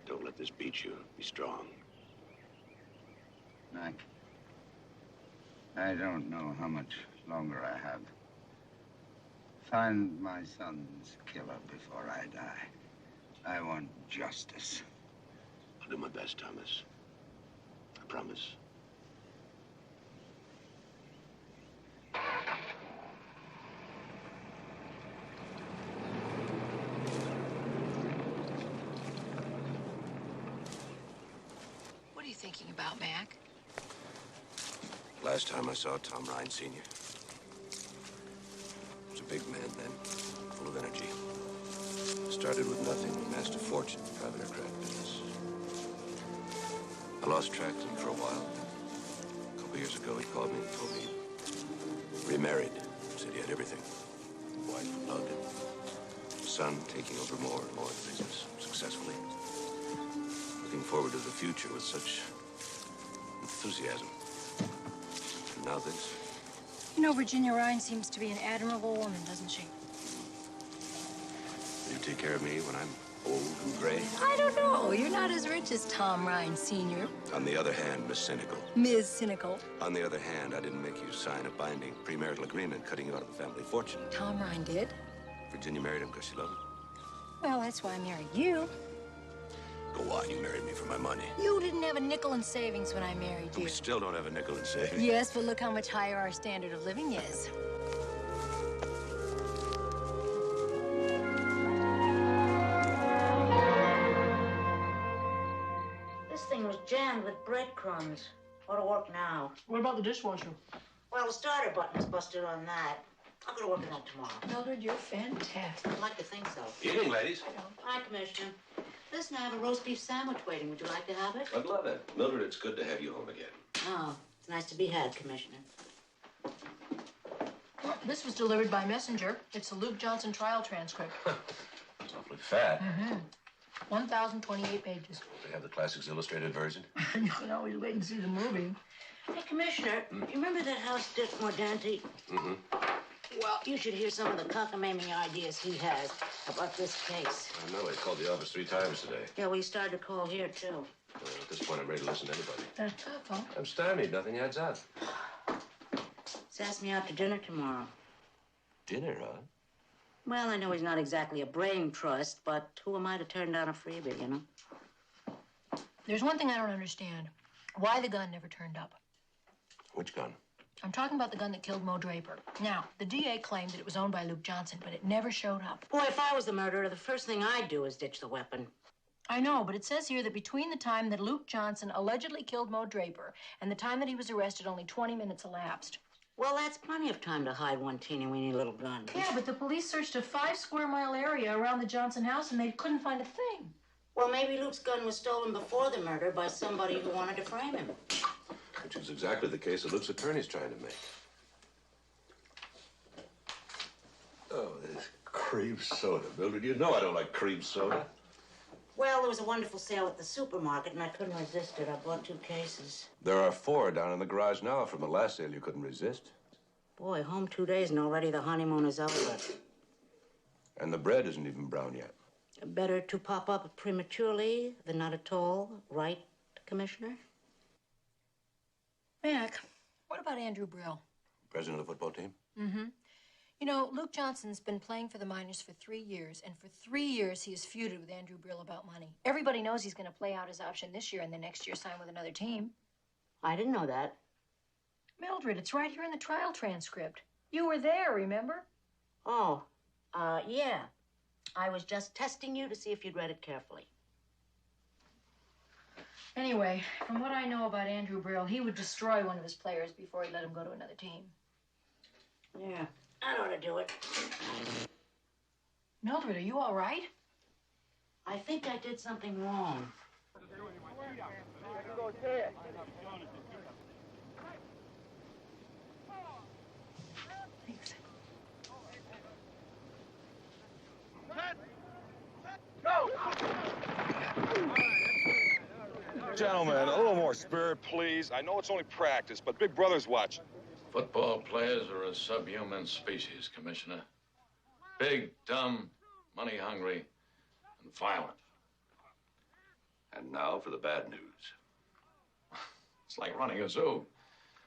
Don't let this beat you. Be strong. Mac, I don't know how much longer I have. Find my son's killer before I die. I want justice. I'll do my best, Thomas. I promise. What are you thinking about, Mac? Last time I saw Tom Ryan Sr. He was a big man then, full of energy. Started with nothing, amassed a fortune in the private aircraft business. I lost track of him for a while. A couple years ago, he called me and told me he remarried. Said he had everything. Wife who loved him. Son taking over more and more of the business, successfully. Looking forward to the future with such enthusiasm. And now this. You know, Virginia Ryan seems to be an admirable woman, doesn't she? Will you take care of me when I'm old and gray? I don't know. You're not as rich as Tom Ryan Sr. On the other hand, Miss Cynical. Ms. Cynical. On the other hand, I didn't make you sign a binding premarital agreement cutting you out of the family fortune. Tom Ryan did? Virginia married him because she loved him. Well, that's why I married you. Go on, you married me for my money. You didn't have a nickel in savings when I married you. We still don't have a nickel in savings. Yes, but look how much higher our standard of living is. This thing was jammed with breadcrumbs. Ought to work now. What about the dishwasher? Well, the starter button's busted on that. I'll go to work on that tomorrow. Mildred, you're fantastic. I'd like to think so. Evening, ladies. Hi, Commissioner. Listen, I have a roast beef sandwich waiting. Would you like to have it? I'd love it. Mildred, it's good to have you home again. Oh, it's nice to be had, Commissioner. Well, this was delivered by messenger. It's the Luke Johnson trial transcript. It's awfully fat. 1,028 pages. They have the Classics Illustrated version. You can always wait and see the movie. Hey, Commissioner, you remember that house Dick Mordanti? Mm-hmm. Well, you should hear some of the cockamamie ideas he has about this case. I know. He called the office 3 times today. Yeah, we started to call here, too. At this point, I'm ready to listen to anybody. That's tough, huh? I'm stymied. Nothing adds up. He's asked me out to dinner tomorrow. Dinner, huh? Well, I know he's not exactly a brain trust, but who am I to turn down a freebie, you know? There's one thing I don't understand. Why the gun never turned up. Which gun? I'm talking about the gun that killed Mo Draper. Now, the DA claimed that it was owned by Luke Johnson, but it never showed up. Boy, if I was the murderer, the first thing I'd do is ditch the weapon. I know, but it says here that between the time that Luke Johnson allegedly killed Mo Draper and the time that he was arrested, only 20 minutes elapsed. Well, that's plenty of time to hide one teeny-weeny little gun. Yeah, but the police searched a 5-square-mile area around the Johnson house, and they couldn't find a thing. Well, maybe Luke's gun was stolen before the murder by somebody who wanted to frame him. Which is exactly the case that Luke's attorney's trying to make. Oh, this cream soda. Mildred, you know I don't like cream soda. Well, there was a wonderful sale at the supermarket, and I couldn't resist it. I bought 2 cases. There are 4 down in the garage now from the last sale you couldn't resist. Boy, home 2 days and already the honeymoon is over. And the bread isn't even brown yet. Better to pop up prematurely than not at all, right, Commissioner? Mac, what about Andrew Brill? President of the football team? Mm-hmm. You know, Luke Johnson's been playing for the Miners for 3 years, and for 3 years he has feuded with Andrew Brill about money. Everybody knows he's going to play out his option this year and the next year sign with another team. I didn't know that. Mildred, it's right here in the trial transcript. You were there, remember? Oh, yeah. I was just testing you to see if you'd read it carefully. Anyway, from what I know about Andrew Brill, he would destroy one of his players before he let him go to another team. Yeah, that ought to do it. Mildred, are you all right? I think I did something wrong. Thanks. Gentlemen, a little more spirit, please. I know it's only practice, but Big Brother's watching. Football players are a subhuman species, Commissioner. Big, dumb, money-hungry, and violent. And now for the bad news. It's like running a zoo.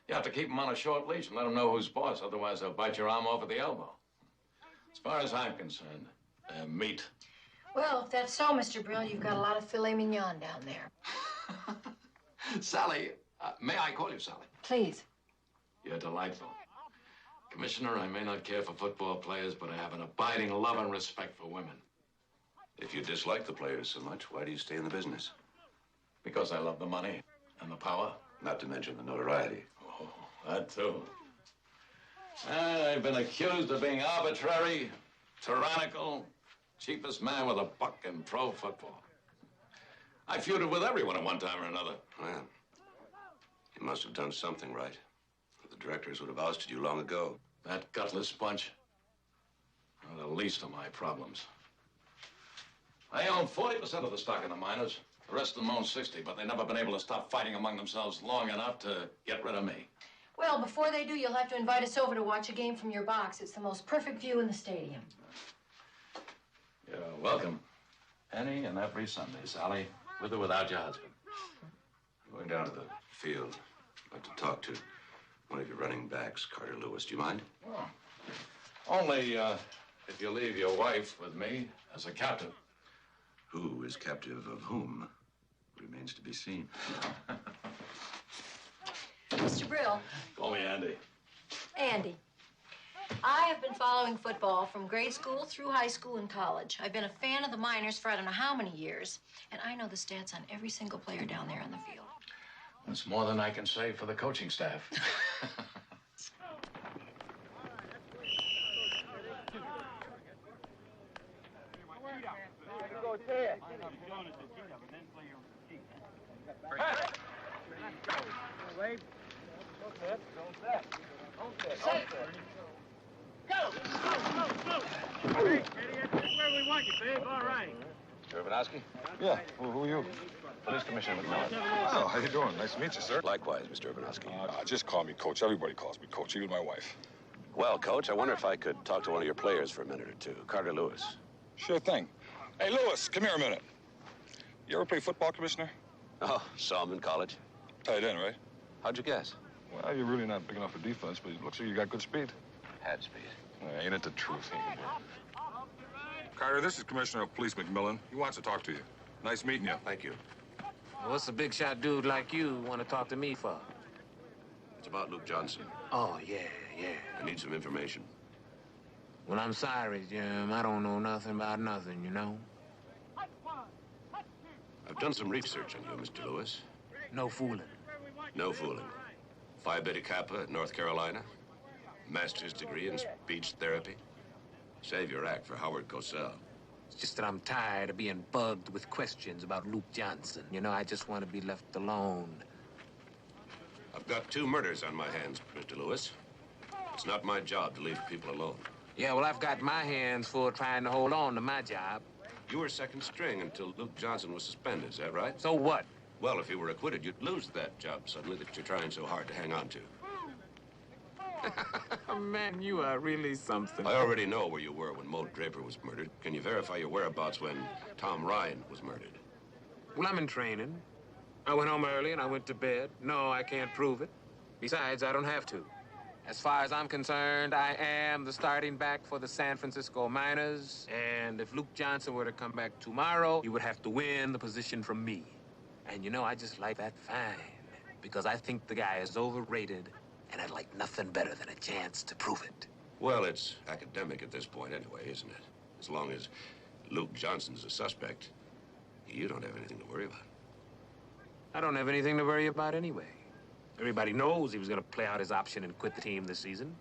You have to keep them on a short leash and let them know who's boss. Otherwise, they'll bite your arm off at the elbow. As far as I'm concerned, they're meat. Well, if that's so, Mr. Brill, you've got a lot of filet mignon down there. Sally, may I call you Sally? Please. You're delightful. Commissioner, I may not care for football players, but I have an abiding love and respect for women. If you dislike the players so much, why do you stay in the business? Because I love the money and the power. Not to mention the notoriety. Oh, that too. I've been accused of being arbitrary, tyrannical, cheapest man with a buck in pro football. I feuded with everyone at one time or another. Well, you must have done something right. The directors would have ousted you long ago. That gutless bunch are the least of my problems. I own 40% of the stock in the miners. The rest of them own 60, but they've never been able to stop fighting among themselves long enough to get rid of me. Well, before they do, you'll have to invite us over to watch a game from your box. It's the most perfect view in the stadium. You're welcome. Any and every Sunday, Sally, with or without your husband. I'm going down to the field. I'd like to talk to one of your running backs, Carter Lewis. Do you mind? Oh. Only if you leave your wife with me as a captive. Who is captive of whom remains to be seen. Mr. Brill. Call me Andy. Andy. I have been following football from grade school through high school and college. I've been a fan of the Miners for I don't know how many years, and I know the stats on every single player down there on the field. That's more than I can say for the coaching staff. Mr. Urbanowski? Yeah, who are you? Police Commissioner McMillan. Oh, how you doing? Nice to meet you, sir. Likewise, Mr. Urbanowski. Just call me Coach. Everybody calls me Coach, even my wife. Well, Coach, I wonder if I could talk to one of your players for a minute or two. Carter Lewis. Sure thing. Hey, Lewis, come here a minute. You ever play football, Commissioner? Oh, saw him in college. Tight end, right? How'd you guess? Well, you're really not big enough for defense, but it looks like you got good speed. Had speed. Ain't it the truth? Carter, this is Commissioner of Police McMillan. He wants to talk to you. Nice meeting you. Thank you. What's a big shot dude like you want to talk to me for? It's about Luke Johnson. Oh, yeah. I need some information. Well, I'm sorry, Jim. I don't know nothing about nothing, you know? I've done some research on you, Mr. Lewis. No fooling. No fooling. Phi Beta Kappa at North Carolina. Master's degree in speech therapy. Save your act for Howard Cosell. It's just that I'm tired of being bugged with questions about Luke Johnson. You know, I just want to be left alone. I've got 2 murders on my hands, Mr. Lewis. It's not my job to leave people alone. Yeah, well, I've got my hands full trying to hold on to my job. You were second string until Luke Johnson was suspended, is that right? So what? Well, if you were acquitted, you'd lose that job suddenly that you're trying so hard to hang on to. Man, you are really something. I already know where you were when Mo Draper was murdered. Can you verify your whereabouts when Tom Ryan was murdered? Well, I'm in training. I went home early and I went to bed. No, I can't prove it. Besides, I don't have to. As far as I'm concerned, I am the starting back for the San Francisco Miners. And if Luke Johnson were to come back tomorrow, he would have to win the position from me. And you know, I just like that fine. Because I think the guy is overrated. And I'd like nothing better than a chance to prove it. Well, it's academic at this point anyway, isn't it? As long as Luke Johnson's a suspect, you don't have anything to worry about. I don't have anything to worry about anyway. Everybody knows he was going to play out his option and quit the team this season.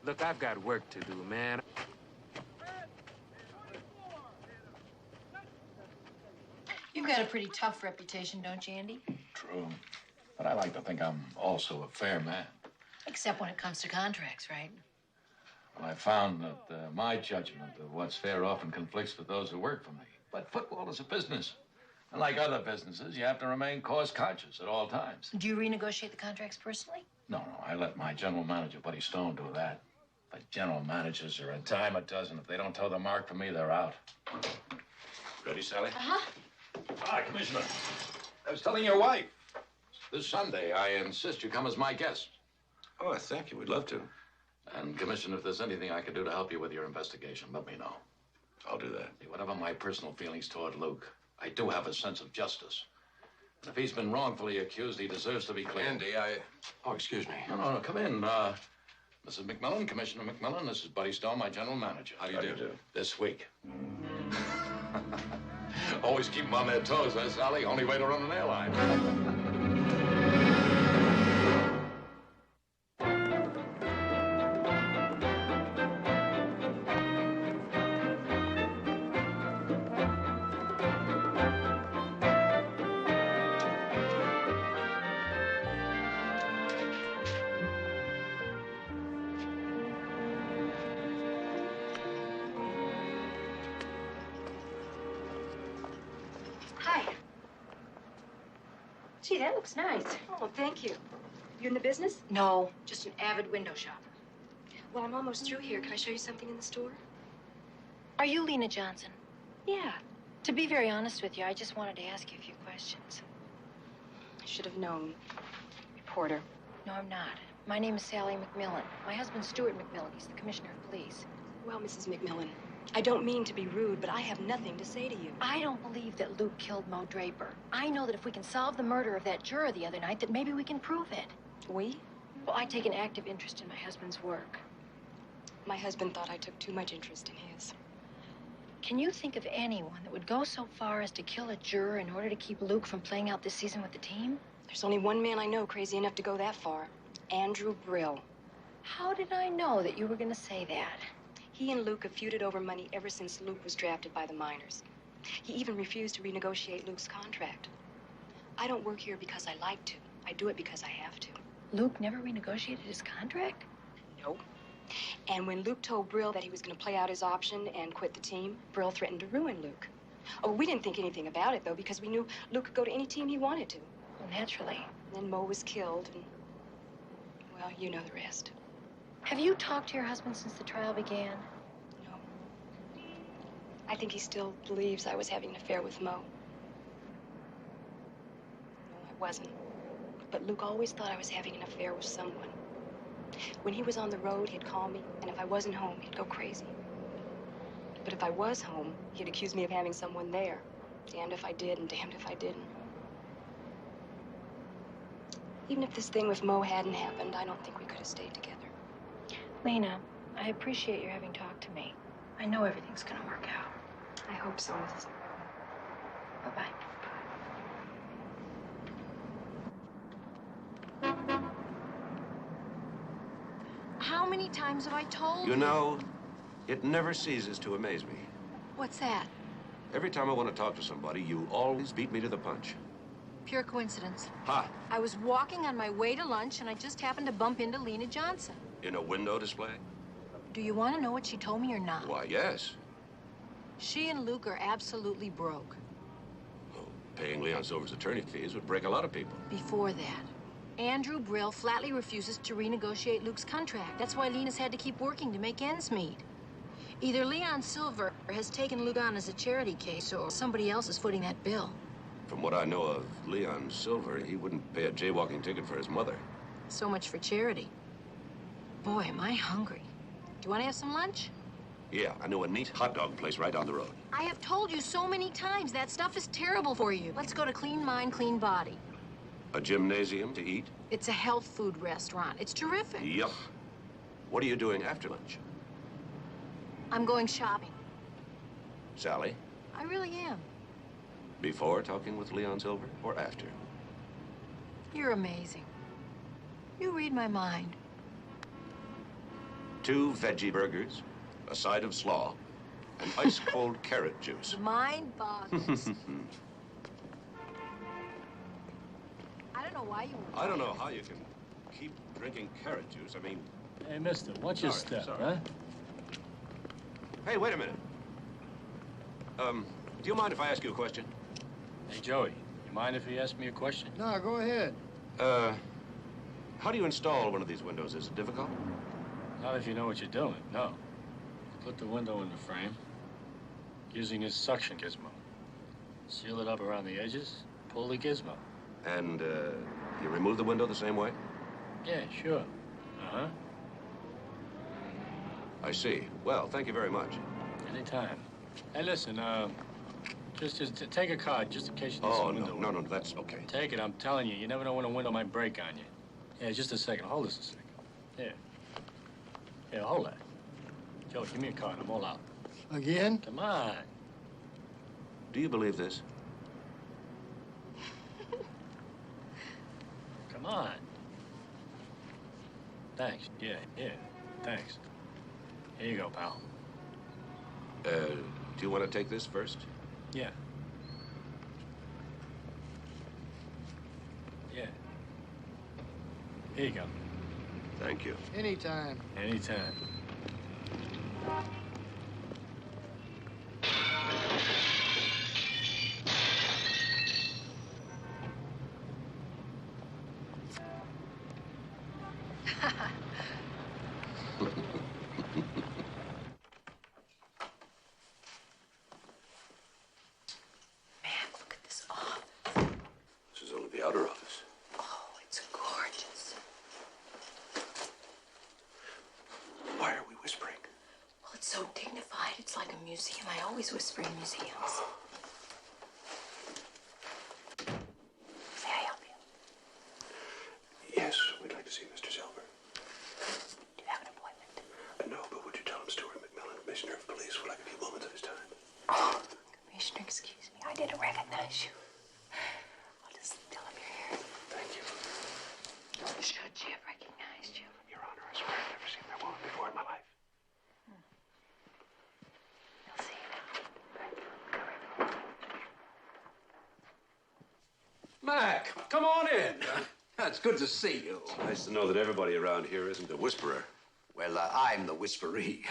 Look, I've got work to do, man. You've got a pretty tough reputation, don't you, Andy? True. But I like to think I'm also a fair man. Except when it comes to contracts, right? Well, I found that my judgment of what's fair often conflicts with those who work for me. But football is a business. And like other businesses, you have to remain cost-conscious at all times. Do you renegotiate the contracts personally? No, I let my general manager, Buddy Stone, do that. But general managers are a dime a dozen. If they don't toe the mark for me, they're out. Ready, Sally? Uh-huh. Hi, Commissioner. I was telling your wife. This Sunday, I insist you come as my guest. Oh, thank you. We'd love to. And, Commissioner, if there's anything I can do to help you with your investigation, let me know. I'll do that. See, whatever my personal feelings toward Luke, I do have a sense of justice. And if he's been wrongfully accused, he deserves to be cleared. Andy, Oh, excuse me. No, come in. Mrs. McMillan, Commissioner McMillan, this is Buddy Stone, my general manager. How do you do? This week. Always keep them on their toes, huh, Sally? Only way to run an airline. Hi. Gee, that looks nice. Oh, thank you. You in the business? No, just an avid window shopper. Well, I'm almost through here. Can I show you something in the store? Are you Lena Johnson? Yeah. To be very honest with you, I just wanted to ask you a few questions. I should have known. Reporter. No, I'm not. My name is Sally McMillan. My husband's Stuart McMillan. He's the commissioner of police. Well, Mrs. McMillan, I don't mean to be rude, but I have nothing to say to you. I don't believe that Luke killed Mo Draper. I know that if we can solve the murder of that juror the other night, that maybe we can prove it. We? Well, I take an active interest in my husband's work. My husband thought I took too much interest in his. Can you think of anyone that would go so far as to kill a juror in order to keep Luke from playing out this season with the team? There's only one man I know crazy enough to go that far. Andrew Brill. How did I know that you were going to say that? He and Luke have feuded over money ever since Luke was drafted by the minors. He even refused to renegotiate Luke's contract. I don't work here because I like to. I do it because I have to. Luke never renegotiated his contract? No. And when Luke told Brill that he was going to play out his option and quit the team, Brill threatened to ruin Luke. Oh, we didn't think anything about it, though, because we knew Luke could go to any team he wanted to. Well, naturally. Then Mo was killed, and, well, you know the rest. Have you talked to your husband since the trial began? No. I think he still believes I was having an affair with Mo. No, I wasn't. But Luke always thought I was having an affair with someone. When he was on the road, he'd call me, and if I wasn't home, he'd go crazy. But if I was home, he'd accuse me of having someone there. Damned if I did, and damned if I didn't. Even if this thing with Mo hadn't happened, I don't think we could have stayed together. Lena, I appreciate your having talked to me. I know everything's going to work out. I hope so, Mrs. Bye-bye. How many times have I told you? You know, it never ceases to amaze me. What's that? Every time I want to talk to somebody, you always beat me to the punch. Pure coincidence. Ha! I was walking on my way to lunch, and I just happened to bump into Lena Johnson. In a window display? Do you want to know what she told me or not? Why, yes. She and Luke are absolutely broke. Paying Leon Silver's attorney fees would break a lot of people. Before that, Andrew Brill flatly refuses to renegotiate Luke's contract. That's why Lena's had to keep working to make ends meet. Either Leon Silver has taken Luke on as a charity case, or somebody else is footing that bill. From what I know of Leon Silver, he wouldn't pay a jaywalking ticket for his mother. So much for charity. Boy, am I hungry. Do you want to have some lunch? Yeah, I know a neat hot dog place right down the road. I have told you so many times that stuff is terrible for you. Let's go to Clean Mind, Clean Body. A gymnasium to eat? It's a health food restaurant. It's terrific. Yup. What are you doing after lunch? I'm going shopping. Sally? I really am. Before talking with Leon Silver or after? You're amazing. You read my mind. 2 veggie burgers, a side of slaw, and ice-cold carrot juice. Mind boggles. I don't know why you were... I don't know how you can keep drinking carrot juice. I mean... Hey, mister, watch your step, huh? Hey, wait a minute. Do you mind if I ask you a question? Hey, Joey, you mind if he asks me a question? No, go ahead. How do you install one of these windows? Is it difficult? Not if you know what you're doing, no. Put the window in the frame using his suction gizmo. Seal it up around the edges, pull the gizmo. And, you remove the window the same way? Yeah, sure. Uh-huh. I see. Well, thank you very much. Anytime. Hey, listen, just take a card, just in case you need Oh, some window. no, that's okay. Take it, I'm telling you. You never know when a window might break on you. Yeah, just a second. Hold this a second. Here. Here, hold that. Joe, give me a card. I'm all out. Again? Come on. Do you believe this? Come on. Thanks. Yeah, thanks. Here you go, pal. Do you want to take this first? Yeah. Yeah. Here you go. Thank you. Anytime. Anytime. This is only the outer office. Oh, it's gorgeous. Why are we whispering? Well, it's so dignified. It's like a museum. I always whisper in museums. May I help you? Yes, we'd like to see Mr. Silver. Do you have an appointment? No, but would you tell him Stuart McMillan, Commissioner of Police, would like a few moments of his time? Oh, Commissioner, excuse me. I didn't recognize you. I'll just tell him you're here. Thank you. Should she have recognized you? Your Honor, I swear I've never seen that woman before in my life. You'll see now. Mac, come on in. It's good to see you. It's nice to know that everybody around here isn't a whisperer. Well, I'm the whisperee.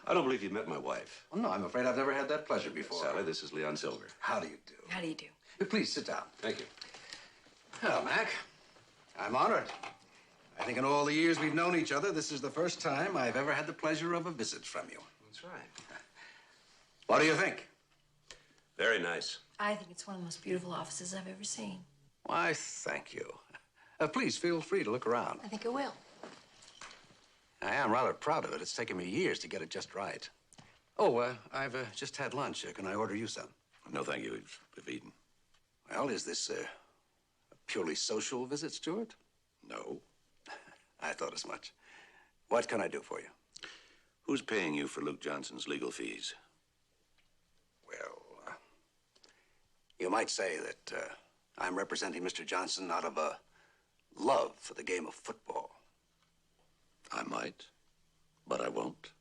I don't believe you've met my wife. Well, no, I'm afraid I've never had that pleasure before. Sally, this is Leon Silver. How do you do? How do you do? Please sit down. Thank you. Well, Mac, I'm honored. I think in all the years we've known each other, this is the first time I've ever had the pleasure of a visit from you. That's right. What do you think? Very nice. I think it's one of the most beautiful offices I've ever seen. Why, thank you. Please feel free to look around. I think it will. I am rather proud of it. It's taken me years to get it just right. Oh, I've just had lunch. Can I order you some? No, thank you. We've eaten. Well, is this a purely social visit, Stuart? No. I thought as much. What can I do for you? Who's paying you for Luke Johnson's legal fees? Well, you might say that I'm representing Mr. Johnson out of a love for the game of football. I might, but I won't.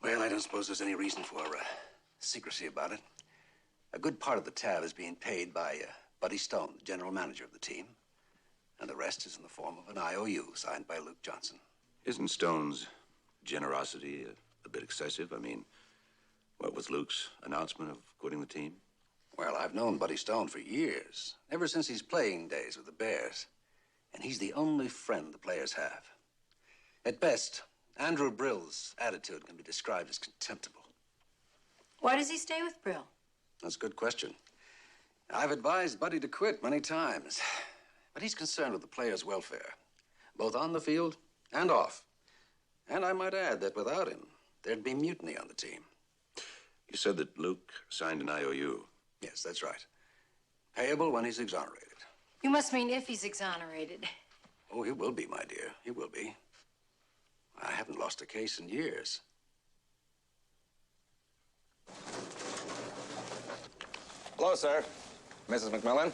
Well, I don't suppose there's any reason for secrecy about it. A good part of the tab is being paid by Buddy Stone, the general manager of the team. And the rest is in the form of an IOU signed by Luke Johnson. Isn't Stone's generosity a bit excessive? I mean, what was Luke's announcement of quitting the team? Well, I've known Buddy Stone for years, ever since his playing days with the Bears. And he's the only friend the players have. At best, Andrew Brill's attitude can be described as contemptible. Why does he stay with Brill? That's a good question. I've advised Buddy to quit many times, but he's concerned with the players' welfare, both on the field and off. And I might add that without him, there'd be mutiny on the team. You said that Luke signed an IOU. Yes, that's right. Payable when he's exonerated. You must mean if he's exonerated. Oh, he will be, my dear. He will be. I haven't lost a case in years. Hello, sir. Mrs. McMillan?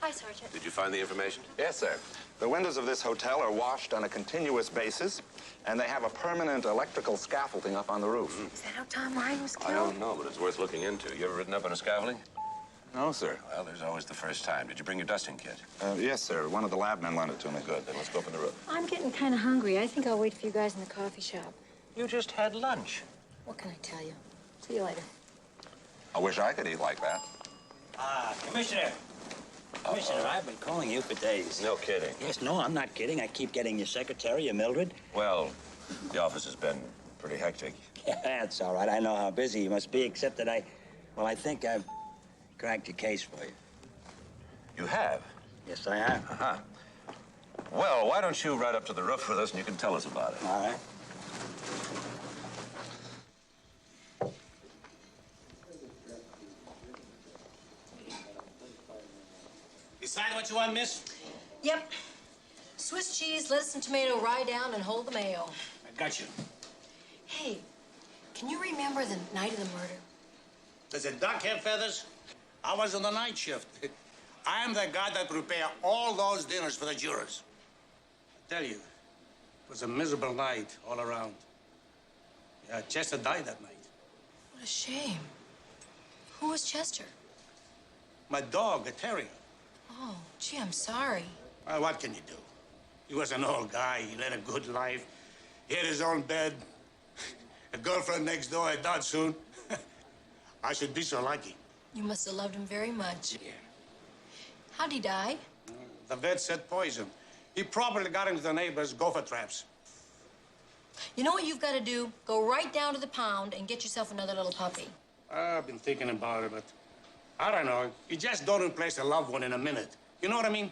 Hi, Sergeant. Did you find the information? Yes, sir. The windows of this hotel are washed on a continuous basis, and they have a permanent electrical scaffolding up on the roof. Is that how Tom Ryan was killed? I don't know, but it's worth looking into. You ever ridden up on a scaffolding? No, sir. Well, there's always the first time. Did you bring your dusting kit? Yes, sir. One of the lab men lent it to me. Good. Then let's go up on the roof. I'm getting kind of hungry. I think I'll wait for you guys in the coffee shop. You just had lunch. What can I tell you? See you later. I wish I could eat like that. Commissioner. Commissioner, I've been calling you for days. No kidding. Yes, no, I'm not kidding. I keep getting your secretary, your Mildred. Well, the office has been pretty hectic. Yeah, that's all right. I know how busy you must be, except that I Well, I think I've cracked your case for you. You have? Yes, I have. Uh-huh. Well, why don't you ride up to the roof with us and you can tell us about it? All right. Decide what you want, miss? Yep. Swiss cheese, lettuce, and tomato, rye down, and hold the mayo. I got you. Hey, can you remember the night of the murder? Does a duck have feathers? I was on the night shift. I am the guy that prepared all those dinners for the jurors. I tell you, it was a miserable night all around. Yeah, Chester died that night. What a shame. Who was Chester? My dog, a terrier. Oh, gee, I'm sorry. Well, what can you do? He was an old guy. He led a good life. He had his own bed. A girlfriend next door had died soon. I should be so lucky. You must have loved him very much. Yeah. How'd he die? The vet said poison. He probably got into the neighbor's gopher traps. You know what you've got to do? Go right down to the pound and get yourself another little puppy. I've been thinking about it, but I don't know. You just don't replace a loved one in a minute. You know what I mean?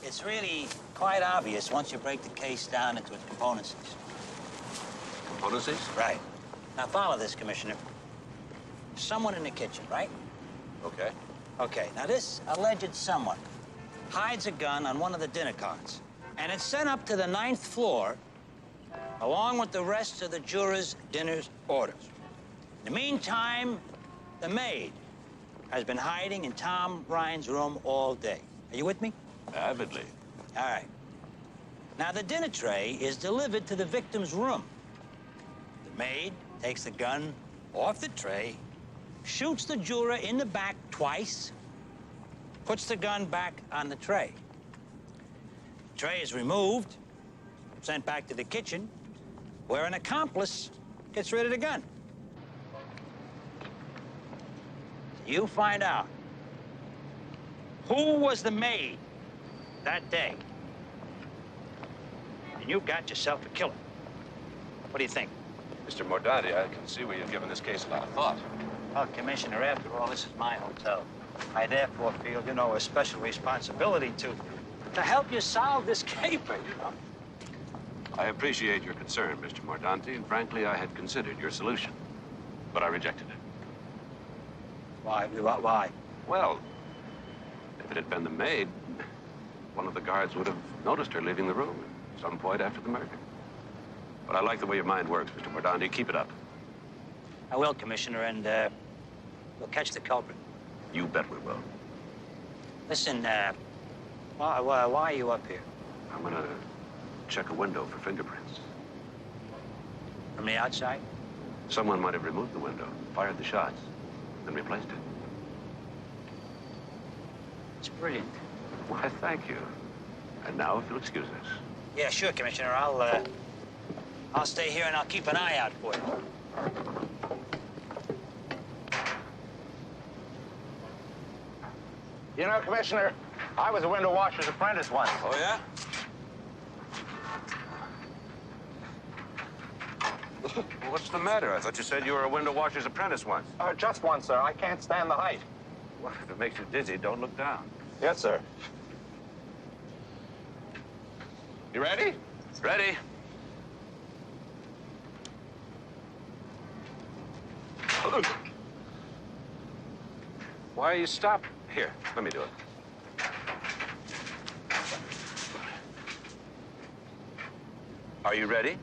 It's really quite obvious once you break the case down into its componencies. Componencies? Right. Now follow this, Commissioner. Someone in the kitchen, right? Okay. Okay, now this alleged someone hides a gun on one of the dinner carts, and it's sent up to the 9th floor along with the rest of the jurors' dinner orders. In the meantime, the maid has been hiding in Tom Ryan's room all day. Are you with me? Avidly. All right. Now, the dinner tray is delivered to the victim's room. The maid takes the gun off the tray, shoots the juror in the back twice, puts the gun back on the tray. The tray is removed, sent back to the kitchen, where an accomplice gets rid of the gun. You find out who was the maid that day, and you've got yourself a killer. What do you think? Mr. Mordanti, I can see where you've given this case a lot of thought. Well, Commissioner, after all, this is my hotel. I therefore feel, you know, a special responsibility to help you solve this caper, you know. I appreciate your concern, Mr. Mordanti, and frankly, I had considered your solution, but I rejected it. Why? Why? Well, if it had been the maid, one of the guards would have noticed her leaving the room at some point after the murder. But I like the way your mind works, Mr. Mordanti. Keep it up. I will, Commissioner, and we'll catch the culprit. You bet we will. Listen, why are you up here? I'm gonna check a window for fingerprints. From the outside? Someone might have removed the window, fired the shots, then replaced it. It's brilliant. Why, thank you. And now, if you'll excuse us. Yeah, sure, Commissioner. I'll stay here and I'll keep an eye out for you. You know, Commissioner, I was a window washer's apprentice once. Oh, yeah? What's the matter? I thought you said you were a window washer's apprentice once. Just once, sir. I can't stand the height. Well, if it makes you dizzy, don't look down. Yes, sir. You ready? Ready. Why are you stopped? Here, let me do it. Are you ready?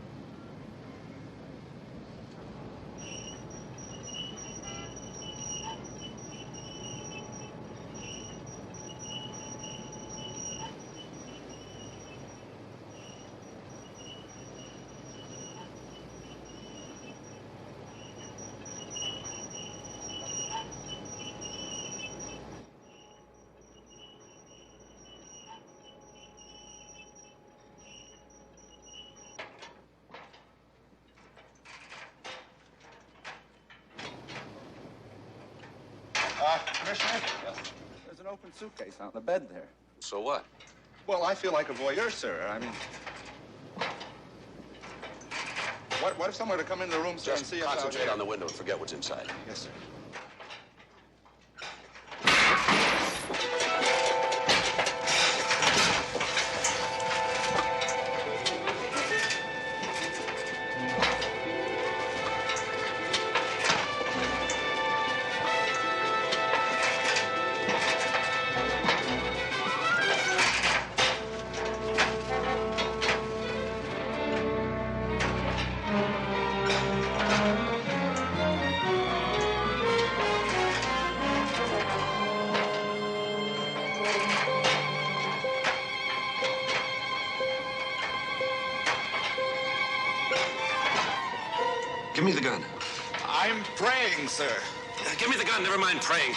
Commissioner? Yes. There's an open suitcase on the bed there. So what? Well, I feel like a voyeur, sir. I mean, What if someone were to come into the room, sir, and Just see us out concentrate here? on the window and forget what's inside. Yes, sir. Give me the gun. I'm praying, sir. Give me the gun. Never mind praying.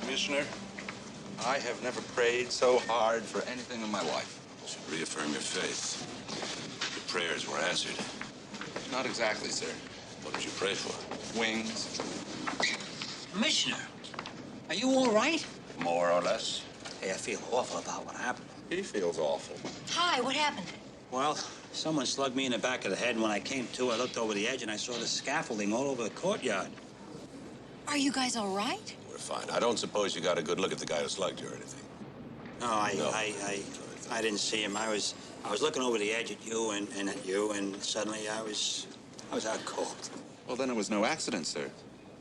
Commissioner, I have never prayed so hard for anything in my life. You should reaffirm your faith. Your prayers were answered. Not exactly, sir. What did you pray for? Wings. Commissioner, are you all right? More or less. Hey, I feel awful about what happened. He feels awful. Hi, what happened? Well, someone slugged me in the back of the head, and when I came to, I looked over the edge and I saw the scaffolding all over the courtyard. Are you guys all right? We're fine. I don't suppose you got a good look at the guy who slugged you or anything. No, I didn't see him. I was looking over the edge at you and at you, and suddenly I was out cold. Well, then it was no accident, sir.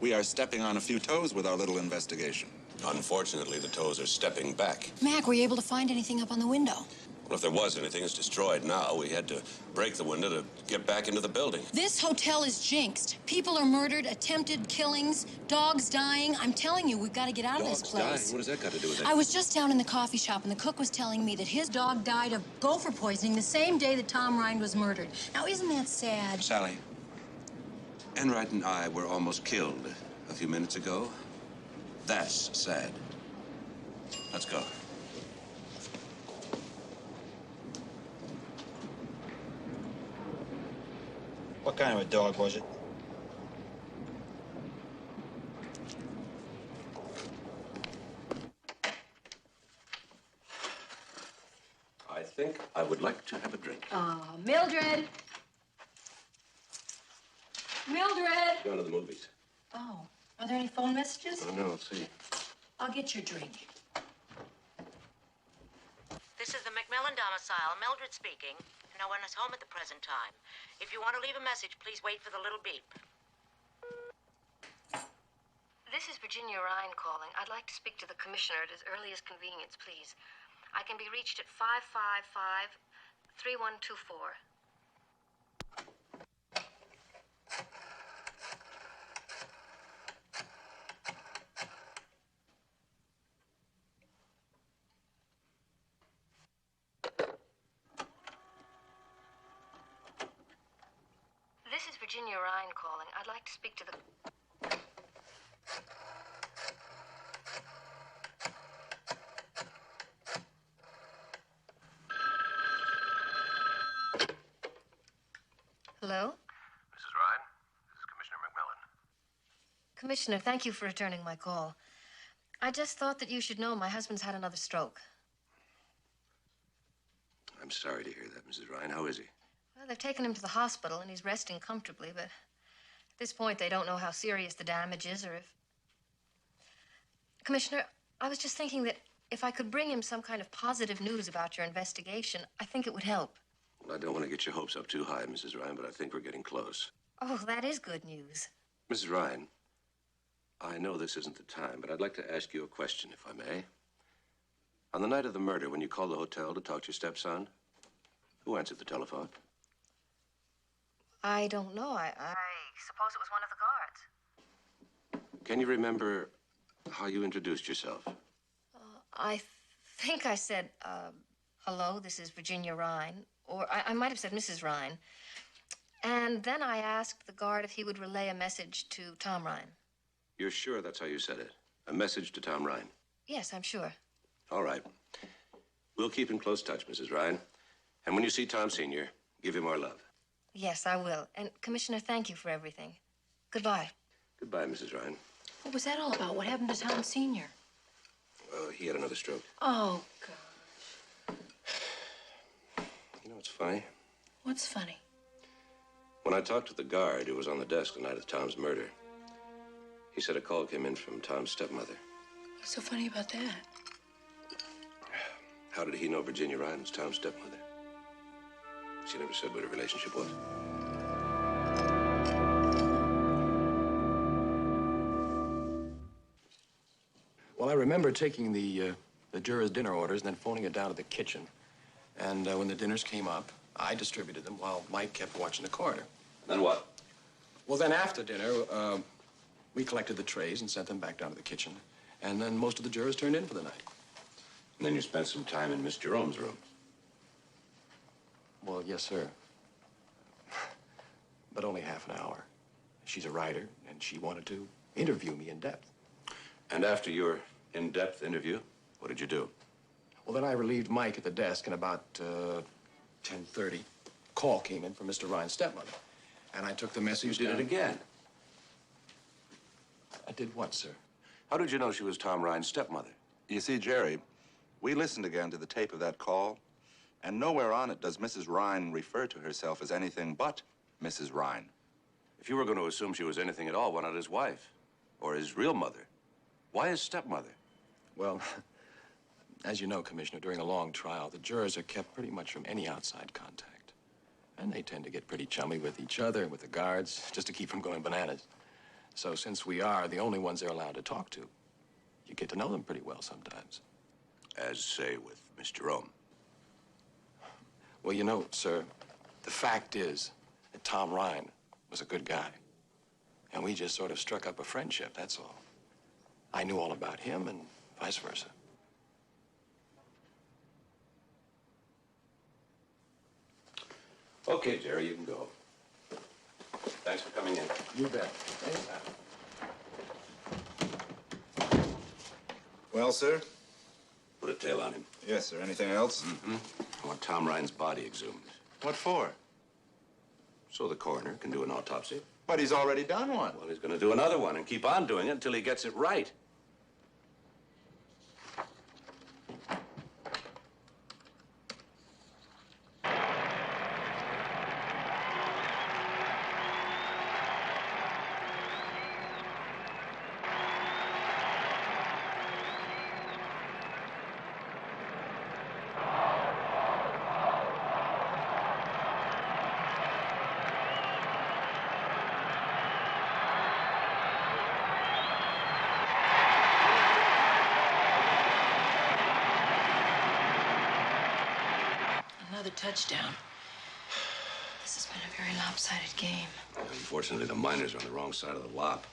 We are stepping on a few toes with our little investigation. Unfortunately, the toes are stepping back. Mac, were you able to find anything up on the window? Well, if there was anything, it's destroyed now. We had to break the window to get back into the building. This hotel is jinxed. People are murdered, attempted killings, dogs dying. I'm telling you, we've got to get out of this place. What does that got to do with it? I was just down in the coffee shop, and the cook was telling me that his dog died of gopher poisoning the same day that Tom Rind was murdered. Now, isn't that sad? Sally, Enright and I were almost killed a few minutes ago. That's sad. Let's go. What kind of a dog was it? I think I would like to have a drink. Mildred! Mildred! Going to the movies. Oh, are there any phone messages? Oh, no, let's see. I'll get your drink. This is the McMillan domicile. Mildred speaking. No one is home at the present time. If you want to leave a message, please wait for the little beep. This is Virginia Ryan calling. I'd like to speak to the commissioner at his earliest convenience, please. I can be reached at 555-3124. This is Virginia Ryan calling. I'd like to speak to the... Hello? Mrs. Ryan, this is Commissioner McMillan. Commissioner, thank you for returning my call. I just thought that you should know my husband's had another stroke. I'm sorry to hear that, Mrs. Ryan. How is he? Well, they've taken him to the hospital, and he's resting comfortably, but at this point, they don't know how serious the damage is or if... Commissioner, I was just thinking that if I could bring him some kind of positive news about your investigation, I think it would help. Well, I don't want to get your hopes up too high, Mrs. Ryan, but I think we're getting close. Oh, that is good news. Mrs. Ryan, I know this isn't the time, but I'd like to ask you a question, if I may. On the night of the murder, when you called the hotel to talk to your stepson, Who answered the telephone? I don't know. I suppose it was one of the guards. Can you remember how you introduced yourself? I think I said, hello, this is Virginia Rhine. Or I might have said Mrs. Rhine. And then I asked the guard if he would relay a message to Tom Rhine. You're sure that's how you said it? A message to Tom Rhine? Yes, I'm sure. All right. We'll keep in close touch, Mrs. Rhine. And when you see Tom Sr., give him our love. Yes, I will. And, Commissioner, thank you for everything. Goodbye. Goodbye, Mrs. Rhine. What was that all about? What happened to Tom Sr.? He had another stroke. Oh, God. You know what's funny? What's funny? When I talked to the guard who was on the desk the night of Tom's murder, he said a call came in from Tom's stepmother. What's so funny about that? How did he know Virginia Rhine was Tom's stepmother? She never said what her relationship was. Well, I remember taking the jurors' dinner orders and then phoning it down to the kitchen. And when the dinners came up, I distributed them while Mike kept watching the corridor. Then what? Well, then after dinner, we collected the trays and sent them back down to the kitchen. And then most of the jurors turned in for the night. And then you spent some time in Miss Jerome's room. Well, yes, sir. But only half an hour. She's a writer, and she wanted to interview me in depth. And after your in-depth interview, what did you do? Well, then I relieved Mike at the desk, and about 10:30, a call came in from Mr. Rhine's stepmother. And I took the message You did down. it again. I did what, sir? How did you know she was Tom Rhine's stepmother? You see, Jerry, we listened again to the tape of that call, and nowhere on it does Mrs. Rhine refer to herself as anything but Mrs. Rhine. If you were going to assume she was anything at all, why not his wife? Or his real mother? Why his stepmother? Well, as you know, Commissioner, during a long trial, the jurors are kept pretty much from any outside contact. And they tend to get pretty chummy with each other and with the guards, just to keep from going bananas. So since we are the only ones they're allowed to talk to, you get to know them pretty well sometimes. As, say, with Miss Jerome. Well, you know, sir, the fact is that Tom Rhine was a good guy. And we just sort of struck up a friendship, that's all. I knew all about him and vice versa. Okay, Jerry, you can go. Thanks for coming in. You bet. Well, sir? Put a tail on him. Yes, sir. Anything else? Mm-hmm. I want Tom Rhine's body exhumed. What for? So the coroner can do an autopsy. But he's already done one. Well, he's going to do another one and keep on doing it until he gets it right. Another touchdown. This has been a very lopsided game. Unfortunately, the miners are on the wrong side of the lop.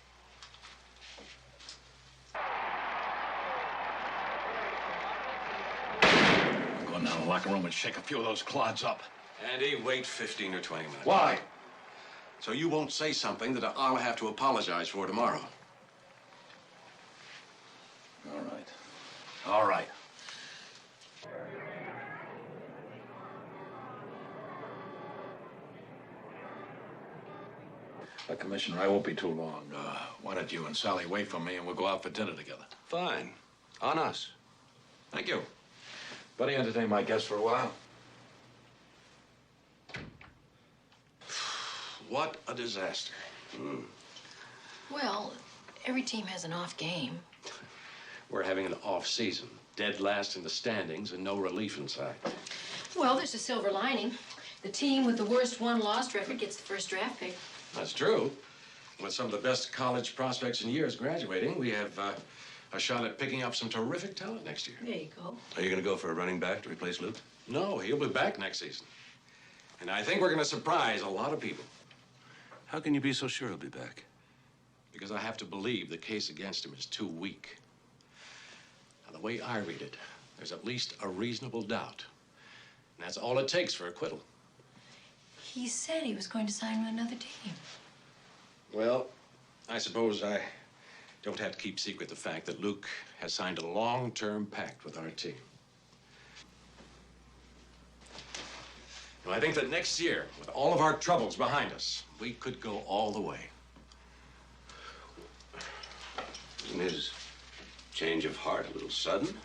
I'm going down to the locker room and shake a few of those clods up. Andy, wait 15 or 20 minutes. Why? So you won't say something that I'll have to apologize for tomorrow. All right. All right. Commissioner, I won't be too long. Why don't you and Sally wait for me and we'll go out for dinner together? Fine. On us. Thank you. Buddy, entertain my guests for a while. What a disaster. Well, every team has an off game. We're having an off season. Dead last in the standings and no relief in sight. Well, there's a silver lining. The team with the worst one-loss record gets the first draft pick. That's true. With some of the best college prospects in years graduating, we have a shot at picking up some terrific talent next year. There you go. Are you going to go for a running back to replace Luke? No, he'll be back next season. And I think we're going to surprise a lot of people. How can you be so sure he'll be back? Because I have to believe the case against him is too weak. Now, the way I read it, there's at least a reasonable doubt. And that's all it takes for acquittal. He said he was going to sign with another team. Well, I suppose I don't have to keep secret the fact that Luke has signed a long-term pact with our team. Now, I think that next year, with all of our troubles behind us, we could go all the way. Isn't his change of heart a little sudden?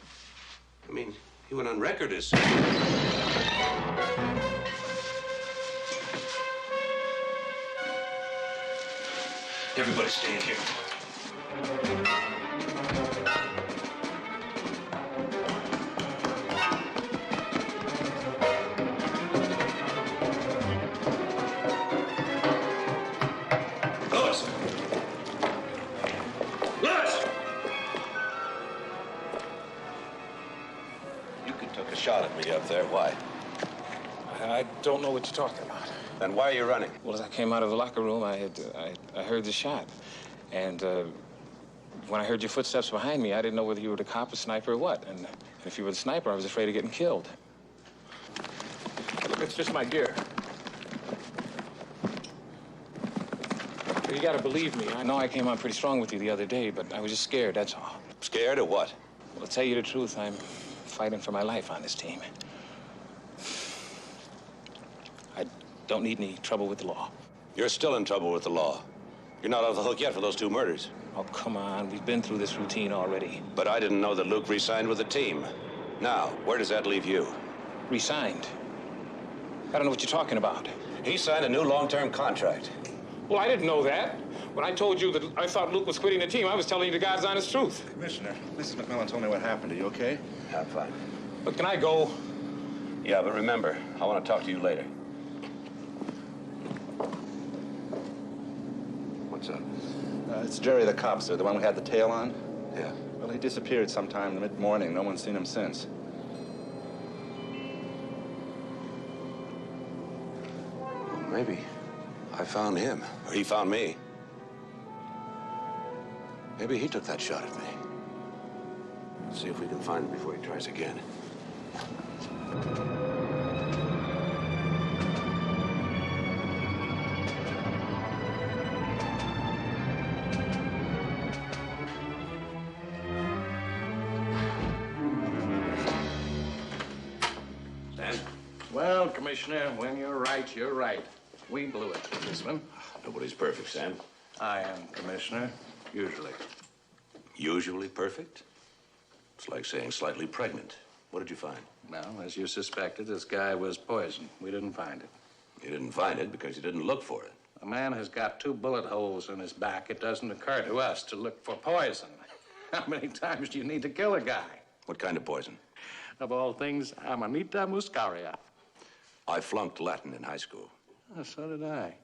I mean, he went on record as... Everybody stay in here. Louis! Louis! You took a shot at me up there. Why? I don't know what you're talking about. Then why are you running? Well, as I came out of the locker room, I heard the shot. And when I heard your footsteps behind me, I didn't know whether you were the cop, a sniper, or what. And if you were the sniper, I was afraid of getting killed. Look, it's just my gear. You gotta believe me. I know I came on pretty strong with you the other day, but I was just scared, that's all. Scared of what? Well, to tell you the truth, I'm fighting for my life on this team. I don't need any trouble with the law. You're still in trouble with the law. You're not off the hook yet for those 2 murders. Oh, come on. We've been through this routine already. But I didn't know that Luke re-signed with the team. Now, where does that leave you? Re-signed? I don't know what you're talking about. He signed a new long-term contract. Well, I didn't know that. When I told you that I thought Luke was quitting the team, I was telling you the God's honest truth. Commissioner, Mrs. McMillan told me what happened. Are you okay? I'm fine. But can I go? Yeah, but remember, I want to talk to you later. What's up? It's Jerry the cop, sir, the one we had the tail on. Yeah. Well, he disappeared sometime in the mid-morning. No one's seen him since. Well, maybe I found him, or he found me. Maybe he took that shot at me. Let's see if we can find him before he tries again. Well, Commissioner, when you're right, you're right. We blew it with this one. Nobody's perfect, Sam. I am, Commissioner. Usually. Usually perfect? It's like saying slightly pregnant. What did you find? Well, as you suspected, this guy was poisoned. We didn't find it. You didn't find it because you didn't look for it. A man has got 2 bullet holes in his back. It doesn't occur to us to look for poison. How many times do you need to kill a guy? What kind of poison? Of all things, Amanita muscaria. I flunked Latin in high school. Oh, so did I.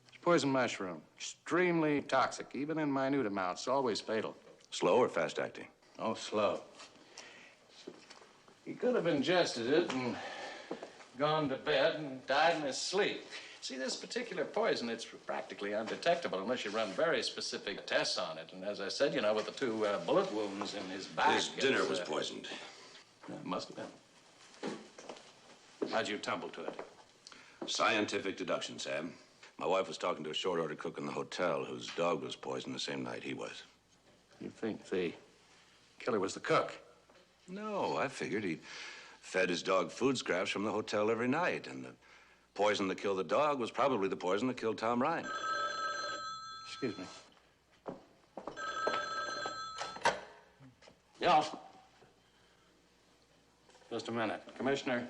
It's poison mushroom. Extremely toxic, even in minute amounts. Always fatal. Slow or fast acting? Oh, slow. He could have ingested it and gone to bed and died in his sleep. See, this particular poison, it's practically undetectable unless you run very specific tests on it. And as I said, you know, with the 2 bullet wounds in his back... His dinner was poisoned. Must have been. How'd you tumble to it? Scientific deduction, Sam. My wife was talking to a short-order cook in the hotel whose dog was poisoned the same night he was. You think the killer was the cook? No, I figured he fed his dog food scraps from the hotel every night, and the poison that killed the dog was probably the poison that killed Tom Ryan. Excuse me. Yeah. Just a minute. Commissioner,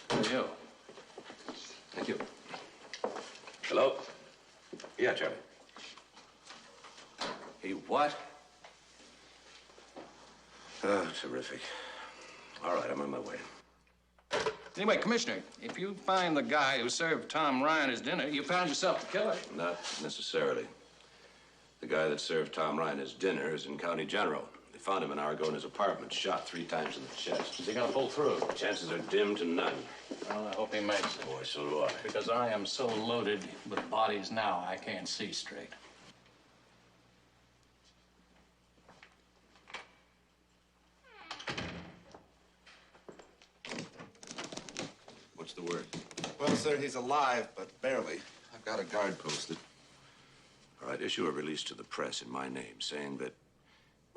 for you. Thank you. Hello? Yeah, Charlie. He what? Oh, terrific. All right, I'm on my way. Anyway, Commissioner, if you find the guy who served Tom Ryan his dinner, you found yourself the killer. Not necessarily. The guy that served Tom Ryan his dinner is in County General. They found him an hour ago in his apartment, shot 3 times in the chest. Is he gonna pull through? Chances are dim to none. Well, I hope he makes it. Boy, so do I. Because I am so loaded with bodies now, I can't see straight. What's the word? Well, sir, he's alive, but barely. I've got a guard posted. All right, issue a release to the press in my name saying that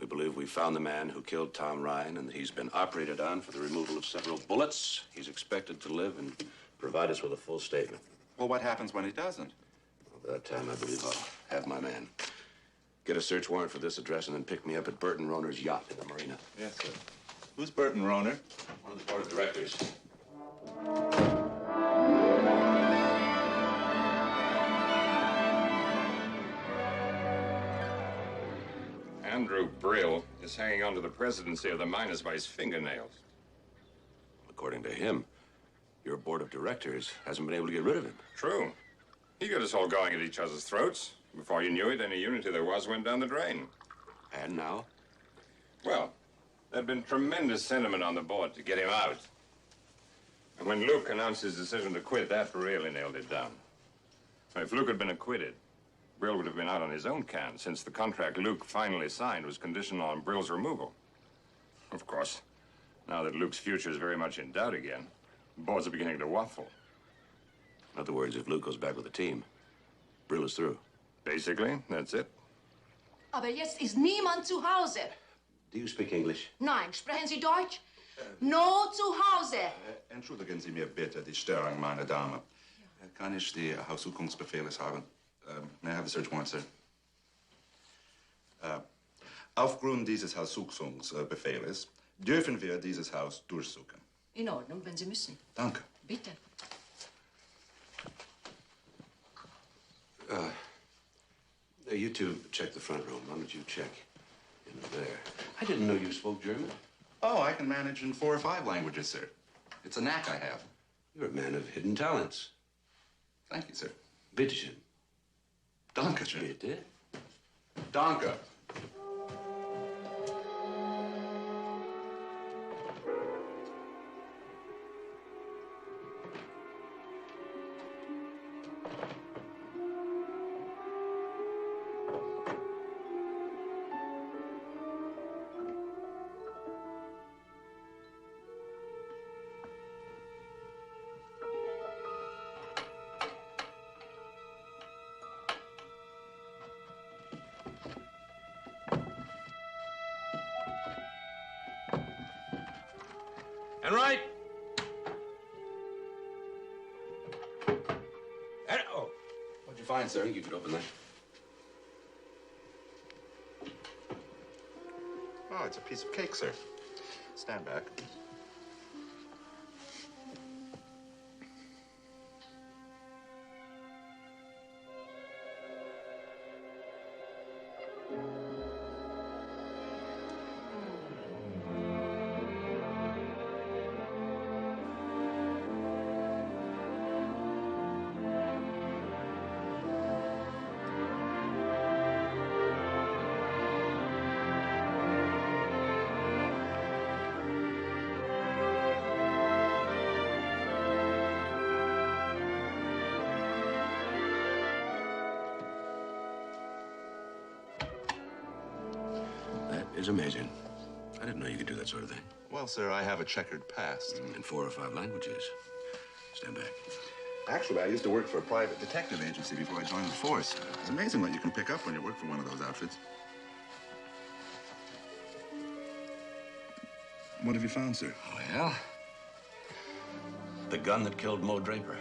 we believe we found the man who killed Tom Ryan and that he's been operated on for the removal of several bullets. He's expected to live and provide us with a full statement. Well, what happens when he doesn't? Well, by that time, I believe I'll have my man. Get a search warrant for this address and then pick me up at Burton Roner's yacht in the marina. Yes, sir. Who's Burton Roner? One of the board of directors. Andrew Brill is hanging on to the presidency of the miners by his fingernails. According to him, your board of directors hasn't been able to get rid of him. True. He got us all going at each other's throats. Before you knew it, any unity there was went down the drain. And now? Well, there'd been tremendous sentiment on the board to get him out. And when Luke announced his decision to quit, that really nailed it down. If Luke had been acquitted, Brill would have been out on his own can, since the contract Luke finally signed was conditional on Brill's removal. Of course, now that Luke's future is very much in doubt again, the boards are beginning to waffle. In other words, if Luke goes back with the team, Brill is through. Basically, that's it. Aber jetzt ist niemand zu Hause. Do you speak English? Nein, sprechen Sie Deutsch? No zu Hause. Entschuldigen Sie mir bitte die Störung, meine Dame. Kann ich die Haussuchungsbefehles haben? May I have the search warrant, sir? Aufgrund dieses Haussuchungsbefehles dürfen wir dieses Haus durchsuchen. In Ordnung, wenn Sie müssen. Danke. Bitte. You two check the front room. Why don't you check in there? I didn't know you spoke German. Oh, I can manage in 4 or 5 languages, sir. It's a knack I have. You're a man of hidden talents. Thank you, sir. Bitte schön. Danke schön. Bitte? Danke. And right. And, oh. What'd you find, sir? I think you could open that. Oh, it's a piece of cake, sir. Stand back. Is amazing. I didn't know you could do that sort of thing. Well, sir, I have a checkered past. In 4 or 5 languages. Stand back. Actually, I used to work for a private detective agency before I joined the force. It's amazing what you can pick up when you work for one of those outfits. What have you found, sir? Well, the gun that killed Mo Draper.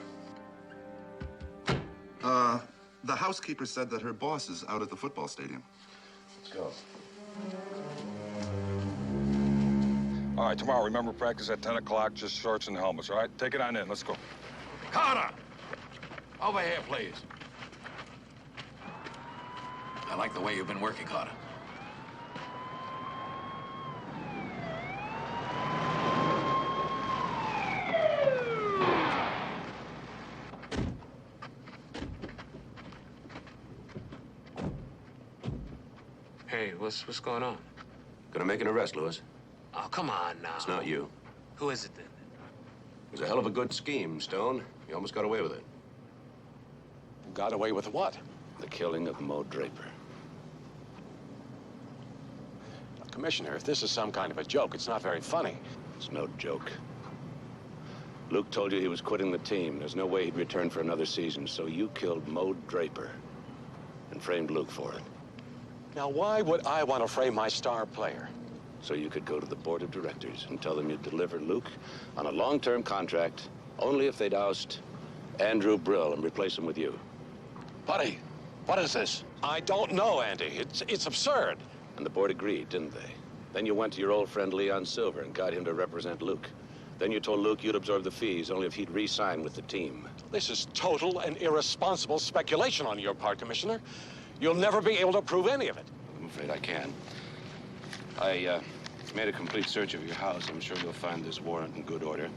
The housekeeper said that her boss is out at the football stadium. Let's go. All right, tomorrow, remember practice at 10 o'clock, just shorts and helmets, all right? Take it on in, let's go. Carter! Over here, please. I like the way you've been working, Carter. Hey, what's going on? Gonna make an arrest, Lewis. Oh, come on now. It's not you. Who is it then? It was a hell of a good scheme, Stone. You almost got away with it. Got away with what? The killing of Mo Draper. Commissioner, if this is some kind of a joke, it's not very funny. It's no joke. Luke told you he was quitting the team. There's no way he'd return for another season, so you killed Mo Draper and framed Luke for it. Now, why would I want to frame my star player? So you could go to the board of directors and tell them you'd deliver Luke on a long-term contract only if they'd oust Andrew Brill and replace him with you. Buddy, what is this? I don't know, Andy. It's absurd. And the board agreed, didn't they? Then you went to your old friend Leon Silver and got him to represent Luke. Then you told Luke you'd absorb the fees only if he'd re-sign with the team. This is total and irresponsible speculation on your part, Commissioner. You'll never be able to prove any of it. I'm afraid I can. I made a complete search of your house. I'm sure you'll find this warrant in good order.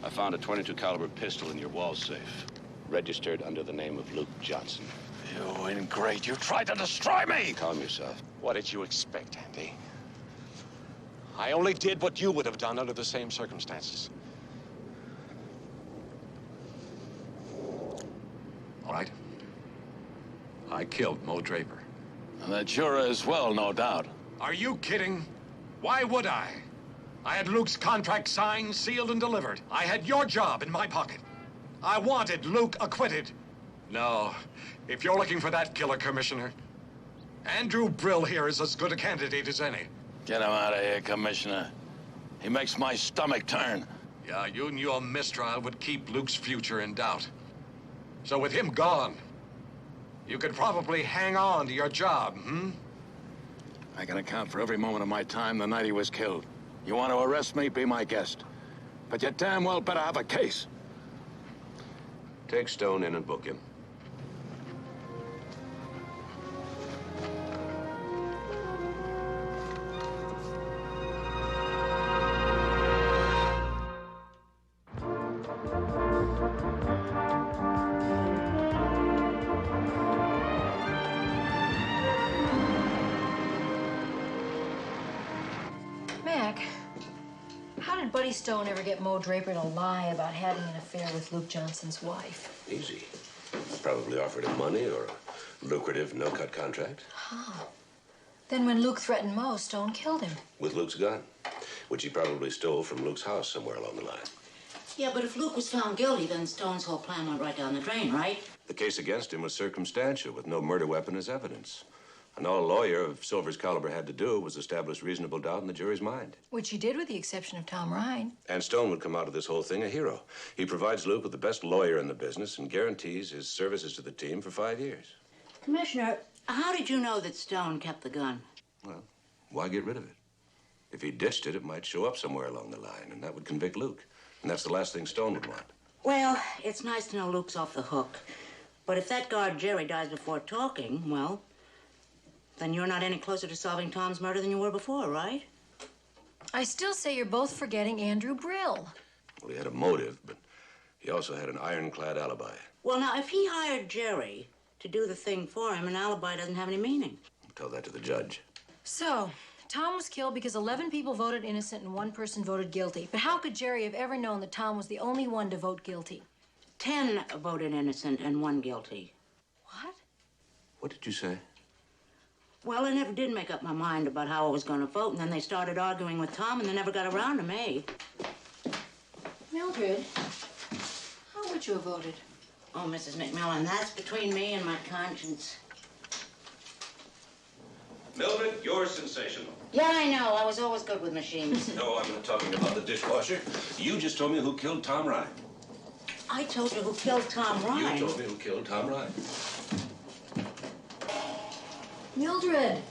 I found a .22 caliber pistol in your wall safe, registered under the name of Luke Johnson. You ingrate. You tried to destroy me! Calm yourself. What did you expect, Andy? I only did what you would have done under the same circumstances. All right. I killed Mo Draper. And the juror as well, no doubt. Are you kidding? Why would I? I had Luke's contract signed, sealed, and delivered. I had your job in my pocket. I wanted Luke acquitted. No, if you're looking for that killer, Commissioner, Andrew Brill here is as good a candidate as any. Get him out of here, Commissioner. He makes my stomach turn. Yeah, you and your mistrial would keep Luke's future in doubt. So with him gone, you could probably hang on to your job, I can account for every moment of my time the night he was killed. You want to arrest me, be my guest. But you damn well better have a case. Take Stone in and book him. Mac, how did Buddy Stone ever get Mo Draper to lie about having an affair with Luke Johnson's wife? Easy. Probably offered him money or a lucrative no-cut contract. How? Then when Luke threatened Mo, Stone killed him. With Luke's gun, which he probably stole from Luke's house somewhere along the line. Yeah, but if Luke was found guilty, then Stone's whole plan went right down the drain, right? The case against him was circumstantial, with no murder weapon as evidence. And all a lawyer of Silver's caliber had to do was establish reasonable doubt in the jury's mind. Which he did with the exception of Tom Ryan. And Stone would come out of this whole thing a hero. He provides Luke with the best lawyer in the business and guarantees his services to the team for 5 years. Commissioner, how did you know that Stone kept the gun? Well, why get rid of it? If he ditched it, it might show up somewhere along the line, and that would convict Luke. And that's the last thing Stone would want. Well, it's nice to know Luke's off the hook. But if that guard Jerry dies before talking, well, then you're not any closer to solving Tom's murder than you were before, right? I still say you're both forgetting Andrew Brill. Well, he had a motive, but he also had an ironclad alibi. Well, now, if he hired Jerry to do the thing for him, an alibi doesn't have any meaning. Tell that to the judge. So, Tom was killed because 11 people voted innocent and 1 person voted guilty. But how could Jerry have ever known that Tom was the only one to vote guilty? 10 voted innocent and 1 guilty. What? What did you say? Well, I never did make up my mind about how I was going to vote, and then they started arguing with Tom, and they never got around to me. Mildred, how would you have voted? Oh, Mrs. McMillan, that's between me and my conscience. Mildred, you're sensational. Yeah, I know. I was always good with machines. No, I'm not talking about the dishwasher. You just told me who killed Tom Ryan. I told you who killed Tom Ryan. You told me who killed Tom Ryan. Mildred!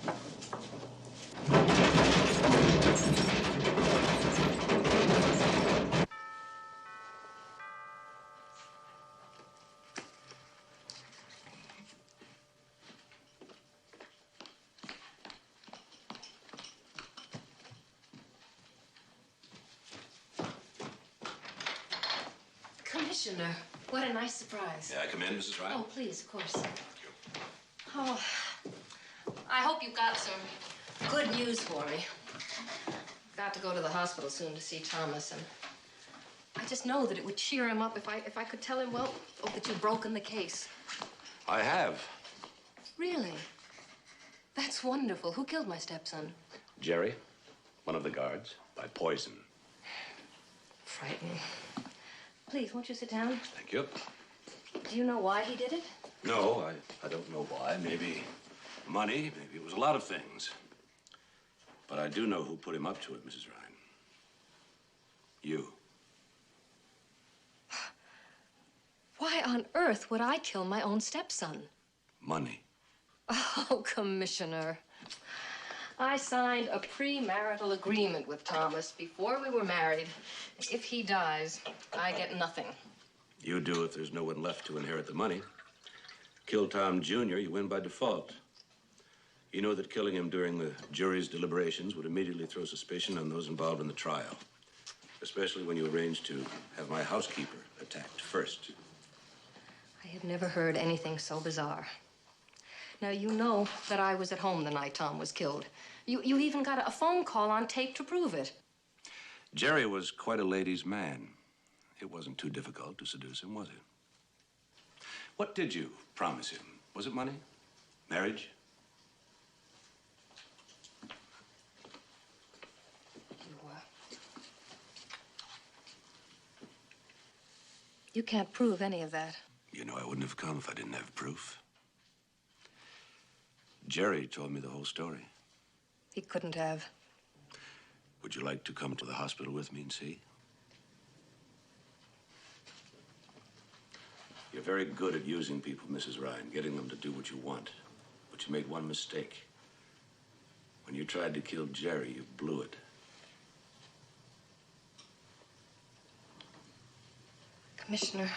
Commissioner, what a nice surprise. May I come in, Mrs. Ryan? Oh, please, of course. Oh, I hope you've got some Good news for me. Got to go to the hospital soon to see Thomas, and I just know that it would cheer him up if I could tell him, well, that you've broken the case. I have. Really? That's wonderful. Who killed my stepson? Jerry, one of the guards, by poison. Frightening. Please, won't you sit down? Thank you. Do you know why he did it? No, I don't know why. Maybe money, maybe it was a lot of things. But I do know who put him up to it, Mrs. Ryan. You. Why on earth would I kill my own stepson? Money. Oh, Commissioner. I signed a premarital agreement with Thomas before we were married. If he dies, I get nothing. You do if there's no one left to inherit the money. Kill Tom Jr., you win by default. You know that killing him during the jury's deliberations would immediately throw suspicion on those involved in the trial, especially when you arranged to have my housekeeper attacked first. I have never heard anything so bizarre. Now, you know that I was at home the night Tom was killed. You even got a phone call on tape to prove it. Jerry was quite a ladies' man. It wasn't too difficult to seduce him, was it? What did you promise him? Was it money? Marriage? You can't prove any of that. You know, I wouldn't have come if I didn't have proof. Jerry told me the whole story. He couldn't have. Would you like to come to the hospital with me and see? You're very good at using people, Mrs. Ryan, getting them to do what you want. But you made one mistake. When you tried to kill Jerry, you blew it. Commissioner,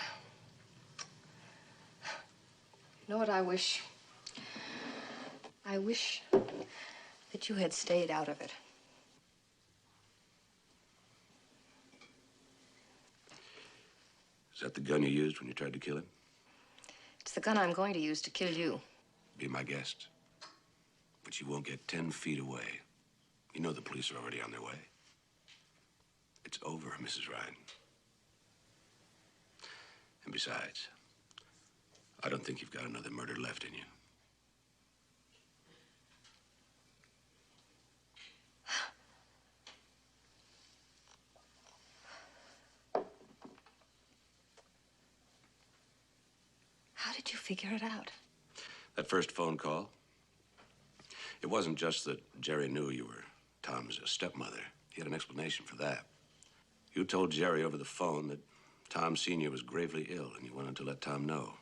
you know what I wish? I wish that you had stayed out of it. Is that the gun you used when you tried to kill him? It's the gun I'm going to use to kill you. Be my guest. But you won't get 10 feet away. You know the police are already on their way. It's over, Mrs. Ryan. And besides, I don't think you've got another murder left in you. How did you figure it out? That first phone call, it wasn't just that Jerry knew you were Tom's stepmother. He had an explanation for that. You told Jerry over the phone that Tom Sr. was gravely ill, and you wanted to let Tom know.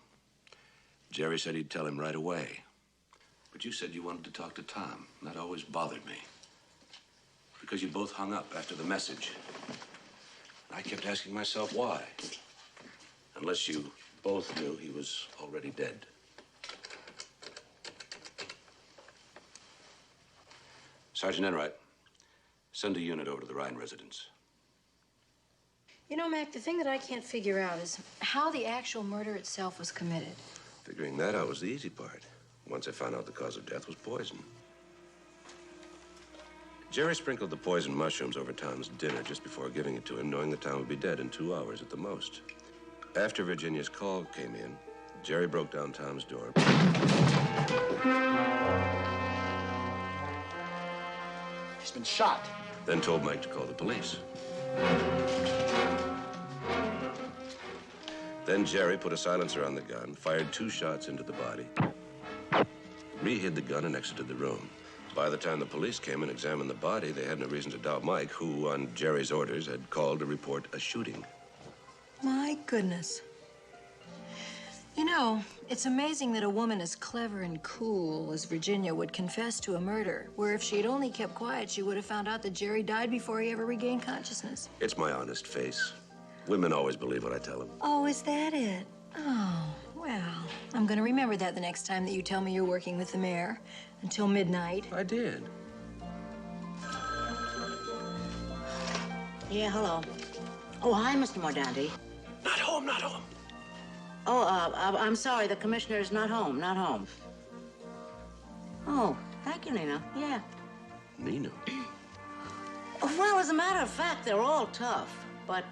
Jerry said he'd tell him right away. But you said you wanted to talk to Tom, and that always bothered me. Because you both hung up after the message. And I kept asking myself why. Unless you both knew he was already dead. Sergeant Enright, send a unit over to the Ryan residence. You know, Mac, the thing that I can't figure out is how the actual murder itself was committed. Figuring that out was the easy part. Once I found out the cause of death was poison. Jerry sprinkled the poisoned mushrooms over Tom's dinner just before giving it to him, knowing that Tom would be dead in 2 hours at the most. After Virginia's call came in, Jerry broke down Tom's door. He's been shot. Then told Mike to call the police. Then Jerry put a silencer on the gun, fired 2 shots into the body, re-hid the gun and exited the room. By the time the police came and examined the body, they had no reason to doubt Mike, who, on Jerry's orders, had called to report a shooting. My goodness. You know, it's amazing that a woman as clever and cool as Virginia would confess to a murder, where if she'd only kept quiet, she would have found out that Jerry died before he ever regained consciousness. It's my honest face. Women always believe what I tell them. Oh, is that it? Oh, well, I'm going to remember that the next time that you tell me you're working with the mayor. Until midnight. I did. Yeah, hello. Oh, hi, Mr. Mordanti. Not home, not home. Oh, I'm sorry, the commissioner is not home, not home. Oh, thank you, Nina. Yeah. Nino? Well, as a matter of fact, they're all tough. But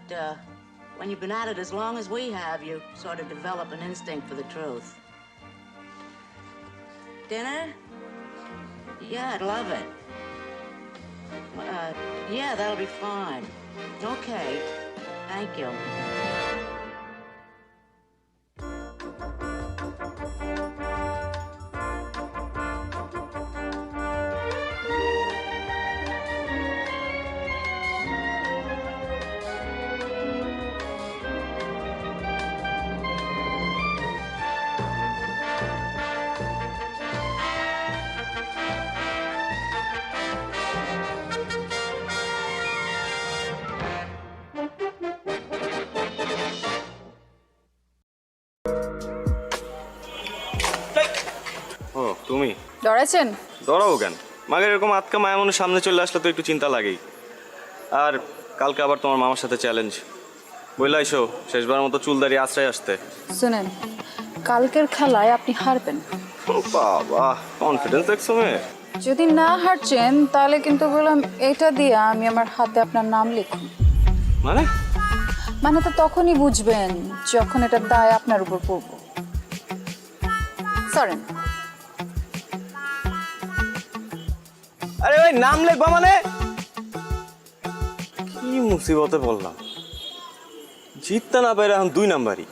when you've been at it as long as we have, you sort of develop an instinct for the truth. Dinner? Yeah, I'd love it. Yeah, that'll be fine. Okay. Thank you. ও তুমি ডরাইছেন? ডরাবো কেন? মাগের এরকম আটকা মায়া মানুষ সামনে চলে আসলে তো একটু চিন্তা লাগেই। আর কালকে আবার তোমার মামার সাথে চ্যালেঞ্জ, বললে আইসো শেষবার মতো চুলদারি আশ্রয় আসতে। শুনেন, কালকের খেলায় আপনি হারবেন। বাবা, কনফিডেন্স দেখছো মেয়ে। যদি না হারছেন তাহলে কিন্তু বললাম এটা দিয়ে আমি আমার হাতে আপনার নাম লিখুন। মানে তো তখনই বুঝবেন যখন এটার দায় আপনার উপর পড়ব। সরেন। আরে ভাই, নাম লিখবা মানে? কি মুসিবতে বললাম, জিততে না পারে এখন 2 নাম্বারই।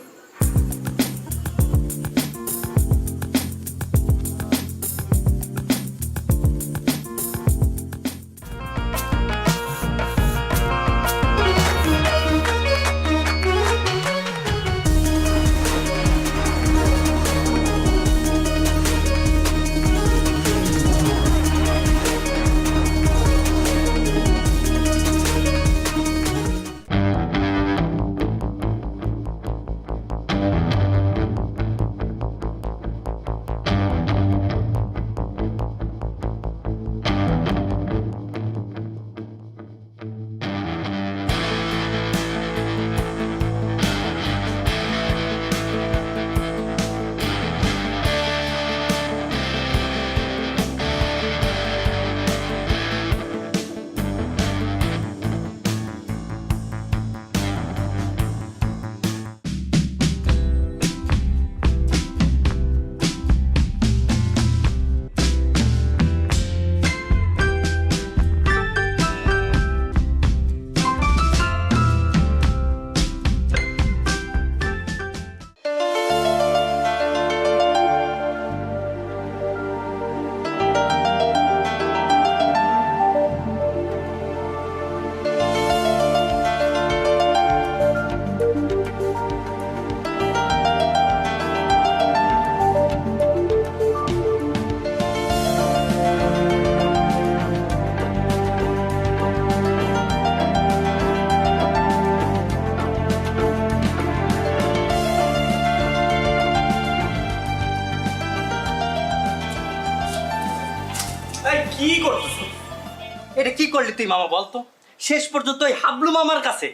কি করছিস? এটা কি করলি তুই মামা বলতো? শেষ পর্যন্ত ওই হাবলু মামার কাছে।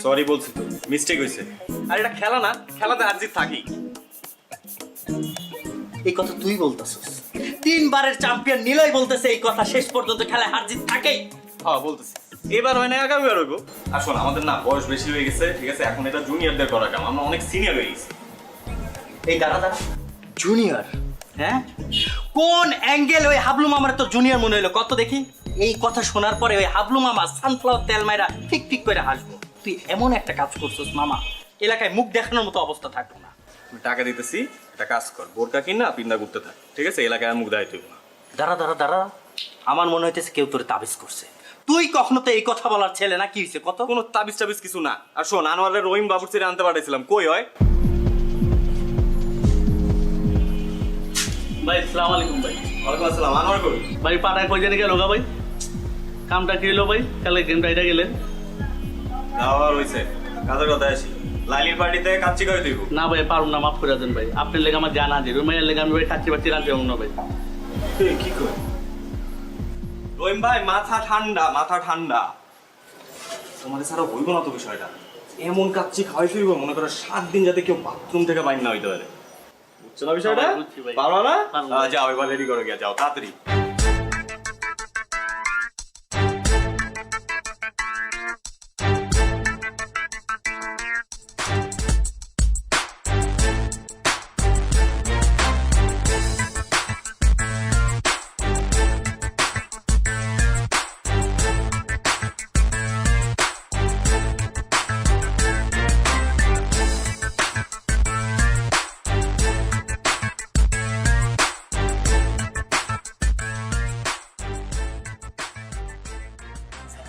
সরি বলছি তো, মিস্টেক হয়েছে। আর এটা খেলা না, খেলাতে হার জিত থাকি। এই কথা তুই বলতেছিস? 3 বারের চ্যাম্পিয়ন নিলয় বলতেছে এই কথা, শেষ পর্যন্ত খেলায় হার জিত থাকেই। হ্যাঁ বলতেছি, এবার হয় না আগামী বার হইব। আর শোন, আমাদের না বয়স বেশি হয়ে গেছে, ঠিক আছে? এখন এটা জুনিয়রদের করা কাম, আমরা অনেক সিনিয়র হয়ে গেছি। এই দাঁড়া দাঁড়া, জুনিয়র? হ্যাঁ, কোন অ্যাঙ্গেল ওই হাবলু মামার তো জুনিয়র মনে হইলো কত দেখি? এই কথা শোনার পরে ওই হাবলু মামা সানফ্লাওয়ার তেল মাইরা ঠিক ঠিক করে হাসবো। তুই এমন একটা কাজ করছিস মামা, এলাকায় মুখ দেখানোর মতো অবস্থা থাকবো না। টাকা দিতেছি, একটা কাজ কর, বোরকা কিন না, পিন্দা ঘুরতে থাক, ঠিক আছে? এলাকায় মুখ দেখাই তুই না। দাঁড়া দাঁড়া দাঁড়া, আমার মনে হইতেছে কেউ তোর তাবিজ করছে। তুই কখনো তো এই কথা বলার ছেলে না, কি হয়েছে কত? কোনো তাবিজ টাবিজ কিছু না। আর শোন, আনোয়ারের রহিম বাবুর ছেড়ে আনতে পাঠাইছিলাম, কই হয়? ভাই আসসালামু আলাইকুম। ভাই ওয়ালাইকুম আসসালাম। আনোয়ার কই? ভাই পাড়ায় কই জানি গেল গা ভাই? কামটা কি হলো ভাই? কালকে গেমটা এটা গেলেন? দাওয়ার হইছে, কাজের কথা আসি। লাইলির পার্টিতে কাচ্চি করে দিব না ভাই, পারুম না, মাফ করে দেন ভাই। আপনার লেগে আমার জানা আছে, রুমাইয়ের লেগে আমি ভাই কাচ্চি বাচ্চি রাখতে পারবো না ভাই। কি কর রহিম ভাই? মাথা ঠান্ডা, মাথা ঠান্ডা। তোমাদের ছাড়া হইব না তো বিষয়টা। এমন কাচ্চি খাওয়াই ফিরবো, মনে করো 7 দিন যাতে কেউ বাথরুম থেকে বাইর না হইতে পারে। বুঝছো না বিষয়টা? পারো না? যাও এবার রেডি করে গিয়া, যাও তাড়াতাড়ি।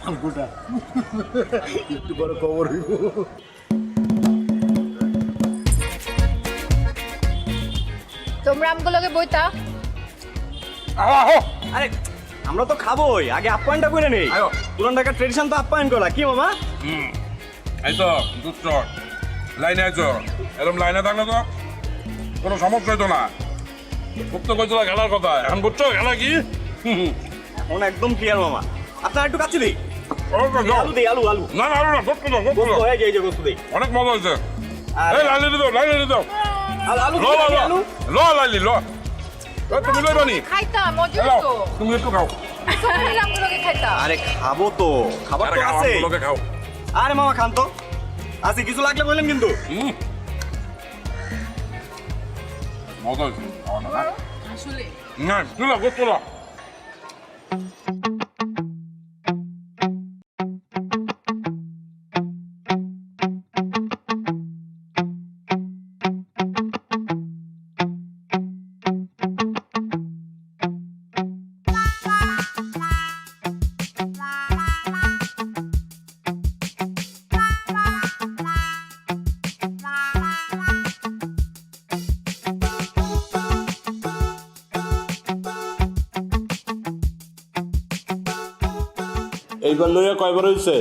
আঙ্গুটা একটু বড় খবর হইব তোমরা আমগুলোকে বইতা আরে আমরা তো খাবোই আগে আপ্যায়নটা করে নেই পুরান ঢাকার ট্রেডিশন তো আপ্যায়ন করা কি মামা এই তো দুধ লাইনে আইছো এরকম লাইনে থাকলে তো কোনো সমস্যা হইতো না খুব তো কইছিল খেলার কথা এখন বুঝছো খেলা কি এখন একদম ক্লিয়ার মামা আপনার একটু কাছে দিই আলু দিই আলু আলু না না আলু না গোস্ত দাও গোস্ত দাও এই যে গোস্ত দিই অনেক মজা হয়েছে এই লাইনে দাও আলু আলু লো লাইলি লো তুমি লইবা নি খাইতাম মজা তো তুমি একটু খাও সবাই আমগুলোকে খাইতাম আরে খাবো তো খাবার তো আছে লোকে খাও আরে মামা খান তো আছে কিছু লাগলে বললেন কিন্তু মজা হয়েছে আসলে না তুলো গোস্ত দাও এইবার লইয়া কয়বার হয়েছে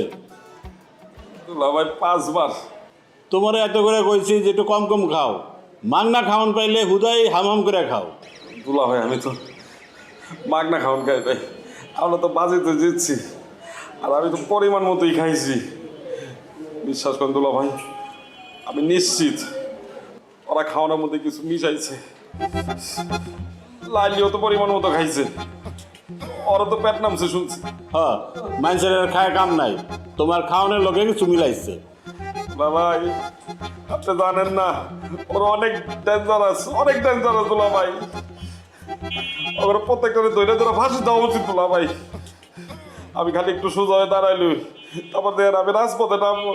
ভাই 5 বার তোমার এত করে কইছি যে একটু কম কম খাও মাগনা খাওয়ান পাইলে হুদাই হাম করে খাও দুলা ভাই আমি তো মাগনা খাওয়ান খাই তাই আমরা তো বাজেতে জিতছি আর আমি তো পরিমাণ মতোই খাইছি বিশ্বাস করেন দুলা ভাই আমি নিশ্চিত ওরা খাওয়ানোর মধ্যে কিছু মিশাইছে লালিও তো পরিমাণ মতো খাইছে ওরা তো পেট নামছে শুনছি হ্যাঁ মানুষের খায় কাম নাই তোমার খাওয়ানোর লোকে কিছু মিলাইছে ভাই আপনি জানেন না ওরা অনেক ডেঞ্জারাস দুলা ভাই ওরা প্রত্যেকটা ধরে ধরে ফাঁসি দেওয়া উচিত দুলা ভাই আমি খালি একটু সোজা হয়ে দাঁড়াইলু তারপর দেখেন আমি রাজপথে নামবো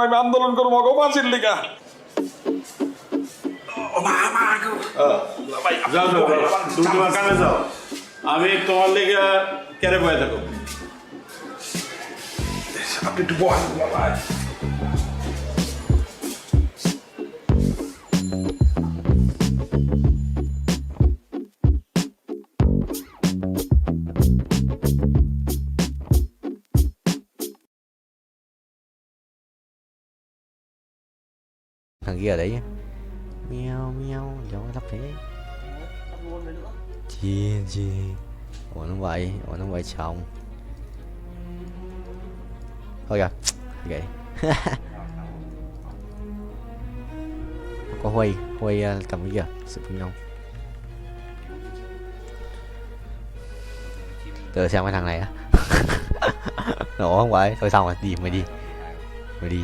আমি আন্দোলন করবো অগো ফাঁসির লিগা যাও তুমি তোমার কামে যাও আমি তোমার লেগে কেড়ে বয়ে থাকো আপনি একটু বসেন ভাই thằng kia ở đấy nhá. Meo meo cho nó lắp thế chi ủa nó vậy chồng thôi kìa vậy có Huy cầm cái kìa sự phân nhau từ xem cái thằng này á nổ không vậy thôi xong rồi mày đi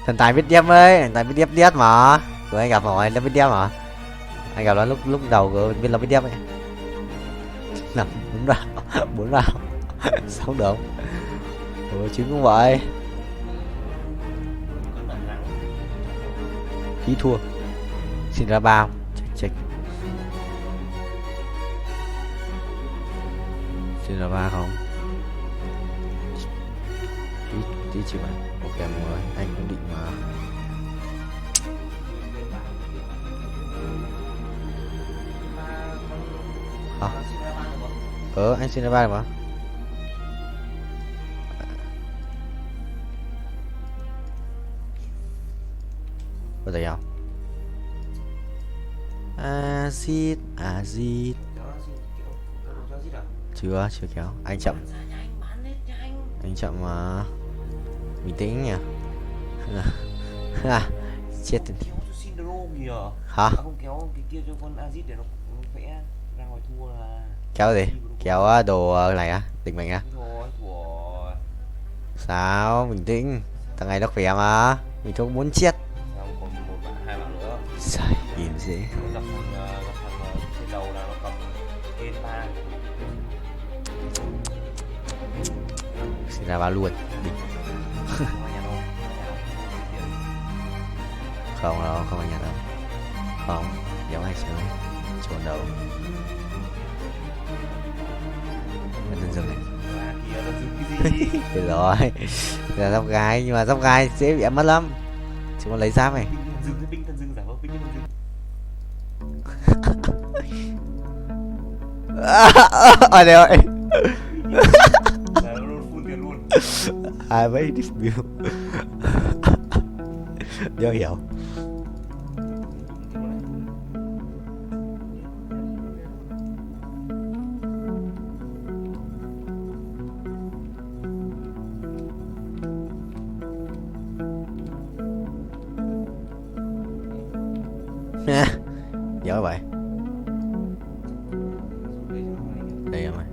thần tài biết điếp ấy thần tài biết điếp mà rồi anh gặp hỏi nó biết điếp mà anh gặp nó lúc đầu của biết là biết điếp ấy nằm bốn vào sao được chứ không vậy khí thua xin ra bao check xin ra ba không tí chịu mà ok rồi anh cũng định mà hả anh xin ra ba mà có thể không acid chưa kéo anh chậm mà bình tĩnh nhỉ chết hả không kéo cái kia cho con acid để nó vẽ ra ngoài thua là kéo gì kéo đồ này á định mình á sao bình tĩnh thằng này nó khỏe mà mình không muốn chết còn hai bạn nữa trời im dễ gặp thằng trên đầu là nó cầm tên ba xin ra ba luôn đi không đâu không ở nhà đâu không giống ai chơi trốn đâu bên dừng này Được rồi. Là giáp gái nhưng mà giáp gái dễ bị mất lắm. Chúng con lấy giáp này. Dương cái binh thân dương giả vờ binh thân dương. Ở đây rồi. Luôn phun tiền luôn. Ai mấy view. Nhớ hiểu. Nhớ vậy. Đây em ơi.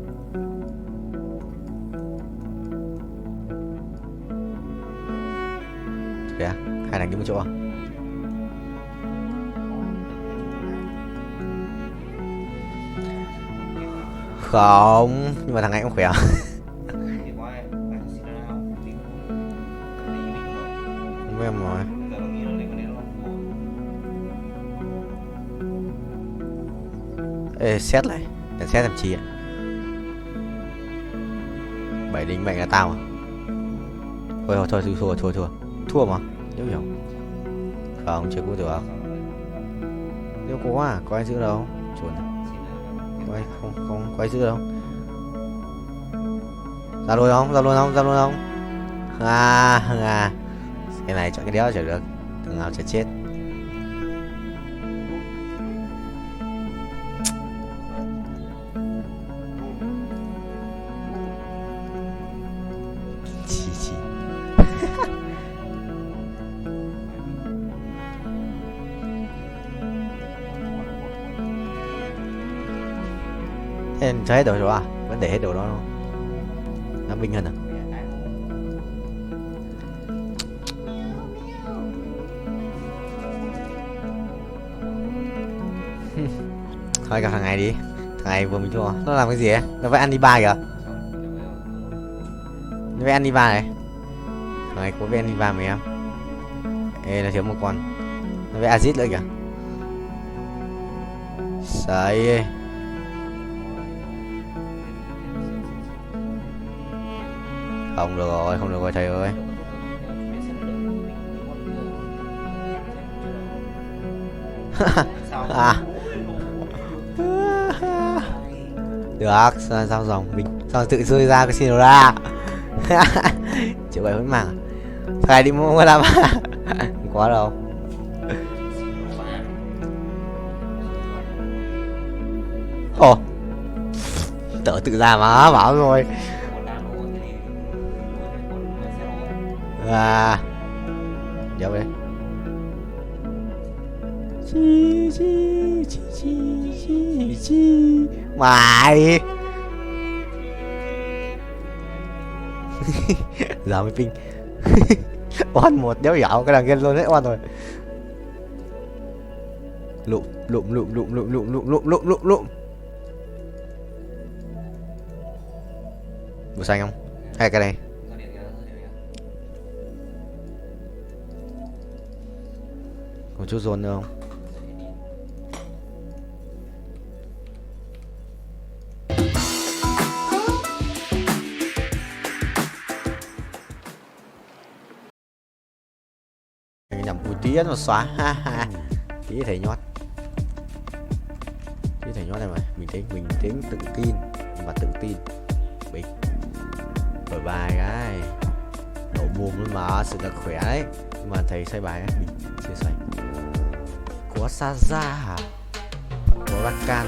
Kìa, hai thằng đi một chỗ à? Không, nhưng mà thằng này cũng khỏe. Không biết em rồi. Ê, xét lại. Để xét làm chi ạ? 7 đinh mệnh là tao à? Thôi, thua mà. Nếu hiểu. Không, chưa có được. Nếu có à, có ai giữ đâu. Chuẩn. Không có ai giữ đâu. Ra luôn không? Cái này chọn cái đéo chả được. Thằng nào chả chết. Em cho hết đồ rồi à? Vẫn để hết đồ đó không? Nó binh hơn à? Thôi gặp thằng này đi. Thằng này vừa mình thua. Nó làm cái gì ấy? Nó phải ăn đi ba kìa. Nó phải ăn đi ba này. Thằng này có phải ăn đi ba mày em. Ê, nó thiếu một con. Nó phải azit nữa kìa. Sấy. Không được rồi thầy ơi. À. Được, sao dòng mình sao tự rơi ra cái xin ra. Chịu vậy vẫn mảng. Thầy đi mua làm không có đâu. Ồ, tớ tự ra mà bảo rồi. À, đâu đấy? Chi mày. Giờ mới ping. Oan một đéo dạo cái thằng kia luôn đấy, oan rồi. Lụm. Màu xanh không? Hay cái này? Có chút dồn nữa không? Nhầm Bùi Tía nó xóa. Tí thầy nhót. Tí thầy nhót này mà. Bình tĩnh, tự tin. Và tự tin. Bình. Đổi bài cái. Đổ buồm luôn mà, sự là khỏe đấy. Nhưng mà thầy xoay bài ấy, mình chưa xoay. Có Saza hả? Có Rakan.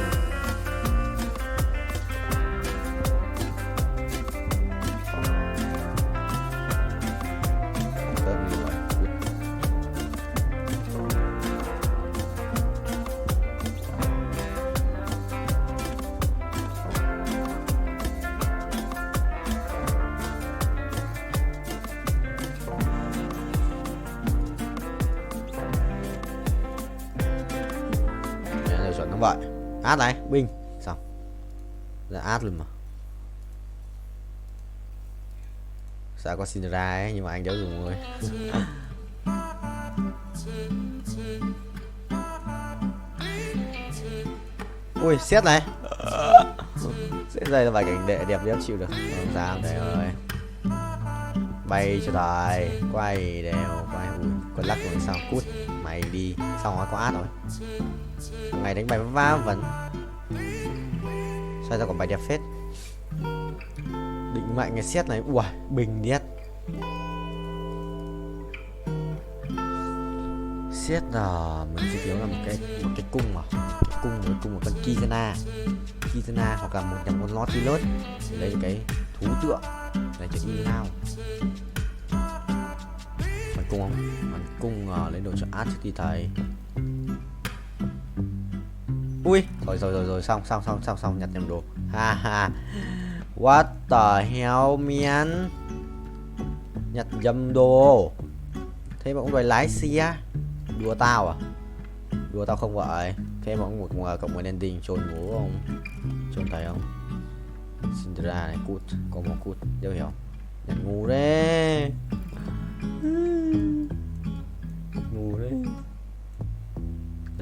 Đúng vậy. Át này, binh. Xong. Là át luôn mà. Sao có xin ra ấy, nhưng mà anh đéo dùng rồi. Ui, xét này. Xét đây là vài cảnh đệ đẹp đéo chịu được. Không sao, đây ơi. Bay cho đời. Quay đều. Quay. Ui. Con lắc rồi sao cút. Mày đi. Xong rồi có át rồi. Thằng này đánh bài va vẫn. Sao ra còn bài đẹp phết. Định mạnh cái xét này. Ui. Bình điết. Xét là mình sẽ thiếu là một cái cung mà. Cái cung một con Kizuna hoặc là một con Nautilus. Lấy cái thú tượng để cho in lao. Bắn cung không? Bắn cung lấy đồ cho át trước khi thầy. Ui, rồi xong nhặt nhầm đồ. Ha ha. What the hell man? Nhặt nhầm đồ. Thế mà cũng đòi lái xe. Đùa tao à? Đùa tao không vậy. Thế mà cũng một cộng một ending trồn ngủ không? Trồn thấy không? Cinderella này cút, có một cút, đều hiểu. Nhặt ngu đấy. Ngu đấy.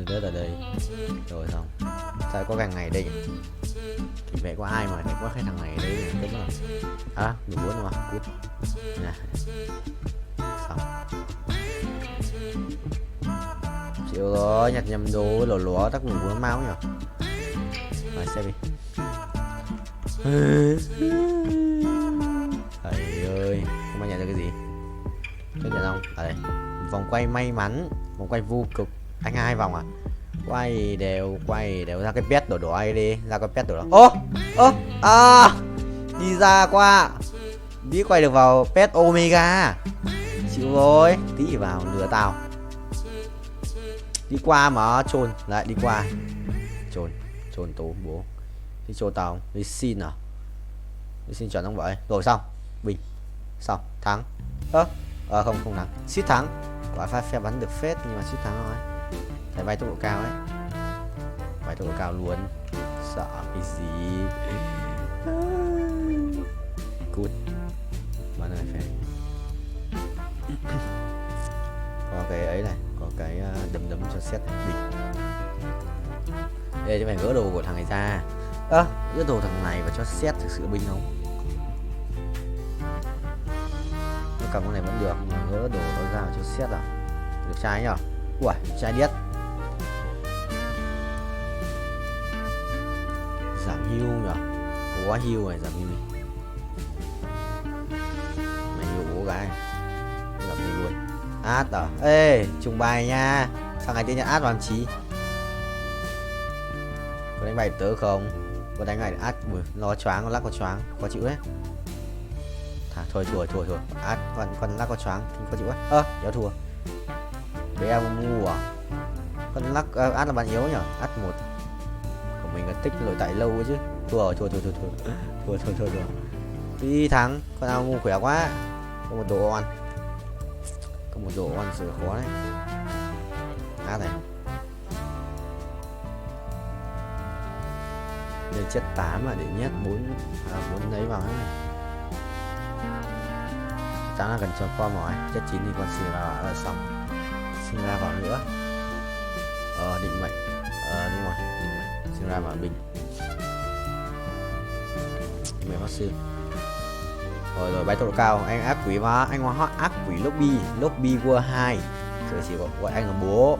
Rớt ở đây. Rồi xong. Sao có càng ngày đây nhỉ? Thì vậy có ai mà có cái thằng này đây đúng không? À, đủ 4 mà, cút. Nè. Xong. Chịu rồi, nhặt nhầm đồ lỏ tắc ngủ nó máu nhỉ. Mày xem đi. Trời ơi, không ai nhận được cái gì. Cho nhận không? Ở đây. Vòng quay may mắn, vòng quay vô cực. Anh 2 vòng à? Quay đều ra cái pet đổ ai đi, ra cái pet đổ đó. Đi ra qua. Đi quay được vào pet Omega. Chịu rồi, tí vào lừa tao. Đi qua mà trôn, lại đi qua. Trôn tố bố. Đi trôn tao không? Đi xin à? Đi xin chuẩn không vậy? Rồi xong, bình. Xong, thắng. Không thắng. Suýt thắng. Quả phe bắn được phết nhưng mà suýt thắng thôi. Phải bay tốc độ cao ấy. Bay tốc độ cao luôn. Sợ cái gì. Cút. Bắn này phải. Có cái ấy này. Có cái đấm cho xét bình. Đây cho phải gỡ đồ của thằng này ra. Gỡ đồ thằng này và cho xét thực sự bình không? Nó cầm con này vẫn được. Nhưng mà gỡ đồ nó ra và cho xét à? Được trai nhở? Ui, trai điết. Giảm hưu nhở? Có quá hưu này, giảm hưu này. Mày hưu bố gái. Giảm hưu luôn. Át à? Ê, trùng bài nha. Sao ngày tiên nhận át làm chí? Có đánh bài tớ không? Có đánh bài át. Nó choáng, con lắc có choáng. Khó chịu đấy. Thôi. Át, con lắc có choáng. Khó chịu đấy. Kéo thua. Bé ngu à? Con lắc át là bạn yếu nhở? Át 1 của mình là tích lỗi tại lâu ấy chứ. Thua. Đi thắng. Con ao ngu khỏe quá. Có một đồ on. Sự khó đấy. Át này. Đây chất 8 mà để nhét 4 đấy vào này. 8 là cần cho qua mỏi. Chất 9 thì con xin vào xong. Xin ra vào nữa. Định mệnh. Đúng rồi, định mệnh. Xin ra vào bình. Định mệnh sư. Rồi bay tốc độ cao. Anh ác quỷ mà. Anh hóa ác quỷ lobby vua 2. Rồi chỉ gọi anh là bố.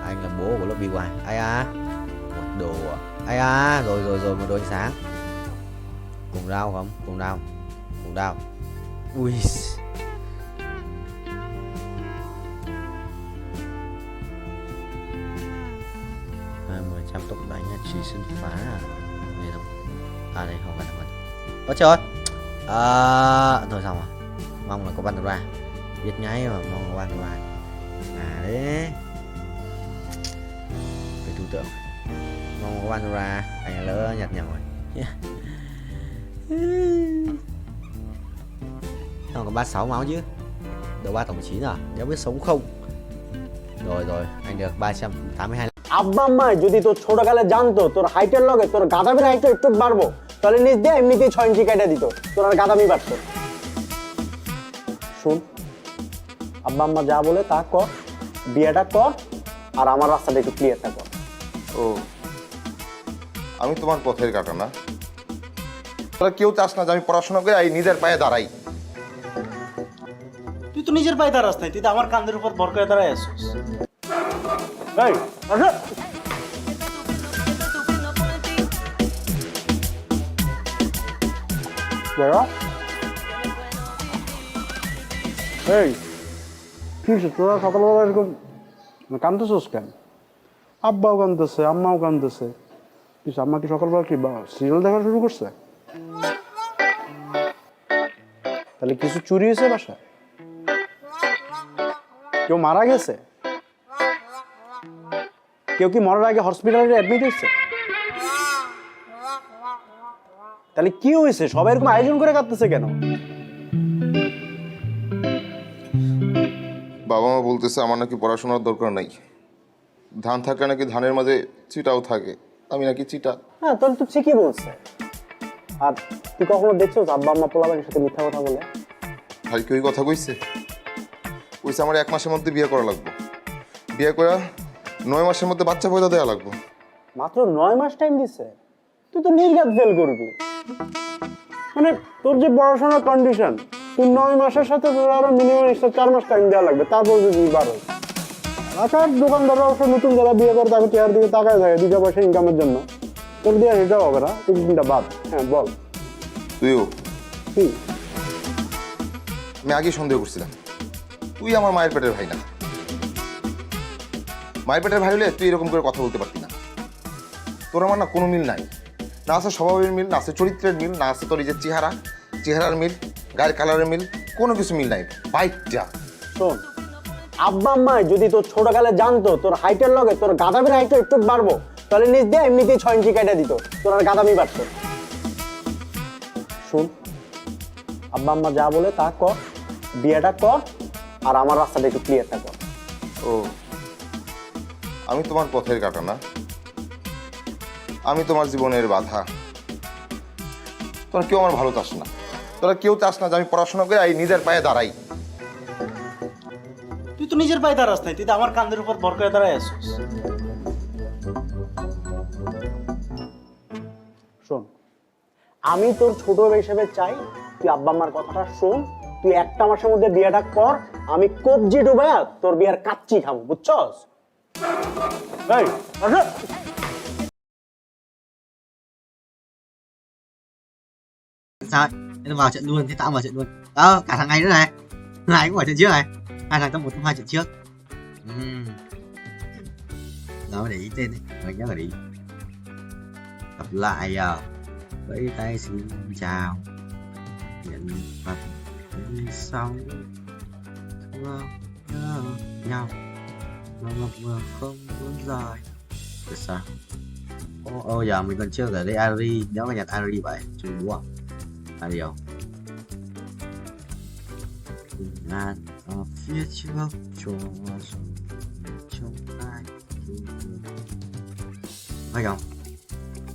Anh là bố của lobby vua 2. Ai à? Một đồ à? Ai à? Rồi một đồ ánh sáng. Cùng đao không? Cùng đao. Ui. 20% tốc đánh là truy xuyên phá à? Đây đâu? À đây không cần. Ôi trời. Thôi xong rồi. Mong là có bắn được ra. Biết nháy mà mong là bắn được ra. À đấy. Cái thủ tượng. Mong có bắn được ra. Anh lỡ nhặt nhầm rồi. Không có 36 máu chứ. Đầu 3 tổng 9 à? Nếu biết sống không? Rồi, anh được 382. আব্বা আম্মা যদি তোর ছোটকালে জানতো তোর হাইটের লগে তোর গাদামির হাইট একটু বাড়বো তাহলে নিজ দিয়ে এমনিতেই 6 ইঞ্চি কেটে দিত তোর আর গাদামি বাড়তো শুন আব্বা আম্মা যা বলে তা কর বিয়েটা কর আর আমার রাস্তাটা একটু ক্লিয়ারটা কর ও আমি তোমার পথের কাটা না তোরা কেউ চাস না যে আমি পড়াশোনা করে এই নিজের পায়ে দাঁড়াই তো নিজের পায়ে দাঁড়াস নাই, তুই তো আমার কান্দের উপর ভর করে দাঁড়ায় আসছিস। এই আসো। বড় এই কি তোরা সকালবেলা এরকম কান্দতেছিস কেন? আব্বাও কান্দতেছে, আম্মাও কান্দতেছে। কিছু আম্মা কি সকালবেলা কি সিরিয়াল দেখা শুরু করছে? তাহলে কিছু চুরি হয়েছে বাসা? কেউ মারা গেছে? কেউ কি মরার আগে হসপিটালে অ্যাডমিট হয়েছে? তাহলে কি হয়েছে? সবাই এরকম আয়োজন করে কাঁদতেছে কেন? বাবা মা বলতেছে আমার নাকি পড়াশোনার দরকার নাই, ধান থাকলে নাকি ধানের মাঝে চিটাও থাকে, আমি নাকি চিটা। হ্যাঁ, তোর তো ঠিকই বলছে। আর তুই কখনো দেখছো আব্বা আম্মা পোলাপানের সাথে মিথ্যা কথা বলে? ভাই কি ওই কথা কইছে? কইছে আমার 1 মাসের মধ্যে বিয়ে করা লাগবে, বিয়ে করে 9 মাসের মধ্যে বাচ্চা পয়দা দেওয়া লাগবে। মাত্র 9 মাস টাইম দিছে? তুই তো নির্ঘাত ফেল করবি। মানে তোর যে পড়াশোনার কন্ডিশন, তুই 9 মাসের সাথে তোর আরো মিনিমাম 4 মাস টাইম দেওয়া লাগবে, তারপর যদি বারো। আচ্ছা, দোকানদাররা অবশ্য নতুন যারা বিয়ে করে তাকে চেয়ার দিকে তাকায় থাকে 2 পয়সা ইনকামের জন্য। তোর দিয়ে এটাও হবে না, তুই চিন্তা বাদ। হ্যাঁ বল। তুইও কি? আমি আগে সন্দেহ করছিলাম তুই আমার মায়ের পেটের ভাই না। মায়ের পেটের ভাই হলে তুই এরকম করে কথা বলতে পারতি না। তোর আমার না কোনো মিল নাই, না আছে স্বভাবের মিল, না আছে চরিত্রের মিল, না আছে তোর নিজের চেহারার মিল, গায়ের কালারের মিল, কোনো কিছু মিল নাই। বাইকটা শোন, আব্বা আম্মা যদি তোর ছোটকালে জানতো তোর হাইটের লগে তোর গাদামির হাইটটা একটু বাড়বো, তাহলে নিজ দিয়ে এমনিতেই 6 ইঞ্চি কেটে দিত, তোর আর গাদামি বাড়তো। শোন, আব্বা আম্মা যা বলে তা কর, বিয়েটা কর, আর আমার রাস্তাটা একটু ক্লিয়ারটা কর। ও, আমি তোমার পথের কাটা না, আমি তোমার জীবনের বাধা। তোরা কেউ আমার ভালো চাস না, তোরা কেউ চাস না যে আমি পড়াশোনা করে এই নিজের পায়ে দাঁড়াই। তুই তো নিজের পায়ে দাঁড়াস নাই, তুই তো আমার কান্দের উপর ভর করে দাঁড়ায় আসছিস। শোন, আমি তোর ছোট হিসেবে চাই তুই আব্বা আম্মার কথাটা শোন, তুই 1 মাসের মধ্যে বিয়েটা কর, আমি কবজি ডুবায়া তোর বিয়ের কাচ্চি খাবো, বুঝছস? এই আসো। Sao? Em vào trận luôn, thế tao vào trận luôn. Đó, cả thằng này nữa này. Thằng này cũng vào trận trước này. Hai thằng trong một trong hai trận trước. Đó để ý tên đấy, mình nhớ phải để ý. Gặp lại à. Vẫy tay xin chào. Nhận mặt đi sau. Thương nhau. Mà mơ không muốn rời. Tại sao? Ô giờ mình còn chưa ở đây Ari, nếu mà nhặt Ari vậy, chú bố à? Ari không? Ngàn ở phía trước cho trong ai phải không?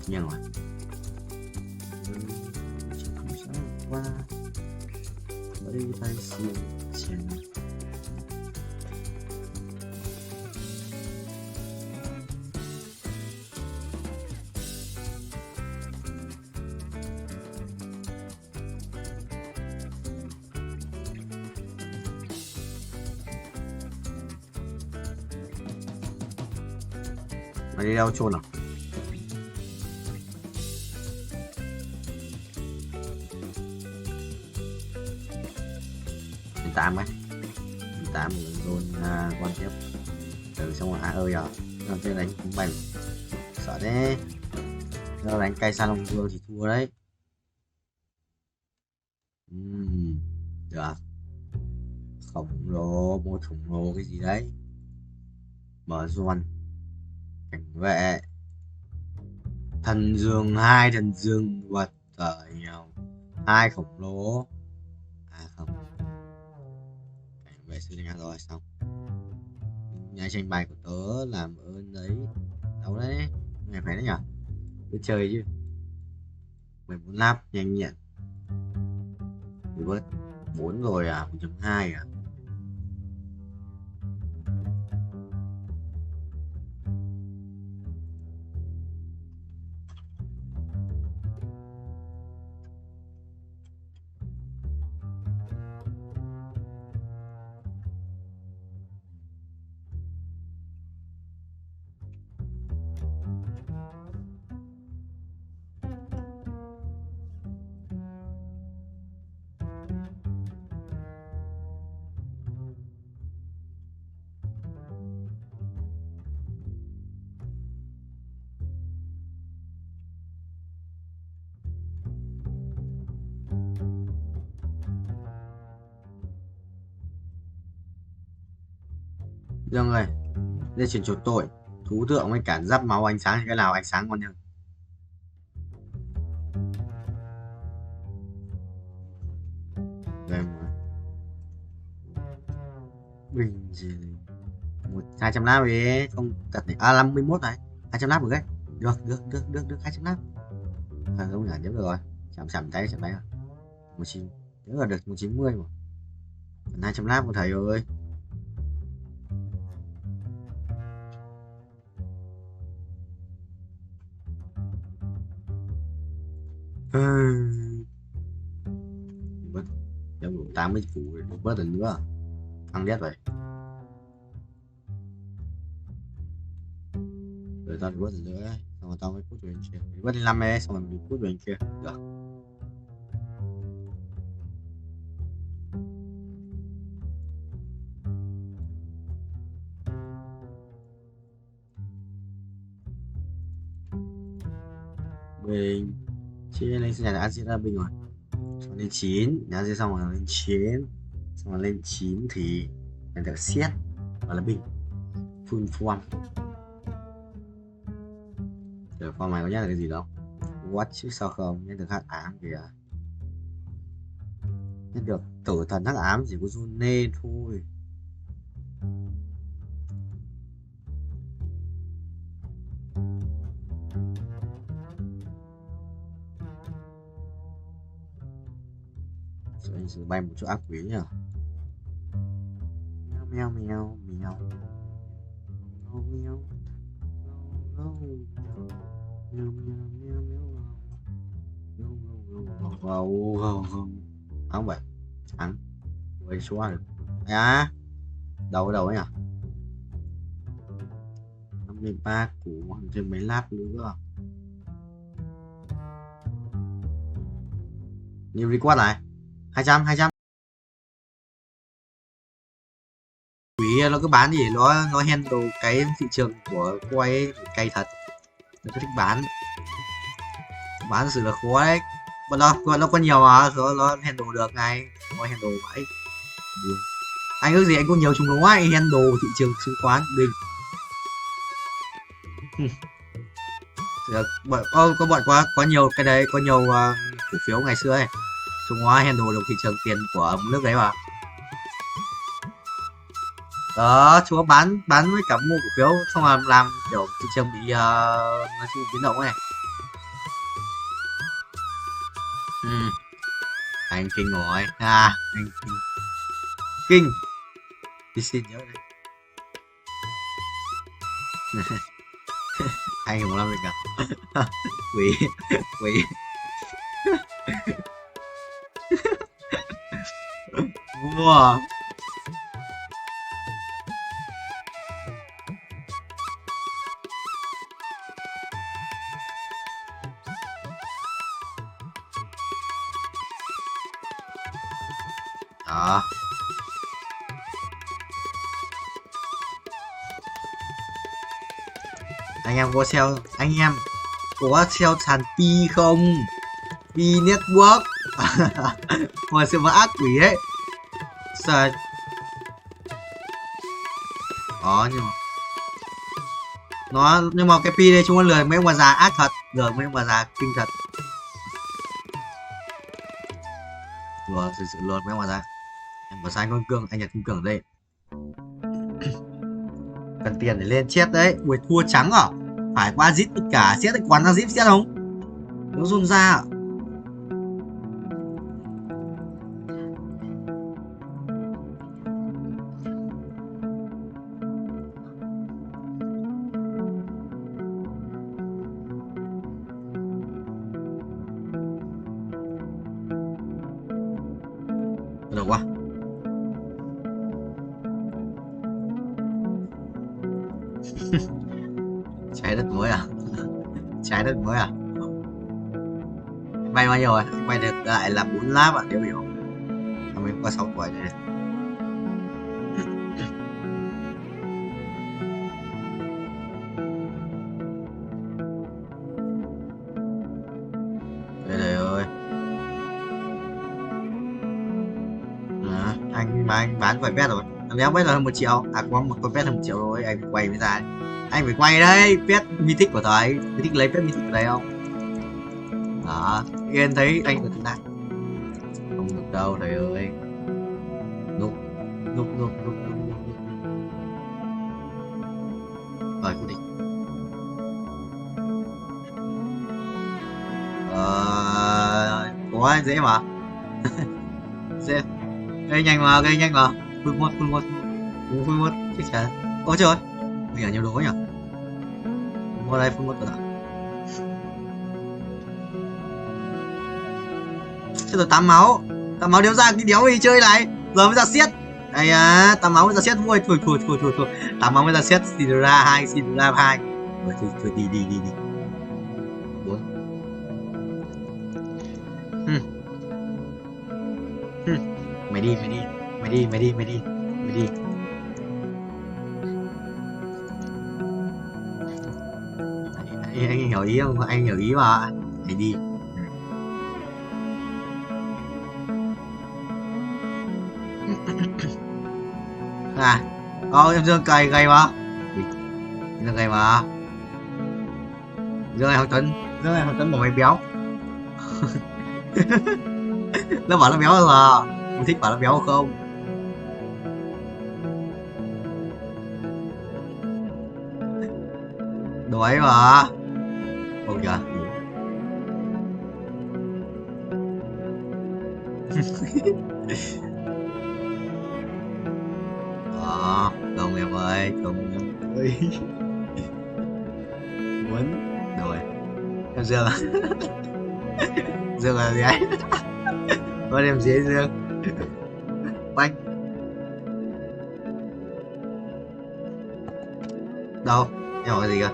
Nhưng rồi không sao qua bởi tay xin chào. Mày đi đâu chôn à? Tạm ấy. Tạm luôn quan tiếp. Từ xong rồi ơi à. Làm thế đánh cũng bành. Sợ thế. Nếu đánh cây Sa Long Vương thì thua đấy. Được. Khổng lồ, một khổng lồ cái gì đấy. Mở doan. Cảnh vệ thần dương, 2 thần dương vật ở nhau, 2 khổng lồ. À không, cảnh vệ xử lý rồi xong. Nhà tranh bài của tớ làm ơn đấy. Đâu đấy, mày phải đấy nhở, cứ chơi chứ. 14 lap nhanh nhẹn. Bớt 4 rồi à, 1.2 à. Dương ơi, đây chuyển chuột tội. Thú tượng với cả giáp máu ánh sáng thì cái nào ánh sáng ngon hơn? Đây mà. Bình gì? 200 lát đi, không tật này. À 51 này. 200 lát được đấy. Được 200 lát. À không nhỉ, nhớ được rồi. Chạm tay rồi. 19. Nhớ là được 190 mà. Còn 200 lát của thầy ơi. Bớt nếu đủ 80 củ thì bớt lần nữa ăn đét vậy rồi tao bớt lần nữa ấy. Xong rồi tao mới cút về bên kia bớt lên 5 ấy xong rồi mình cút về bên kia được bình chia lên nhà đã chia ra bình rồi xong lên 9 nhà chia xong rồi lên 9 xong rồi lên 9 thì mình được xét và là bình full form rồi form này có nhắc là cái gì đâu what chứ sao không nhận được hắc ám kìa nhận được tử thần hắc ám chỉ có June thôi rồi anh sẽ bay một chỗ ác quỷ nhỉ mèo mèo mèo mèo không vậy thắng quay xóa được à đầu ấy à 53 củ thêm mấy lát nữa nhiều request lại 200 quỷ nó cứ bán gì nó handle cái thị trường của cô ấy cay thật nó thích bán sự là khó đấy bọn nó có nhiều mà nó handle được ngay nó handle vậy anh ước gì anh có nhiều chúng nó anh handle thị trường chứng khoán bình có bọn quá nhiều cái đấy có nhiều cổ phiếu ngày xưa ấy chúng nó handle được thị trường tiền của nước đấy mà đó chúa bán với cả mua cổ phiếu xong rồi làm kiểu thị trường bị nói chung biến động này anh kinh rồi anh kinh đi xin nhớ đây anh không làm gì cả quỷ wow đó anh em có sell sàn pi không pi network hồi xưa mà ác quỷ ấy sao đó nhưng mà cái pi đây chúng nó lừa mấy ông bà già ác thật lừa mấy ông bà già kinh thật lừa sự lừa mấy ông bà già em bảo sai con cương anh nhặt con cương ở đây cần tiền để lên chết đấy buổi thua trắng à phải qua zip tất cả xét quán ra zip xét không nó run ra được quá trái đất mới à trái đất mới à bay bao nhiêu rồi quay được lại là 4 lap ạ nếu hiểu mình qua 6 tuổi này đây ơi anh bán vài bet rồi Béo bây giờ hơn 1 triệu. À có một con pet hơn 1 triệu rồi, anh phải quay mới ra. Anh phải quay đây, pet mythic của thầy. Mythic lấy pet mythic ở đây không? Đó, Yên thấy anh của chúng ta. Không được đâu thầy ơi. Núp. Rồi quyết định. Có dễ mà. Dễ. Gây nhanh mà. Full một. Chết chả. Ôi trời ơi. Mình ở nhiều đồ nhỉ. Mua đây full một rồi. Chết rồi 8 máu. 8 máu đéo ra cái đéo gì chơi này. Giờ mới ra siết. Đây à, 8 máu mới ra siết vui. Thôi. 8 máu mới ra siết. Xin ra 2. Thôi đi. 4. Mày đi. Anh hiểu ý không? Anh hiểu ý mà. Mày đi. À, em Dương cày gầy mà. Dương gầy mà. Dương này học tấn bỏ mày béo. Nó bảo nó béo là mình thích bảo nó béo không? Đồ ấy mà. Không kìa. Không em ơi. Muốn rồi. Em Dương à? Dương là gì ấy? Có em gì Dương? Banh. Đâu? Em hỏi gì cơ?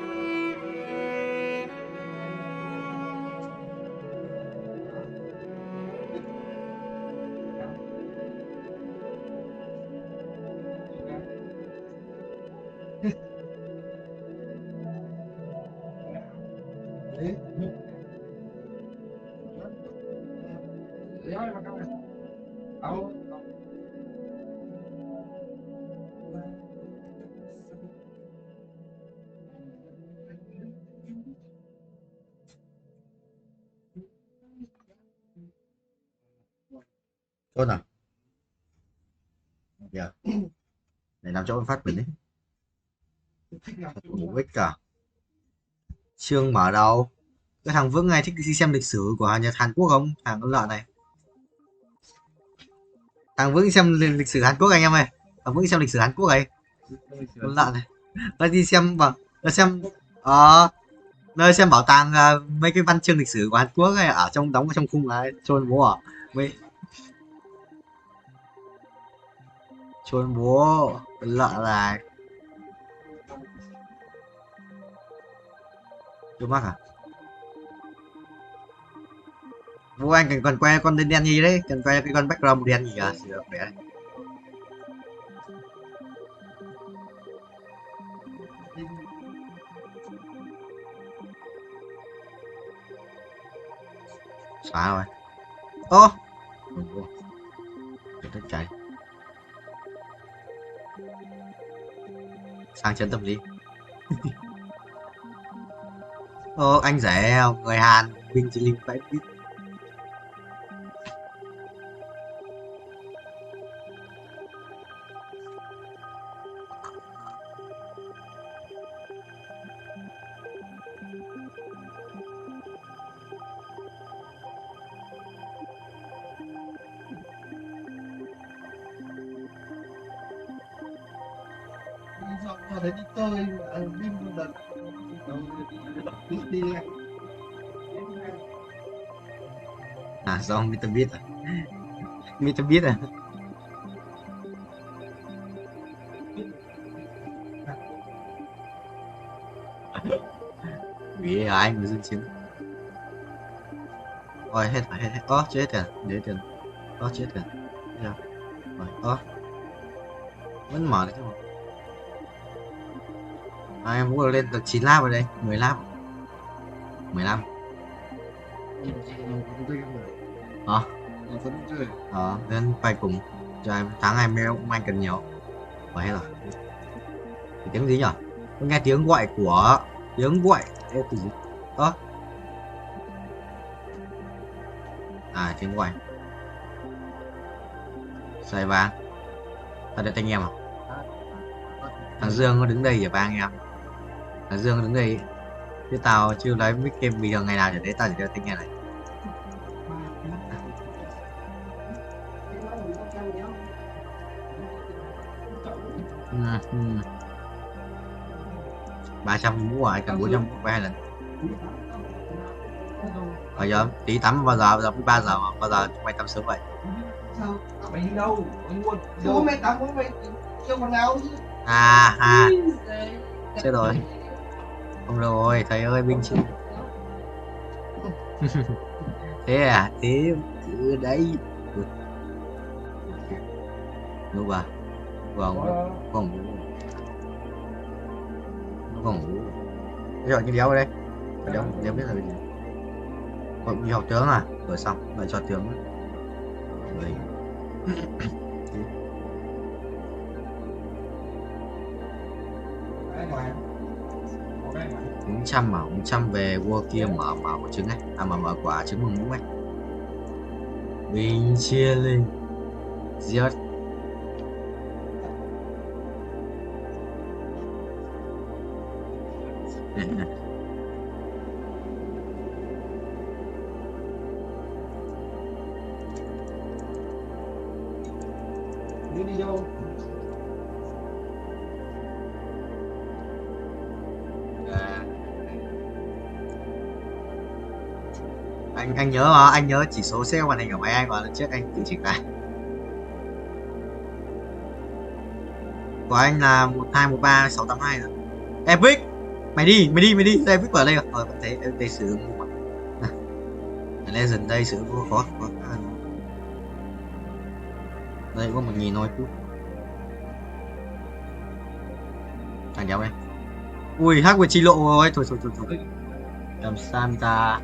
Chốt nào. Dạ. Để làm cho em phát mình đấy. Ngủ ích cả. Chương mở đầu. Cái thằng Vững này thích đi xem lịch sử của Hàn Quốc không? Thằng con lợn này. Thằng Vững xem lịch sử Hàn Quốc anh em ơi. Thằng Vững xem lịch sử Hàn Quốc ấy. Con lợn này. Nó đi xem bảo nơi xem bảo tàng mấy cái văn chương lịch sử của Hàn Quốc ấy, ở đóng trong khung này trôn bố à mấy trôn bố lợn này chưa mắc à? Bố anh còn quay con đen gì đấy, cần quay cái con background đen gì à? Xóa rồi. Ô đất chạy sang chân tâm lý. Ô anh rẻ không? Người Hàn Minh chỉ linh phải biết. À do Mr. Beat à? Mr. Beat à? Vì ai mà dương chiến. Rồi hết. Chết tiền. Chết tiền. Rồi, vẫn mở được chứ mà. Em muốn lên được 9 lap ở đây, 10 lap. 15. Nên quay cùng cho em tháng 2 mail cũng anh cần nhiều. Gọi hết rồi. Tiếng gì nhỉ? Tôi nghe tiếng gọi Ê, cái gì? Ơ. À, tiếng gọi. Xoay vàng. Tao đợi anh em à? Thằng Dương nó đứng đây để vang em. Thằng Dương nó đứng đây. Chứ tao chưa lấy mic game bình thường ngày nào để đấy tao chỉ cho anh em này. Ừ. 300 mũ rồi, cần 400 mũ hai lần. Bây giờ tí tắm bao giờ mới 3 giờ mà bao giờ chúng mày tắm sớm vậy? Sao? Mày đi đâu? Mày nguồn. Đâu mày tắm mày kêu con nào chứ? Chết rồi. Không rồi, thầy ơi binh chứ. Thế à, thế chứ đấy. Đúng vào. Không. Bây giờ như đéo ở đây. Đéo biết là cái gì. Còn đi học tướng à? Rồi xong, lại cho tướng. Rồi. 400 mà 400 về vua kia mở quả trứng ấy, mở quả trứng mừng mũ ấy. Bình chia lên giết. Đi đâu? Anh nhớ mà, anh nhớ chỉ số xe màn hình của máy anh vào lần trước anh tự chỉnh lại. Của anh là 1213 682 rồi. Epic, mày đi, Epic vào đây rồi. Vẫn thấy đây sử dụng mà. Legend đây sử dụng khó. Đây có 1000 thôi phút. Thằng đéo đây. Ui, hack về chi lộ rồi, thôi. Làm sao ta?